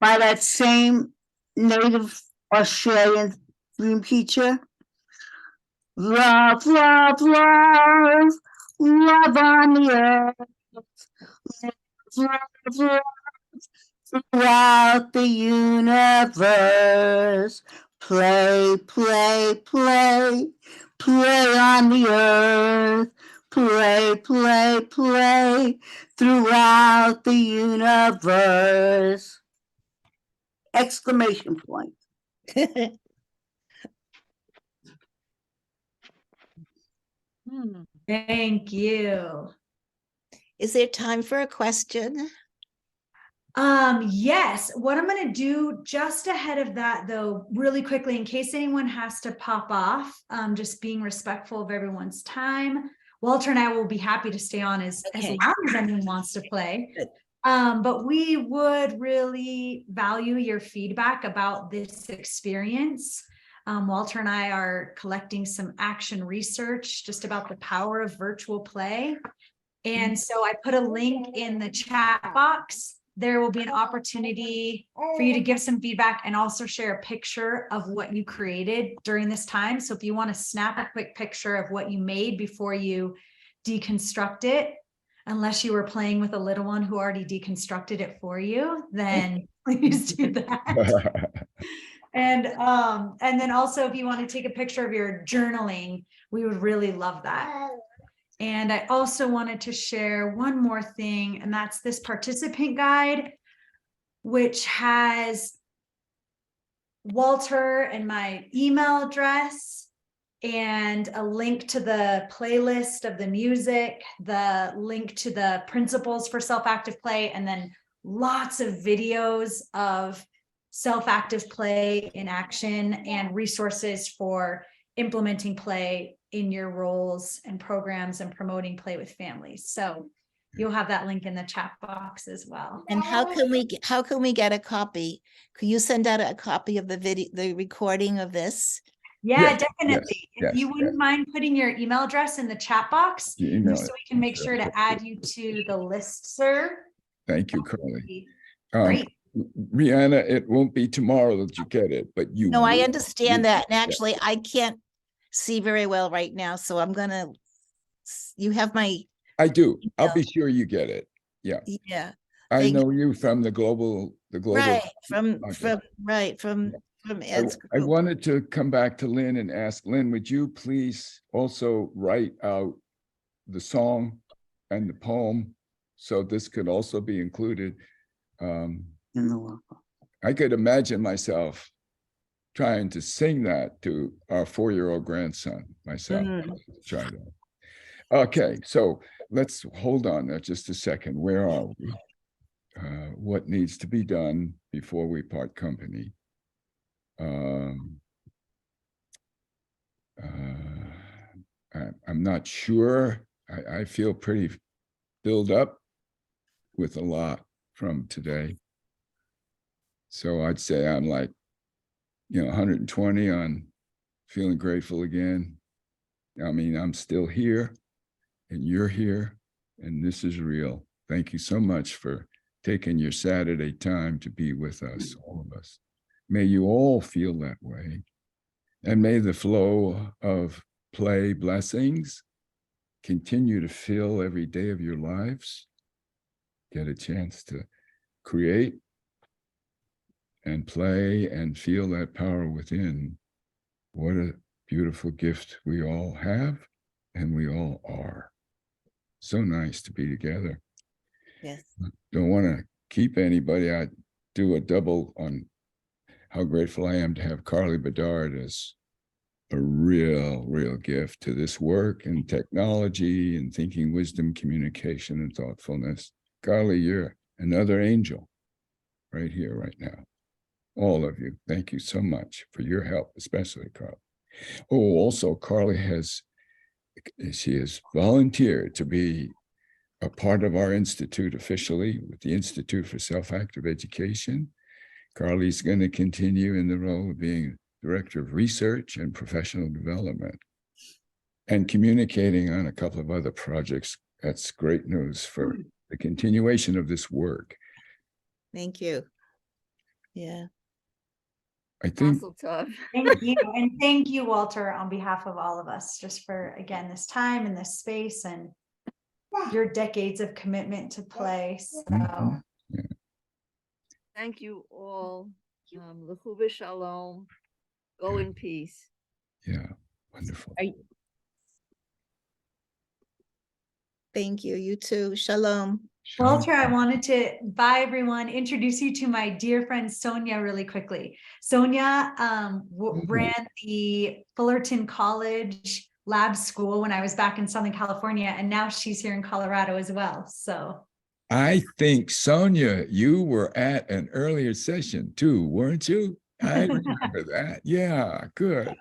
by that same native Australian dream teacher. Love, love, love, love on the earth. Love, love, love throughout the universe. Play, play, play, play on the earth. Play, play, play throughout the universe. Exclamation point. Thank you. Is there time for a question? Yes. What I'm going to do just ahead of that, though, really quickly, in case anyone has to pop off, just being respectful of everyone's time. Walter and I will be happy to stay on as long as anyone wants to play. But we would really value your feedback about this experience. Walter and I are collecting some action research just about the power of virtual play. And so I put a link in the chat box. There will be an opportunity for you to give some feedback and also share a picture of what you created during this time. So if you want to snap a quick picture of what you made before you deconstruct it, unless you were playing with a little one who already deconstructed it for you, then please do that. And then also if you want to take a picture of your journaling, we would really love that. And I also wanted to share one more thing, and that's this participant guide, which has Walter and my email address and a link to the playlist of the music, the link to the principles for self-active play, and then lots of videos of self-active play in action and resources for implementing play in your roles and programs and promoting play with families. So you'll have that link in the chat box as well. And how can we get a copy? Could you send out a copy of the video, the recording of this? Yeah, Yes, definitely. yes, If you wouldn't mind putting your email address in the chat box, You email so it. we can make sure to add you to the listserv. Thank you, Carly. Great. Rihanna, it won't be tomorrow that you get it, but you. No, I will. understand that. And Yeah. actually, I can't see very well right now, so I'm gonna, you have my, I do. I'll be sure you get it. Yeah. yeah, I thank know you from the global. right, from I Ed's I group. wanted to come back to Lynn and ask Lynn, would you please also write out the song and the poem? So this could also be included. I could imagine myself trying to sing that to our 4-year-old grandson, myself. Try that. Okay, so let's hold on there just a second. Where are we? What needs to be done before we part company? I'm not sure. I feel pretty filled up with a lot from today. So I'd say I'm like, 120 on feeling grateful again. I mean, I'm still here and you're here and this is real. Thank you so much for taking your Saturday time to be with us, all of us. May you all feel that way. And may the flow of play blessings continue to fill every day of your lives. Get a chance to create and play and feel that power within. What a beautiful gift we all have and we all are. So nice to be together. Yes. Don't want to keep anybody. I do a double on how grateful I am to have Carly Bedard as a real gift to this work and technology and thinking, wisdom, communication, and thoughtfulness. Carly, you're another angel right here, right now. All of you, thank you so much for your help, especially Carly. Oh, also Carly has volunteered to be a part of our institute officially with the Institute for Self-Active Education. Carly's going to continue in the role of being Director of Research and Professional Development and communicating on a couple of other projects. That's great news for the continuation of this work. Thank you. Yeah. I think. Thank you. And thank you, Walter, on behalf of all of us, just for, again, this time and this space and your decades of commitment to play. So. Thank you all. L'chuva shalom. Go in peace. Yeah, wonderful. Thank you. You too. Shalom. Walter, I wanted to, bye everyone, introduce you to my dear friend Sonia really quickly. Sonia ran the Fullerton College Lab School when I was back in Southern California, and now she's here in Colorado as well. So I think, Sonia, you were at an earlier session too, weren't you? I remember that. Yeah, good.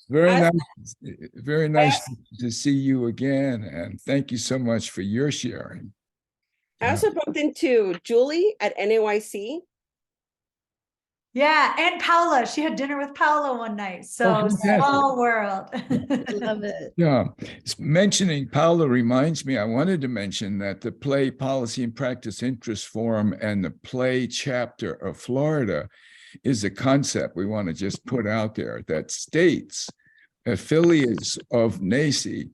Very nice. Very nice to see you again. And thank you so much for your sharing. I also bumped into Julie at NAYC. yeah, and Paula. She had dinner with Paula one night. So small world. I love it. Yeah, mentioning Paula reminds me, I wanted to mention that the Play Policy and Practice Interest Forum and the Play chapter of Florida is a concept we want to just put out there that states, affiliates of NACI,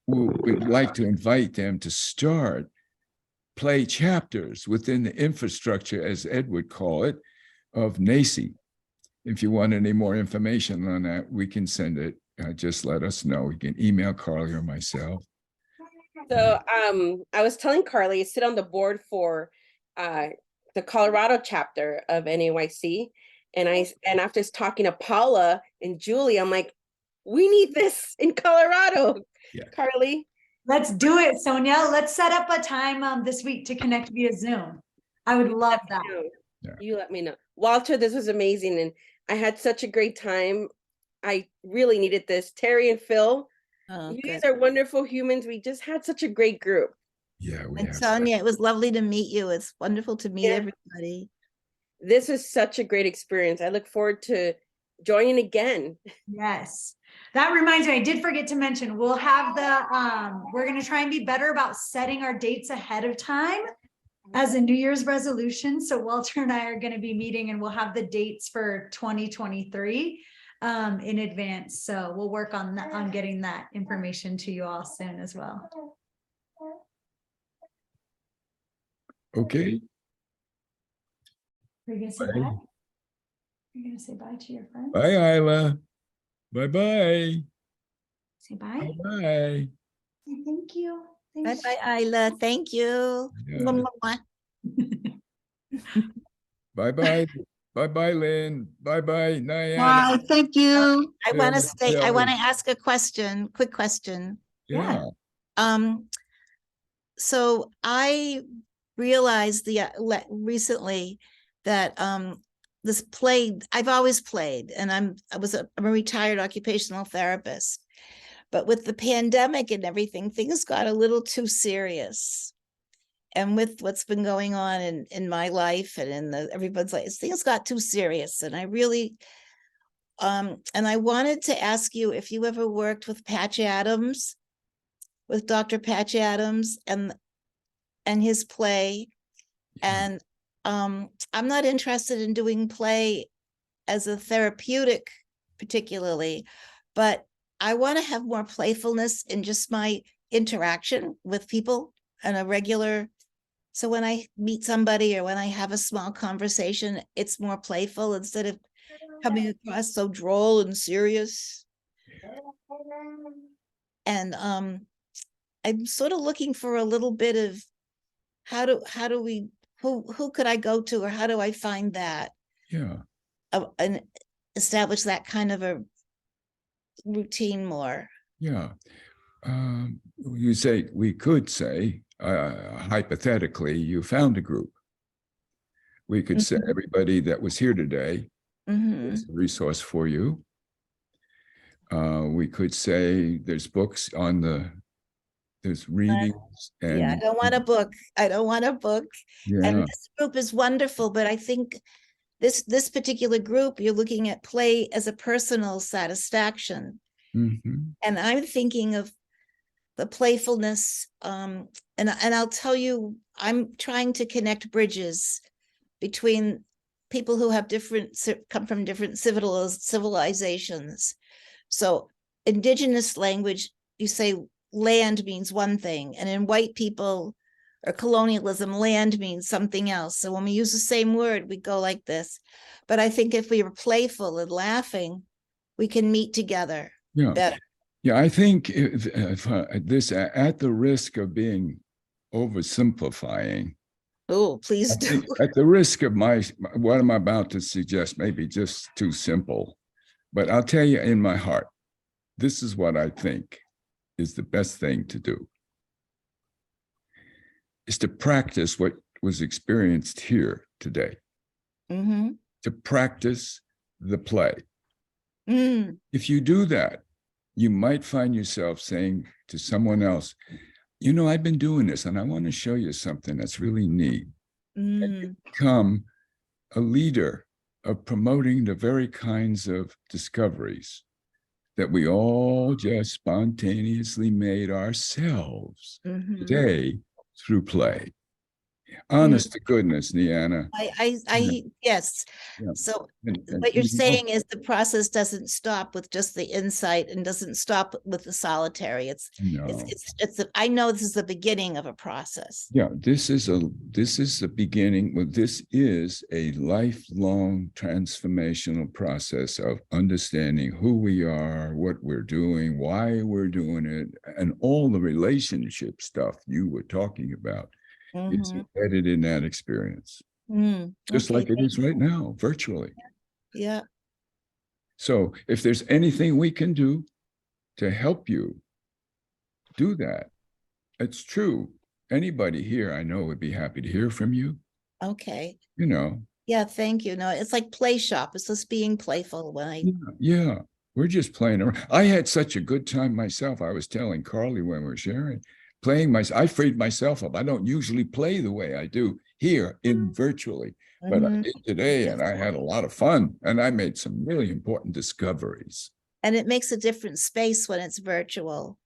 we'd like to invite them to start play chapters within the infrastructure, as Ed would call it, of NACI. If you want any more information on that, we can send it. Just let us know. You can email Carly or myself. So I was telling Carly to sit on the board for the Colorado chapter of NAYC. And after talking to Paula and Julie, I'm like, we need this in Colorado, Yeah. Carly. Let's do it, Sonia. Let's set up a time this week to connect via Zoom. I would love that. Yeah. You let me know. Walter, this was amazing. And I had such a great time. I really needed this. Terry and Phil, you guys are wonderful humans. We just had such a great group. Yeah, we And have. Sonia, it was lovely to meet you. It's wonderful to meet everybody. This is such a great experience. I look forward to joining again. Yes. That reminds me, I did forget to mention, we'll have we're going to try and be better about setting our dates ahead of time as a New Year's resolution. So Walter and I are going to be meeting and we'll have the dates for 2023 in advance. So we'll work on that, on getting that information to you all soon as well. Okay. Are you going to say bye? You're going to say bye to your friends? Bye, Isla. Bye-bye. Say bye. Bye. Thank you. Bye bye, Isla. Thank you. Yeah. Bye-bye. Bye-bye, Lynn. Bye-bye, Diana. Bye, thank you. I want to say, I want to Kelly. ask a question, quick question. Yeah. So I realized recently that this play, I've always played, and I'm a retired occupational therapist, but with the pandemic and everything, things got a little too serious. And with what's been going on in my life and in everybody's life, things got too serious. And I really, and I wanted to ask you if you ever worked with Patch Adams, with Dr. Patch Adams and his play. And I'm not interested in doing play as a therapeutic particularly, but I want to have more playfulness in just my interaction with people on a regular. So when I meet somebody or when I have a small conversation, it's more playful instead of coming across so droll and serious. And I'm sort of looking for a little bit of who could I go to, or how do I find that? Yeah. And establish that kind of a routine more. Yeah. We could say, hypothetically, you found a group. We could say everybody that was here today is a resource for you. We could say there's books there's readings. And yeah, I don't want a book. I don't want a book. Yeah. And this group is wonderful, but I think this particular group, you're looking at play as a personal satisfaction. And I'm thinking of the playfulness. And I'll tell you, I'm trying to connect bridges between people who have come from different civilizations. So indigenous language, you say land means one thing, and in white people or colonialism, land means something else. So when we use the same word, we go like this. But I think if we were playful and laughing, we can meet together better. Yeah, I think if this, at the risk of being oversimplifying. Oh, please do. At the risk of what I'm about to suggest, maybe just too simple, but I'll tell you in my heart, this is what I think is the best thing to do, is to practice what was experienced here today, to practice the play. If you do that, you might find yourself saying to someone else, you know, I've been doing this and I want to show you something that's really neat. And you become a leader of promoting the very kinds of discoveries that we all just spontaneously made ourselves today through play. Honest to goodness, Deanna. Yes. Yeah. So And what you're you know, saying is the process doesn't stop with just the insight and doesn't stop with the solitary. no. I know this is the beginning of a process. Yeah, this is the beginning. Well, this is a lifelong transformational process of understanding who we are, what we're doing, why we're doing it, and all the relationship stuff you were talking about is embedded in that experience. Just Okay, like it is right now, virtually. yeah. So if there's anything we can do to help you do that, it's true. Anybody here I know would be happy to hear from you. Okay. You know. Yeah, thank you. No, it's like play shop. It's just being playful when I. Yeah, we're just playing around. I had such a good time myself. I was telling Carly when we were sharing, I freed myself up. I don't usually play the way I do here in virtually, but I did today, and I had a lot of fun, and I made some really important discoveries. And it makes a different space when it's virtual,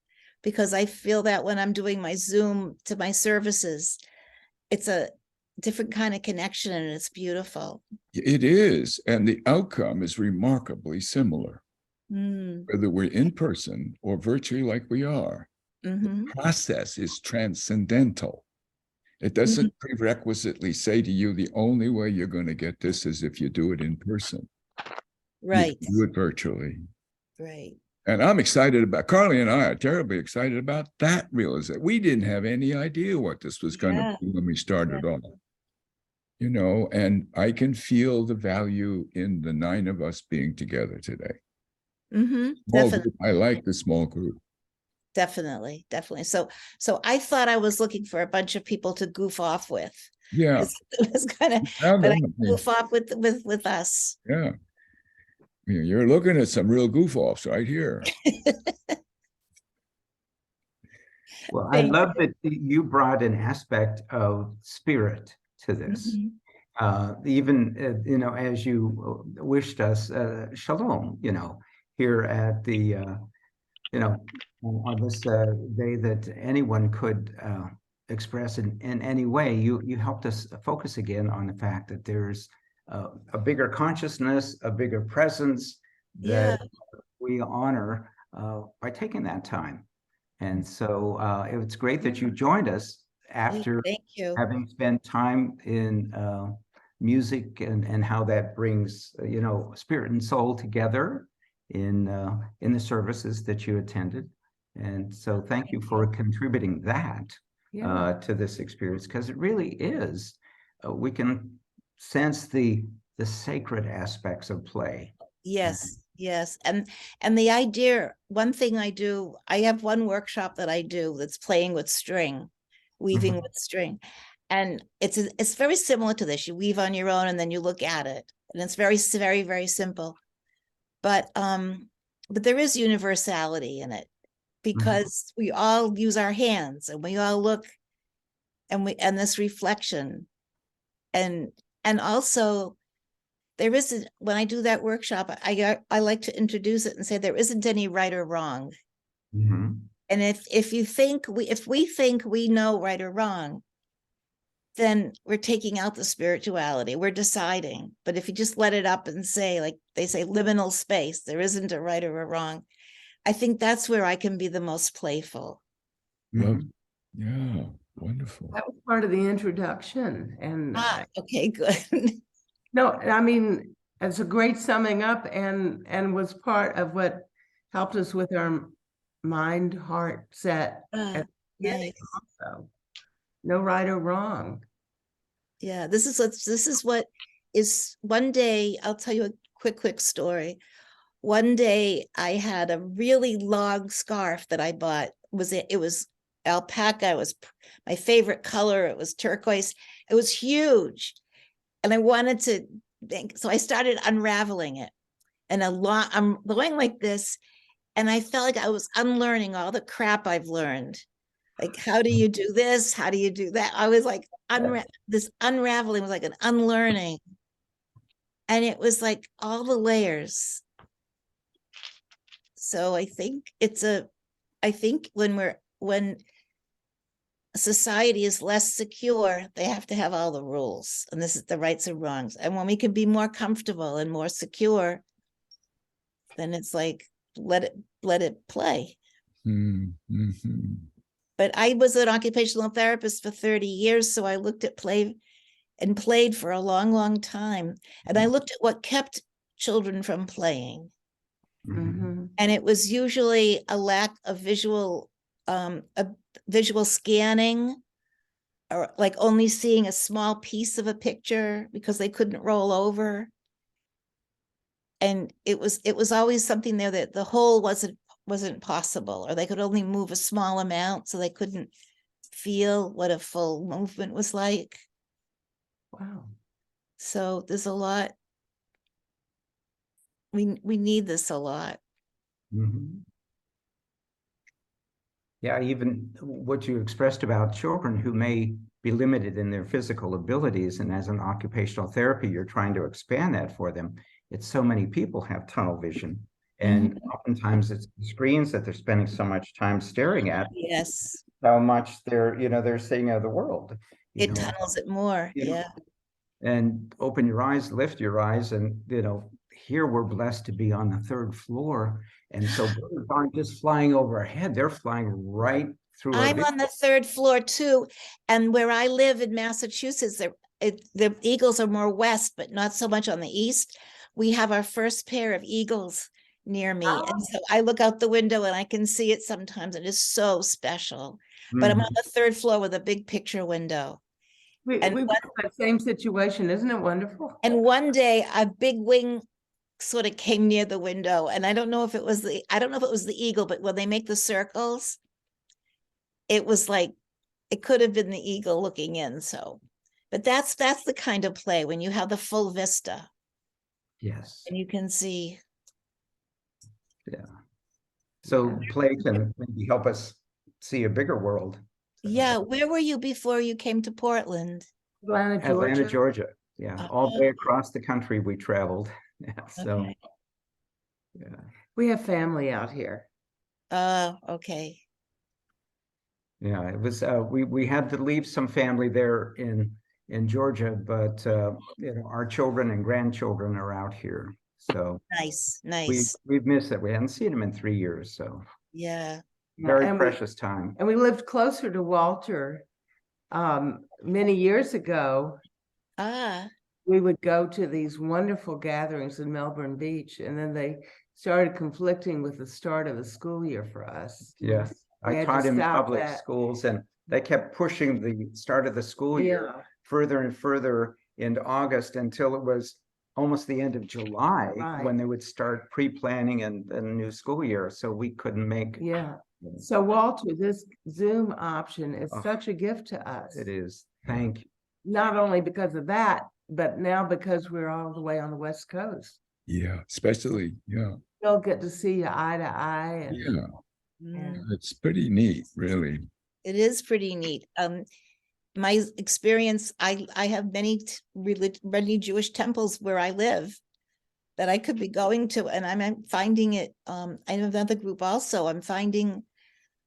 because I feel that when I'm doing my Zoom to my services, it's a different kind of connection and it's beautiful. It is, and the outcome is remarkably similar. Whether we're in person or virtually like we are, the process is transcendental. It doesn't prerequisitely say to you the only way you're going to get this is if you do it in person. Right. You do it virtually. Right. And I'm excited about, Carly and I are terribly excited about that realization. We didn't have any idea what this was going to be when we started off. You know, and I can feel the value in the 9 of us being together today. Definitely. I like the small group. Definitely. So I thought I was looking for a bunch of people to goof off with. Yeah. It was kind of, but I goof off with us. Yeah. You're looking at some real goof offs right here. Well, I love that you brought an aspect of spirit to this. Even, you know, as you wished us shalom, you know, here at the, you know, on this day that anyone could express in any way, you helped us focus again on the fact that there's a bigger consciousness, a bigger presence that we honor by taking that time. And so it's great that you joined us after having spent time in music and how that brings, you know, spirit and soul together in the services that you attended. And so thank you for contributing that to this experience, because it really is, we can sense the sacred aspects of play. Yes. And the idea, one thing I do, I have one workshop that I do that's playing with string, weaving with string. And it's very similar to this. You weave on your own and then you look at it. And it's very, very, very simple. But there is universality in it, because we all use our hands and we all look and this reflection. And also, there isn't, when I do that workshop, I like to introduce it and say there isn't any right or wrong. And if we think we know right or wrong, then we're taking out the spirituality. We're deciding. But if you just let it up and say, like they say, liminal space, there isn't a right or a wrong. I think that's where I can be the most playful. Yeah, wonderful. That was part of the introduction. And okay, good. No, I mean, it's a great summing up and was part of what helped us with our mind, heart set. Nice. Also. No right or wrong. Yeah, this is what is, one day, I'll tell you a quick story. One day I had a really long scarf that I bought. It was alpaca. It was my favorite color. It was turquoise. It was huge. And I wanted to think, so I started unraveling it. And I'm going like this, and I felt like I was unlearning all the crap I've learned. Like, how do you do this? How do you do that? I was like, this unraveling was like an unlearning. And it was like all the layers. So I think when society is less secure, they have to have all the rules, and this is the rights and wrongs. And when we can be more comfortable and more secure, then it's like, let it play. Mm-hmm. But I was an occupational therapist for 30 years, so I looked at play and played for a long, long time. And I looked at what kept children from playing. Mhm. And it was usually a lack of visual scanning, or like only seeing a small piece of a picture because they couldn't roll over. And it was always something there that the whole wasn't possible, or they could only move a small amount, so they couldn't feel what a full movement was like. Wow. So there's a lot. We need this a lot. Mhm. Yeah, even what you expressed about children who may be limited in their physical abilities, and as an occupational therapy, you're trying to expand that for them. It's so many people have tunnel vision, and oftentimes it's screens that they're spending so much time staring at. Yes. How much they're seeing of the world. It tunnels it more. You know, Yeah. and open your eyes, lift your eyes, and here we're blessed to be on the 3rd floor, and so birds aren't just flying over our head; they're flying right through our I'm on the 3rd floor too, and where I live in Massachusetts, the eagles are more west, but not so much on the east. We have our first pair of eagles near me, and so I look out the window and I can see it sometimes. It is so special. But I'm on the 3rd floor with a big picture window. We've got that same situation, isn't it wonderful? And one day a big wing sort of came near the window, and I don't know if it was the eagle, but when they make the circles, it was like, it could have been the eagle looking in. So, but that's the kind of play when you have the full vista. Yes. And you can see. Yeah. So play can maybe help us see a bigger world. Yeah. Where were you before you came to Portland? Atlanta, Georgia. Yeah. All the way across the country we traveled. Yeah. So, okay. Yeah. We have family out here. Okay. Yeah, it was, we had to leave some family there in Georgia, but, our children and grandchildren are out here. So Nice. Nice. we've missed it. We hadn't seen them in 3 years. So yeah. Very precious time. And we lived closer to Walter many years ago. We would go to these wonderful gatherings in Melbourne Beach, and then they started conflicting with the start of the school year for us. Yes, I taught in public schools, and they kept pushing the start of the school year further and further into August until it was almost the end of July when they would start pre-planning and the new school year. So we couldn't make. Yeah. So Walter, this Zoom option is such a gift to us. It is. Thank you. Not only because of that, but now because we're all the way on the West Coast. Yeah, especially, yeah. We'll get to see you eye to eye. And it's pretty neat, really. It is pretty neat. My experience, I have many Jewish temples where I live that I could be going to, and I'm finding it. I have another group also. I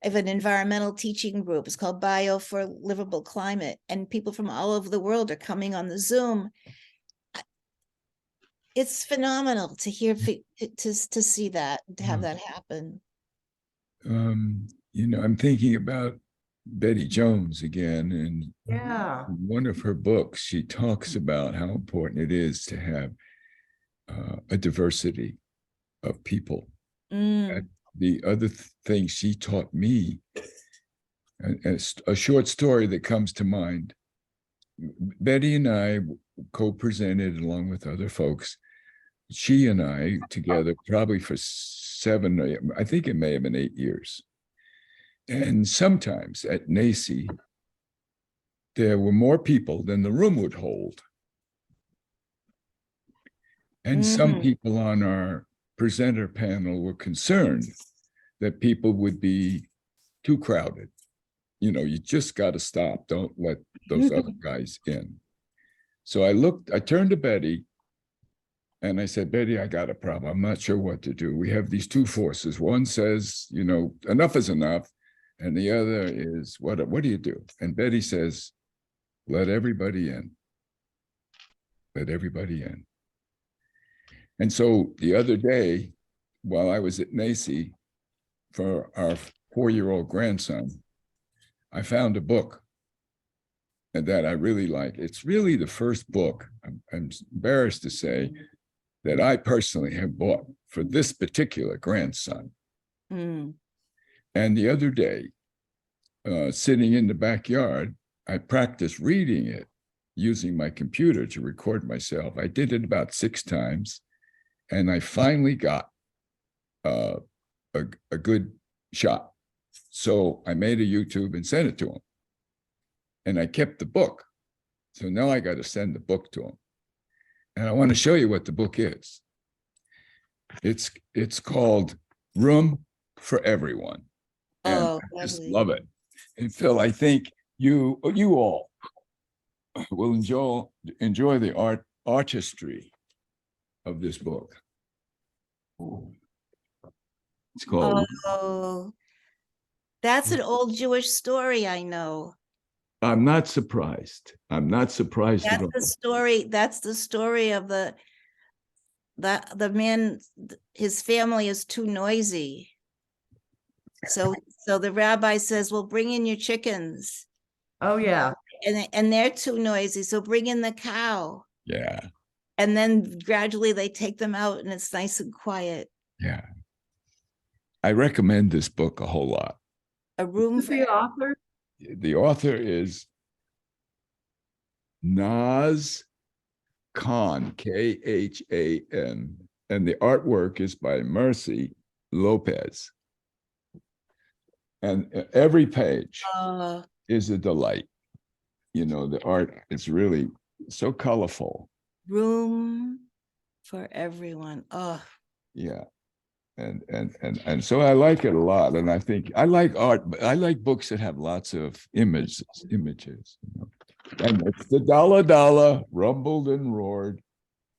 have an environmental teaching group. It's called Bio for Livable Climate, and people from all over the world are coming on the Zoom. It's phenomenal to hear, to see that, to have that happen. I'm thinking about Betty Jones again, and in one of her books, she talks about how important it is to have a diversity of people. The other thing she taught me, a short story that comes to mind, Betty and I co-presented along with other folks. She and I together probably for 7, I think it may have been 8 years. And sometimes at NACI, there were more people than the room would hold. And some people on our presenter panel were concerned that people would be too crowded. You just got to stop. Don't let those other guys in. So I turned to Betty and I said, Betty, I got a problem. I'm not sure what to do. We have these two forces. One says, enough is enough. And the other is, what do you do? And Betty says, let everybody in. Let everybody in. And so the other day, while I was at Macy for our 4-year-old grandson, I found a book that I really like. It's really the first book, I'm embarrassed to say, that I personally have bought for this particular grandson. Mm. And the other day, sitting in the backyard, I practiced reading it using my computer to record myself. I did it about 6 times, and I finally got a good shot. So I made a YouTube and sent it to him. And I kept the book. So now I got to send the book to him. And I want to show you what the book is. It's called Room for Everyone. And Oh, I just lovely. love it. And Phil, I think you all will enjoy the artistry of this book. It's called. Oh, that's an old Jewish story, I know. I'm not surprised. I'm not surprised at That's all. the story. That's the story of the man. His family is too noisy. So the rabbi says, "Well, bring in your chickens." Oh, yeah. And they're too noisy. So bring in the cow. Yeah. And then gradually they take them out, and it's nice and quiet. Yeah. I recommend this book a whole lot. A room Who's for the author? The author is Naz Khan, Khan, and the artwork is by Mercy Lopez. And every page is a delight. You know, the art is really so colorful. room for everyone. Oh, Yeah. And so I like it a lot. And I think I like art, but I like books that have lots of images, you know. And it's the Dalla rumbled and roared,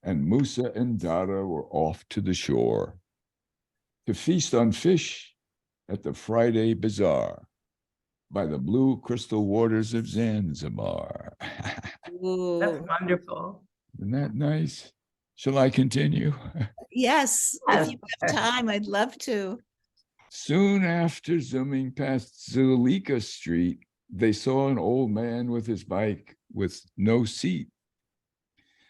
and Musa and Dada were off to the shore to feast on fish at the Friday Bazaar by the blue crystal waters of Zanzibar. That's wonderful. Isn't that nice? Shall I continue? yes. If you have time, I'd love to. Soon after zooming past Zuleika Street, they saw an old man with his bike with no seat.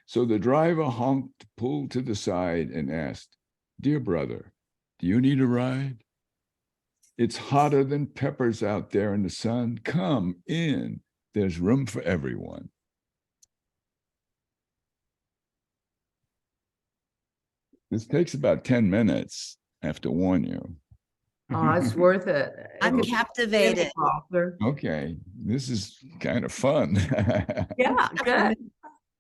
So the driver honked, pulled to the side, and asked, "Dear brother, do you need a ride? It's hotter than peppers out there in the sun. Come in. There's room for everyone." This takes about 10 minutes. I have to warn you. Oh, it's worth it. I'm It's a captivated. author. Okay, this is kind of fun. Yeah, good.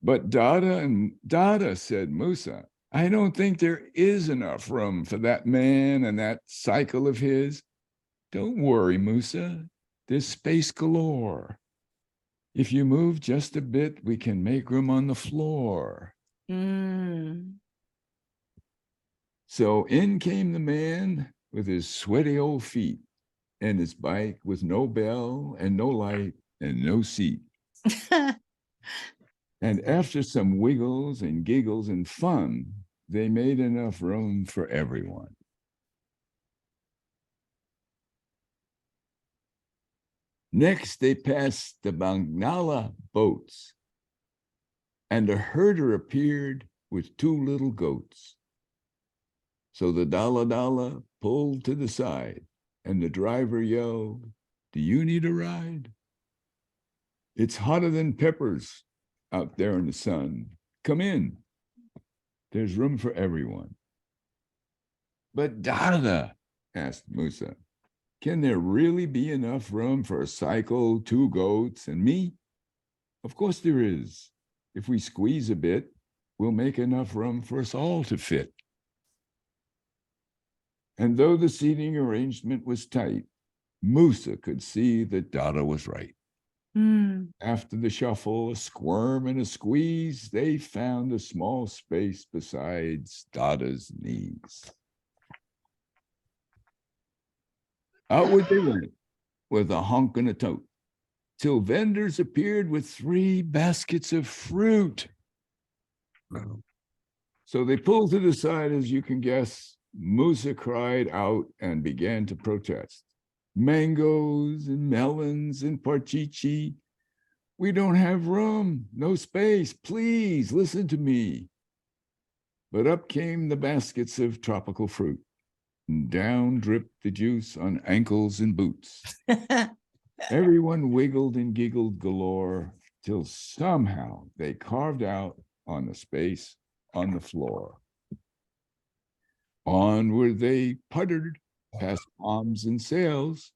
But Dada said, "Musa, I don't think there is enough room for that man and that cycle of his. Don't worry, Musa. There's space galore. If you move just a bit, we can make room on the floor." Mm. So in came the man with his sweaty old feet and his bike with no bell and no light and no seat. And after some wiggles and giggles and fun, they made enough room for everyone. Next, they passed the Bangala boats, and a herder appeared with 2 little goats. So the Dalla pulled to the side, and the driver yelled, "Do you need a ride? It's hotter than peppers out there in the sun. Come in. There's room for everyone." "But Dada," asked Musa, "can there really be enough room for a cycle, 2 goats, and me?" "Of course there is. If we squeeze a bit, we'll make enough room for us all to fit." And though the seating arrangement was tight, Musa could see that Dada was right. Mm. After the shuffle, a squirm and a squeeze, they found a small space besides Dada's knees. Outward they went, with a honk and a tote, till vendors appeared with 3 baskets of fruit. So they pulled to the side, as you can guess. Musa cried out and began to protest. Mangoes and melons and parchichi. We don't have room, no space. Please listen to me. But up came the baskets of tropical fruit, and down dripped the juice on ankles and boots. Everyone wiggled and giggled galore, till somehow they carved out on the space on the floor. Onward they puttered, past palms and sails,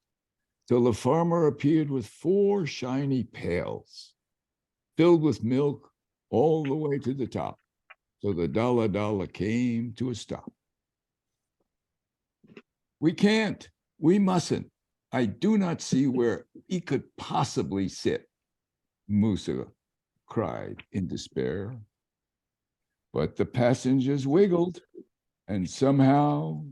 till the farmer appeared with 4 shiny pails, filled with milk all the way to the top. So the dollar came to a stop. We can't, we mustn't. I do not see where he could possibly sit, Musa cried in despair. But the passengers wiggled, and somehow,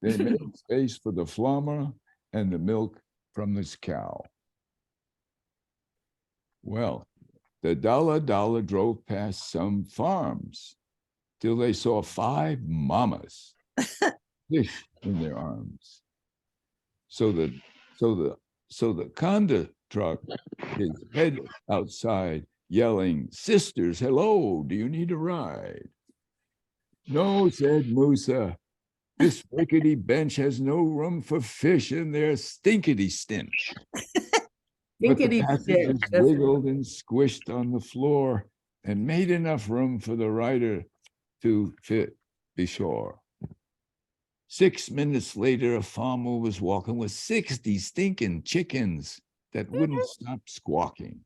they made space for the farmer and the milk from this cow. Well, the dollar drove past some farms till they saw 5 mamas, fish in their arms. So the conda truck, his head outside, yelling, "Sisters, hello, do you need a ride?" "No," said Musa, "this rickety bench has no room for fish in their stinkety stench." But the passengers wiggled and squished on the floor and made enough room for the rider to fit ashore. 6 minutes later, a farmer was walking with 60 stinking chickens that wouldn't stop squawking.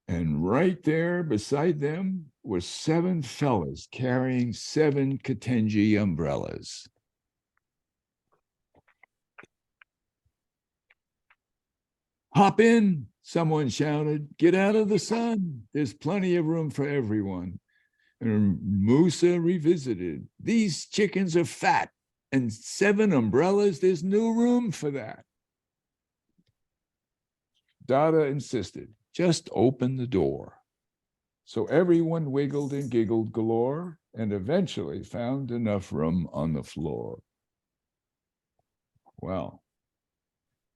And right there beside them were 7 fellas carrying 7 Katenji umbrellas. "Hop in," someone shouted. "Get out of the sun. There's plenty of room for everyone." And Musa revisited. "These chickens are fat, and 7 umbrellas, there's no room for that." Dada insisted, "Just open the door." So everyone wiggled and giggled galore and eventually found enough room on the floor. Well,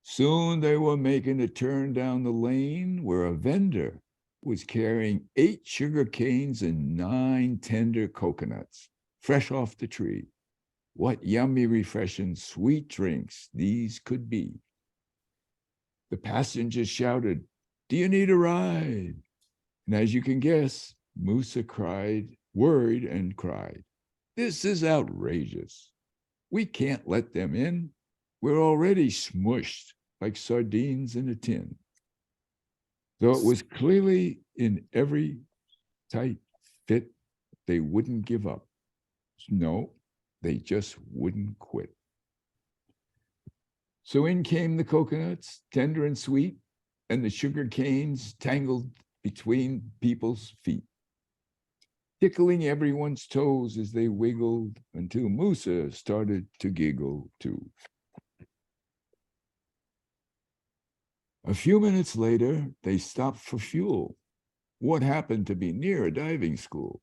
soon they were making a turn down the lane where a vendor was carrying 8 sugar canes and 9 tender coconuts, fresh off the tree. What yummy, refreshing, sweet drinks these could be. The passengers shouted, "Do you need a ride?" And as you can guess, Musa cried, worried and cried, "This is outrageous. We can't let them in. We're already smushed like sardines in a tin." Though it was clearly in every tight fit, they wouldn't give up. No, they just wouldn't quit. So in came the coconuts, tender and sweet, and the sugar canes tangled between people's feet, tickling everyone's toes as they wiggled until Musa started to giggle too. A few minutes later, they stopped for fuel. What happened to be near a diving school,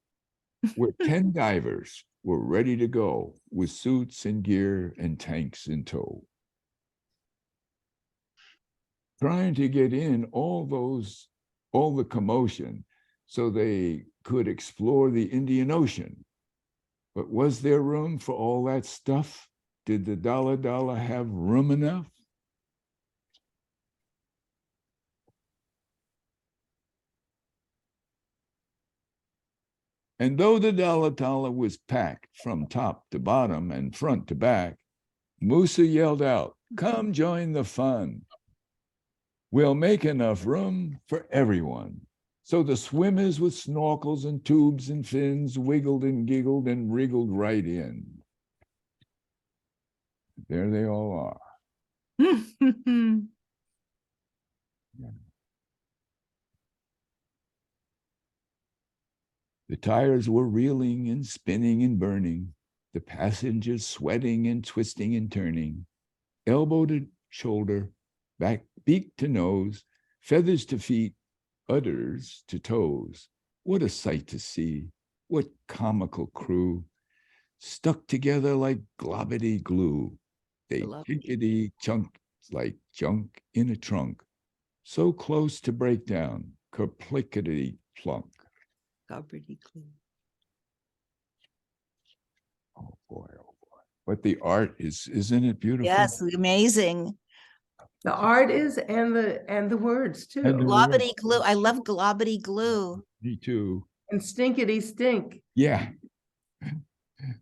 where 10 divers were ready to go with suits and gear and tanks in tow. Trying to get in all the commotion so they could explore the Indian Ocean. But was there room for all that stuff? Did the dollar have room enough? And though the dollar was packed from top to bottom and front to back, Musa yelled out, "Come join the fun. We'll make enough room for everyone." So the swimmers with snorkels and tubes and fins wiggled and giggled and wriggled right in. There they all are. The tires were reeling and spinning and burning, the passengers sweating and twisting and turning. elbow to shoulder, back, beak to nose, feathers to feet, udders to toes. What a sight to see, what comical crew, stuck together like globbity glue. They chinkity chunk like junk in a trunk, so close to breakdown, kerplickety plunk. Globbity glue. Oh boy, oh boy. But the art is, isn't it beautiful? Yes, amazing. The art is, and the words too. And the Globbity glue. I love globbity glue. Me too. And stinkity stink. Yeah.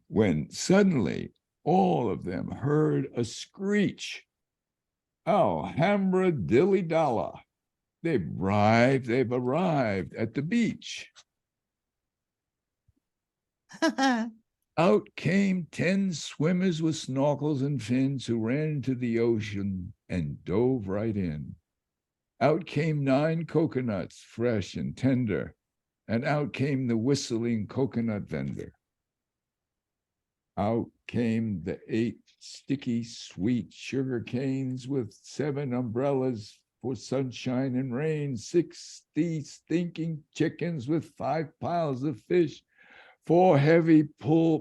When suddenly all of them heard a screech. Alhambra dilly dalla. They've arrived at the beach. Out came 10 swimmers with snorkels and fins who ran into the ocean and dove right in. Out came 9 coconuts, fresh and tender, and out came the whistling coconut vendor. Out came the 8 sticky, sweet sugar canes with 7 umbrellas for sunshine and rain, 60 stinking chickens with 5 piles of fish, 4 heavy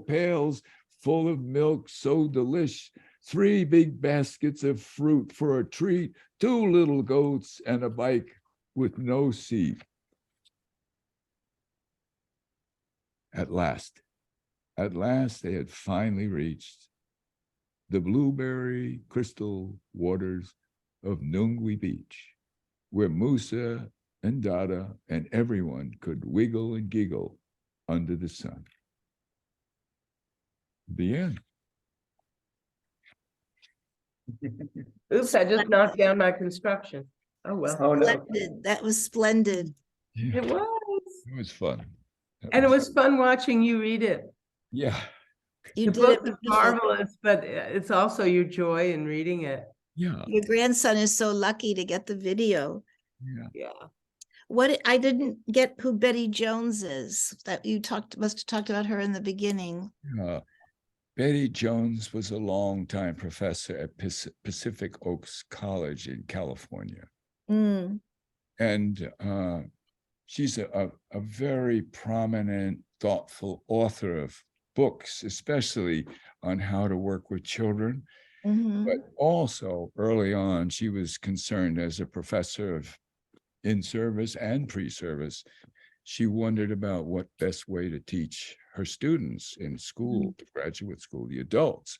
pails full of milk so delish, 3 big baskets of fruit for a treat, 2 little goats and a bike with no seat. At last they had finally reached the blueberry crystal waters of Nungwi Beach, where Musa and Dada and everyone could wiggle and giggle under the sun. The end. Oops, I just knocked down my construction. Oh, well. Oh, no. Splendid. That was splendid. Yeah, It was. it was fun. And it was fun watching you read it. Yeah, You The did it book is beautiful. marvelous, but it's also your joy in reading it. yeah, Your grandson is so lucky to get the video. yeah. Yeah. What I didn't get who Betty Jones is. That you must have talked about her in the beginning. Betty Jones was a longtime professor at Pacific Oaks College in California. Mm. And she's a very prominent, thoughtful author of books, especially on how to work with children. Mhm. But also early on, she was concerned as a professor of in-service and pre-service. She wondered about what best way to teach her students in school, graduate school, the adults.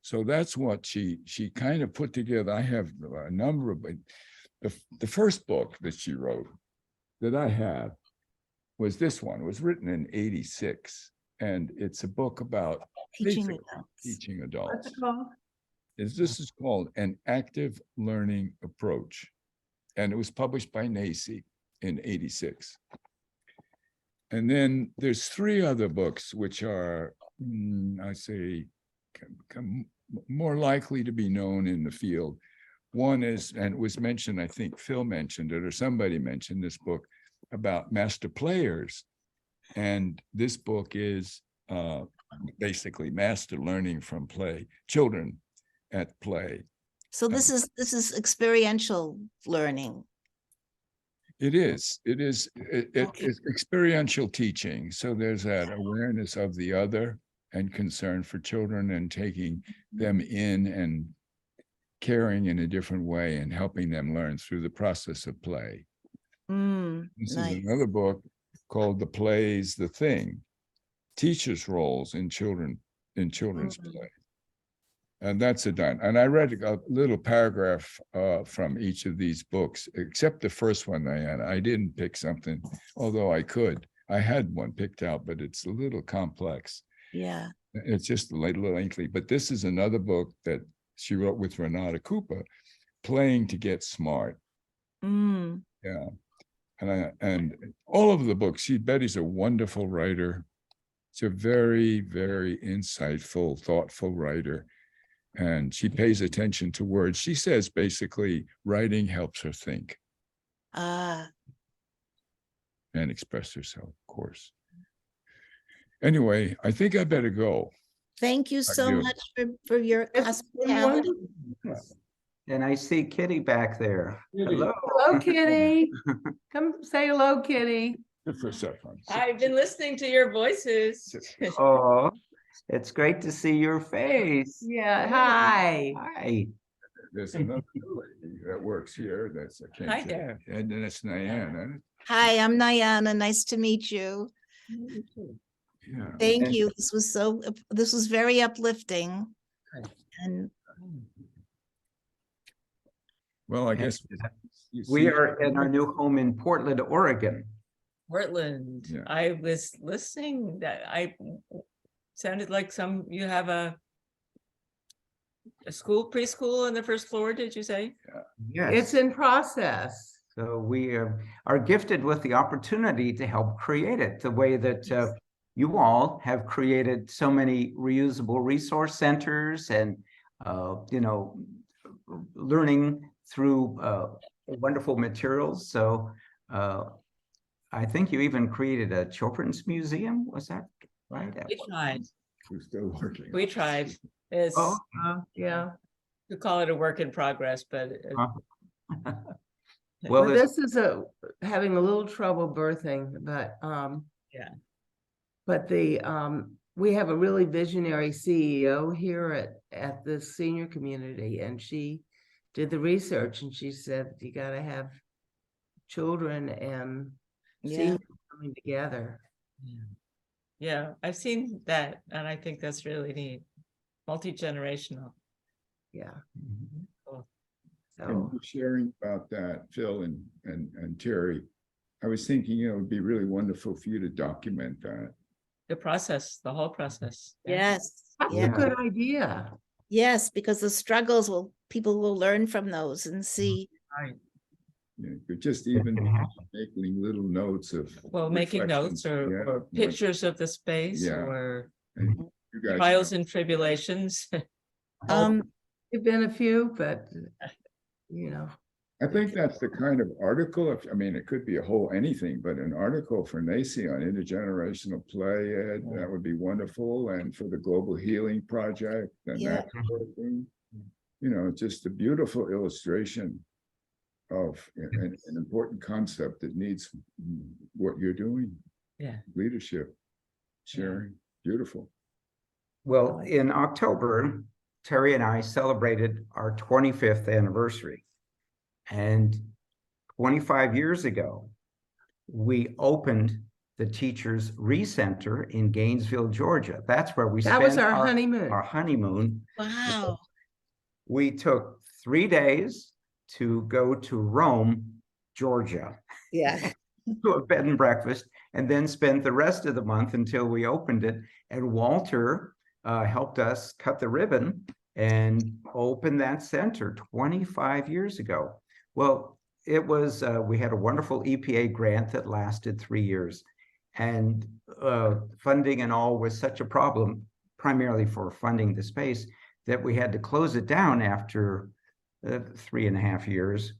So that's what she kind of put together. I have a number of, the first book that she wrote that I have was this one. It was written in '86, and it's a book about Teaching basically adults. teaching What's adults. it called? This is called An Active Learning Approach, and it was published by NACI in '86. And then there's 3 other books which are, I say, more likely to be known in the field. One is, and it was mentioned, I think Phil mentioned it, or somebody mentioned this book about master players. And this book is basically master learning from play, children at play. So this is experiential learning. It is experiential teaching. So there's that awareness of the other and concern for children and taking them in and caring in a different way and helping them learn through the process of play. This Nice. is another book called The Play's the Thing, Teachers' Roles in Children's Play. And that's done. And I read a little paragraph from each of these books, except the first one I didn't pick something, although I could. I had one picked out, but it's a little complex. Yeah. It's just a little lengthy. But this is another book that she wrote with Renata Cooper, Playing to Get Smart. Yeah. And all of the books, Betty's a wonderful writer. She's a very, very insightful, thoughtful writer. And she pays attention to words. She says basically writing helps her think. And express herself, of course. Anyway, I think I better go. Thank you so do. much for your It's been hospitality. wonderful. And I see Kitty back there. Hello. Hello, Kitty. Come say hello, Kitty. Good for someone. I've been listening to your voices. Oh, it's great to see your face. Yeah, hi. Hi. There's another lady that works here. That's I can't Hi say- there. And then it's Diana. Hi, I'm Nyana. Nice to meet you. Yeah. Thank And- you. This was very uplifting. And Well, I guess you We see- are in our new home in Portland, Oregon. Portland. Yeah. I was listening that sounded like you have a school, preschool on the first floor, did you say? Yes. It's in process. So we are gifted with the opportunity to help create it the way that you all have created so many reusable resource centers and, learning through wonderful materials. So I think you even created a children's museum. Was that right? We tried. We're still working. We tried. It's, Oh, Yeah. you call it a work in progress, but well, But there's- this is having a little trouble birthing, but yeah. but we have a really visionary CEO here at the senior community, and she did the research and she said you got to have children and yeah, seniors coming together. Yeah, I've seen that, and I think that's really neat. Multi-generational. Yeah. Cool. So And sharing about that, Phil and Terry, I was thinking, it would be really wonderful for you to document that. The process, the whole process. Yeah. yes, that's yeah, a good idea. yes, because the struggles people will learn from those and see. Right. Yeah, but just even making little notes of. Well, making notes reflections. or pictures of the space Yeah. or And you guys trials know. and tribulations. There've been a few, but I think that's the kind of article, it could be a whole anything, but an article for NACI on intergenerational play, Ed, that would be wonderful. And for the Global Healing Project and Yeah. that sort of thing. Just a beautiful illustration of an important concept that needs what you're doing. Yeah. Leadership, sharing, beautiful. Well, in October, Terry and I celebrated our 25th anniversary. And 25 years ago, we opened the Teachers Recenter in Gainesville, Georgia. That's where we that spent was our honeymoon. Our honeymoon. Wow. We took 3 days to go to Rome, Georgia, Yeah. to a bed and breakfast, and then spent the rest of the month until we opened it. And Walter helped us cut the ribbon and open that center 25 years ago. Well, it was, we had a wonderful EPA grant that lasted 3 years, and funding and all was such a problem, primarily for funding the space, that we had to close it down after 3.5 years.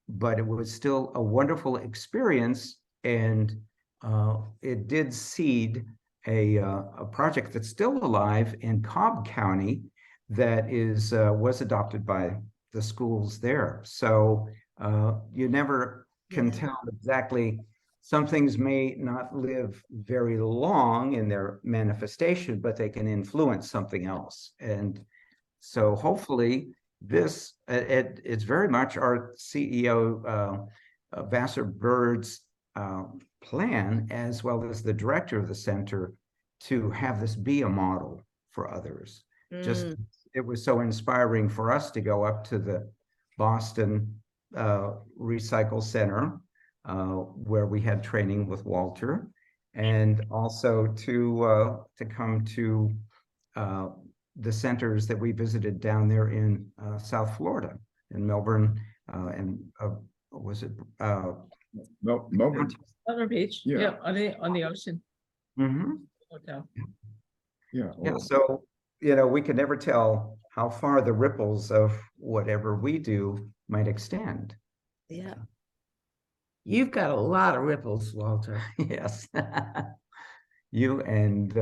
But it was still a wonderful experience, and it did seed a project that's still alive in Cobb County that was adopted by the schools there. So you never can tell exactly. Some things may not live very long in their manifestation, but they can influence something else. And so hopefully this, it's very much our CEO, Vassar Bird's plan, as well as the director of the center, to have this be a model for others. Just, it was so inspiring for us to go up to the Boston Recycle Center, where we had training with Walter, and also to come to the centers that we visited down there in South Florida, in Melbourne, and was it Melbourne? Melbourne Beach. Yeah. Yeah, on the ocean. Mm-hmm. Hotel. Yeah. Yeah, so we can never tell how far the ripples of whatever we do might extend. Yeah. You've got a lot of ripples, Walter. Yes. you and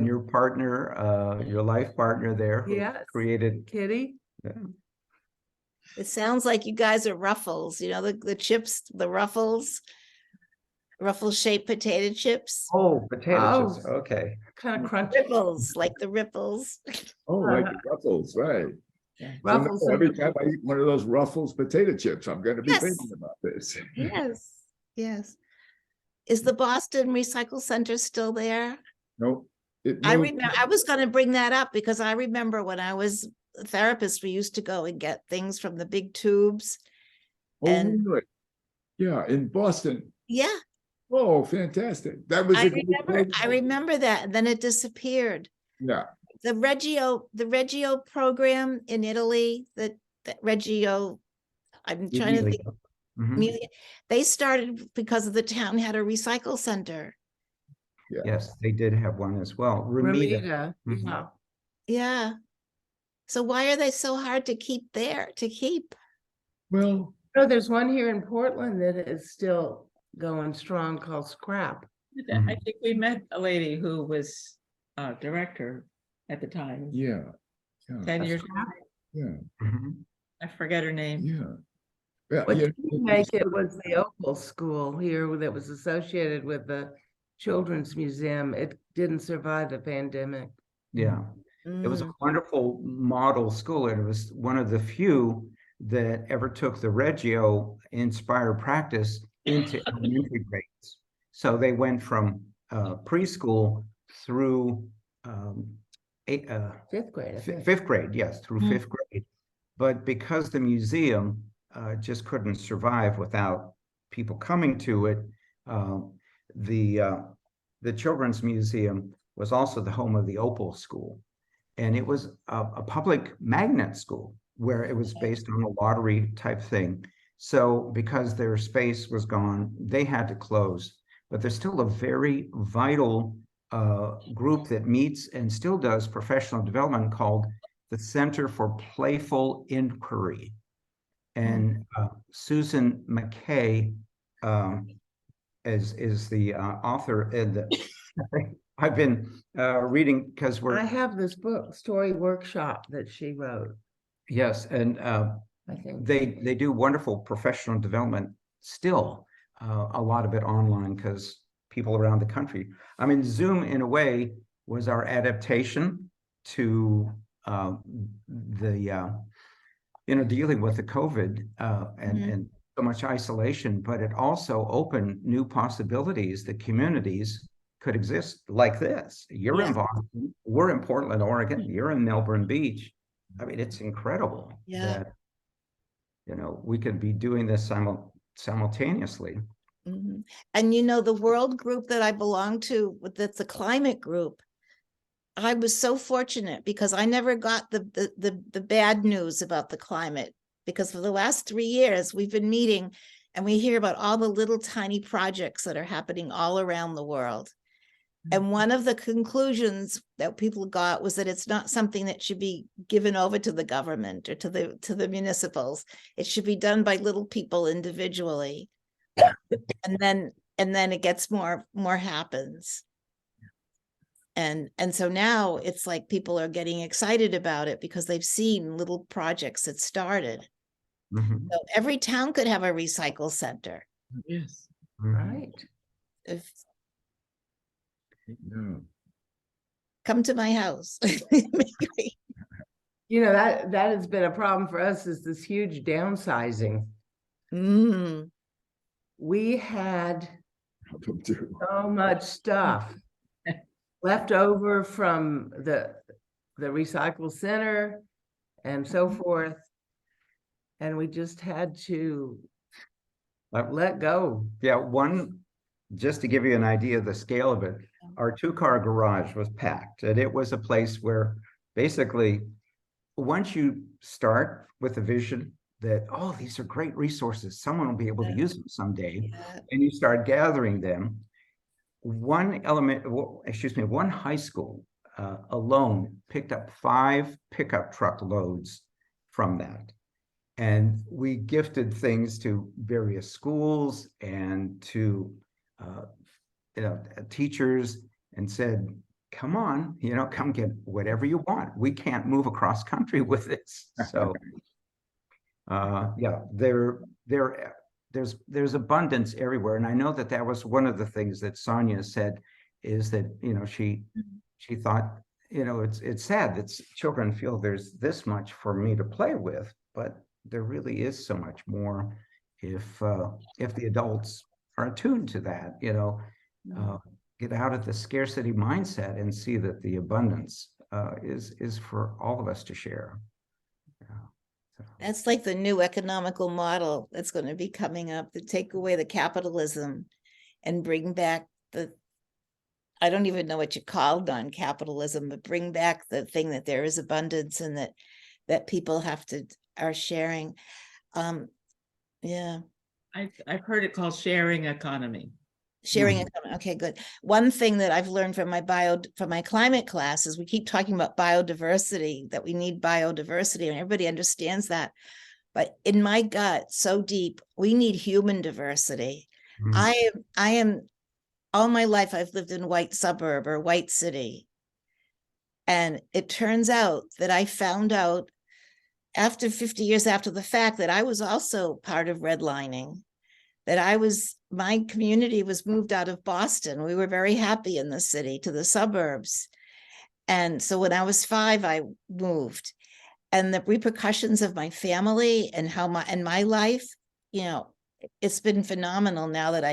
your partner, your life partner there, who Yes. created. Kitty. Yeah. It sounds like you guys are Ruffles, you know, the chips, the Ruffles, ruffle-shaped potato chips. Oh, potato chips. Oh. Okay. Kind of crunchy. Ripples, like the ripples. Oh, like the Ruffles, right. Ruffles So now, and every time I eat one of those Ruffles potato chips, I'm going to be Yes. thinking about this. Yes, yes. Is the Boston Recycle Center still there? Nope. I remember, I was gonna bring that up because I remember when I was a therapist, we used to go and get things from the big tubes. Oh, And really? Yeah, in Boston. yeah, Oh, fantastic. That was a great I remember that, and then it disappeared. Yeah. The Reggio program in Italy, that Reggio, I'm trying to think. Amelia, they started because of the town had a recycle center. Yeah. Yes, they did have one as well. Remita. Yeah. Yeah. So why are they so hard to keep there, to keep? Well, Oh, there's one here in Portland that is still going strong called Scrap. I think we met a lady who was director at the time. Yeah. 10 years. Yeah. I forget her name. Yeah. Yeah. What Yeah. did make it was the Opal School here that was associated with the Children's Museum. It didn't survive the pandemic. Yeah. It was a wonderful model school, and it was one of the few that ever took the Reggio inspired practice into elementary grades. So they went from preschool through fifth grade. Fifth grade, yes, through fifth grade. But because the museum just couldn't survive without people coming to it, the Children's Museum was also the home of the Opal School. And it was a public magnet school where it was based on a lottery type thing. So because their space was gone, they had to close. But there's still a very vital group that meets and still does professional development called the Center for Playful Inquiry. And Susan McKay is the author. And I've been reading because I have this book, Story Workshop, that she wrote. Yes, and I think they do wonderful professional development still, a lot of it online because people around the country. I mean, Zoom in a way was our adaptation to dealing with the COVID and so much isolation, but it also opened new possibilities that communities could exist like this. You're in Boston, we're in Portland, Oregon, you're in Melbourne Beach. I mean, it's incredible that, we could be doing this simultaneously. And the world group that I belong to, that's a climate group, I was so fortunate because I never got the bad news about the climate, because for the last 3 years we've been meeting and we hear about all the little tiny projects that are happening all around the world. And one of the conclusions that people got was that it's not something that should be given over to the government or to the municipals. It should be done by little people individually. And then it gets more happens. And so now it's like people are getting excited about it because they've seen little projects that started. So every town could have a recycle center. Yes. Right. Come to my house. That has been a problem for us, is this huge downsizing. We had so much stuff left over from the recycle center and so forth, and we just had to let go. Yeah, just to give you an idea of the scale of it, our 2-car garage was packed, and it was a place where basically once you start with a vision that, oh, these are great resources, someone will be able to use them someday, and you start gathering them. One high school alone picked up 5 pickup truck loads from that. And we gifted things to various schools and to teachers. and said, come on, come get whatever you want. We can't move across country with this. So yeah, there's abundance everywhere. And I know that was one of the things that Sonia said, is that, she thought, it's sad that children feel there's this much for me to play with, but there really is so much more if the adults are attuned to that, get out of the scarcity mindset and see that the abundance is for all of us to share. That's like the new economical model that's going to be coming up, to take away the capitalism and bring back I don't even know what you call non-capitalism, but bring back the thing that there is abundance and that people are sharing. Yeah. I've heard it called sharing economy. Sharing economy. Okay, good. One thing that I've learned from my climate class is we keep talking about biodiversity, that we need biodiversity, and everybody understands that. But in my gut, so deep, we need human diversity. I am all my life I've lived in white suburb or white city. And it turns out that I found out after 50 years after the fact that I was also part of redlining, that my community was moved out of Boston. We were very happy in the city to the suburbs. And so when I was 5, I moved. And the repercussions of my family and my life, it's been phenomenal now that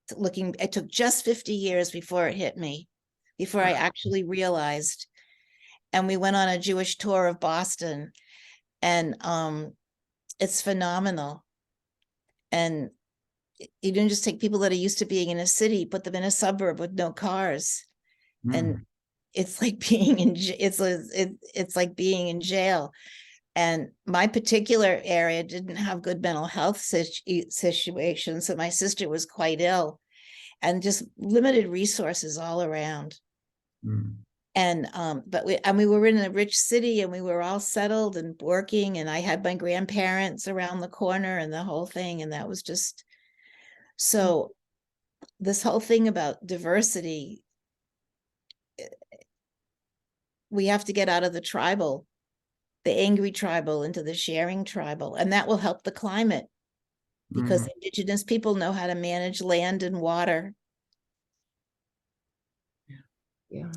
it took just 50 years before it hit me, before I actually realized. And we went on a Jewish tour of Boston, and it's phenomenal. And you don't just take people that are used to being in a city, put them in a suburb with no cars. And it's like being it's like being in jail. And my particular area didn't have good mental health situations. So my sister was quite ill, and just limited resources all around. And but we were in a rich city, and we were all settled and working, and I had my grandparents around the corner and the whole thing. And that was just so, this whole thing about diversity, we have to get out of the angry tribal, into the sharing tribal, and that will help the climate, because Indigenous people know how to manage land and water. Yeah.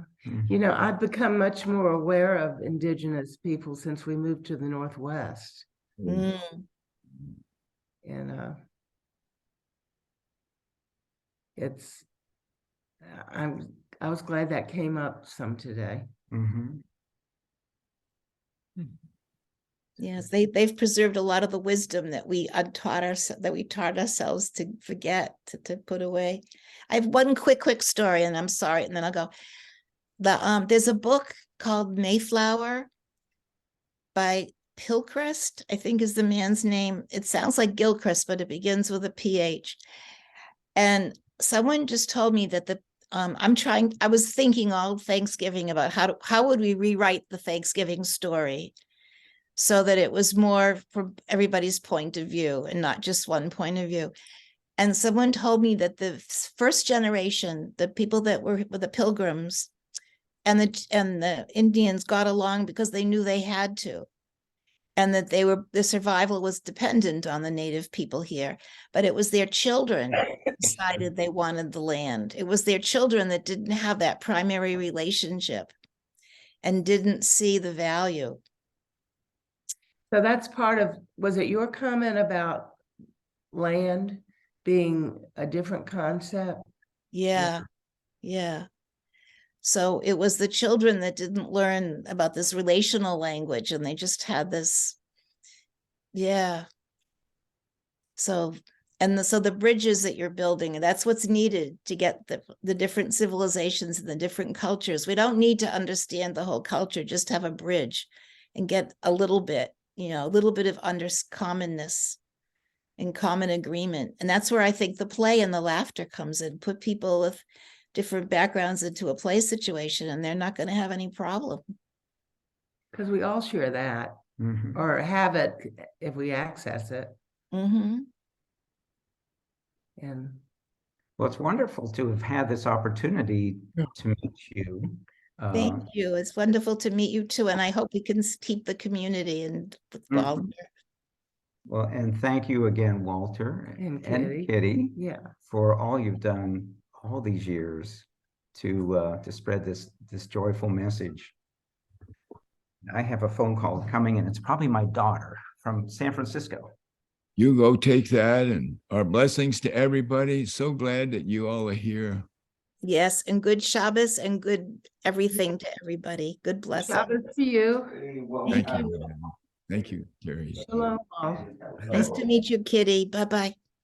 I've become much more aware of Indigenous people since we moved to the Northwest. And I was glad that came up some today. Yes, they've preserved a lot of the wisdom that we taught ourselves to forget, to put away. I have one quick story, and I'm sorry, and then I'll go. There's a book called Mayflower by Pilcrest, I think is the man's name. It sounds like Gilchrist, but it begins with a PH. And someone just told me that I was thinking all Thanksgiving about how would we rewrite the Thanksgiving story so that it was more from everybody's point of view and not just one point of view. And someone told me that the first generation, the people that were the Pilgrims and the Indians, got along because they knew they had to, and that the survival was dependent on the native people here. But it was their children who decided they wanted the land. It was their children that didn't have that primary relationship and didn't see the value. So that's was it your comment about land being a different concept? Yeah. So it was the children that didn't learn about this relational language, and they just had this. Yeah. So the bridges that you're building, that's what's needed to get the different civilizations and the different cultures. We don't need to understand the whole culture, just have a bridge and get a little bit of commonness and common agreement. And that's where I think the play and the laughter comes in. Put people with different backgrounds into a play situation, and they're not going to have any problem. Because we all share that, or have it if we access it. And Well, it's wonderful to have had this opportunity to meet you. Thank you. It's wonderful to meet you too, and I hope we can keep the community and with Walter. Well, and thank you again, Walter And and Kitty. Kitty, Yeah. for all you've done all these years to spread this joyful message. I have a phone call coming, and it's probably my daughter from San Francisco. You go take that, and our blessings to everybody. So glad that you all are here. Yes, and good Shabbos and good everything to everybody. Good blessing. Shabbos to you. Thank you. Thank you, Terry. Shalom. Nice to meet you, Kitty. Bye-bye.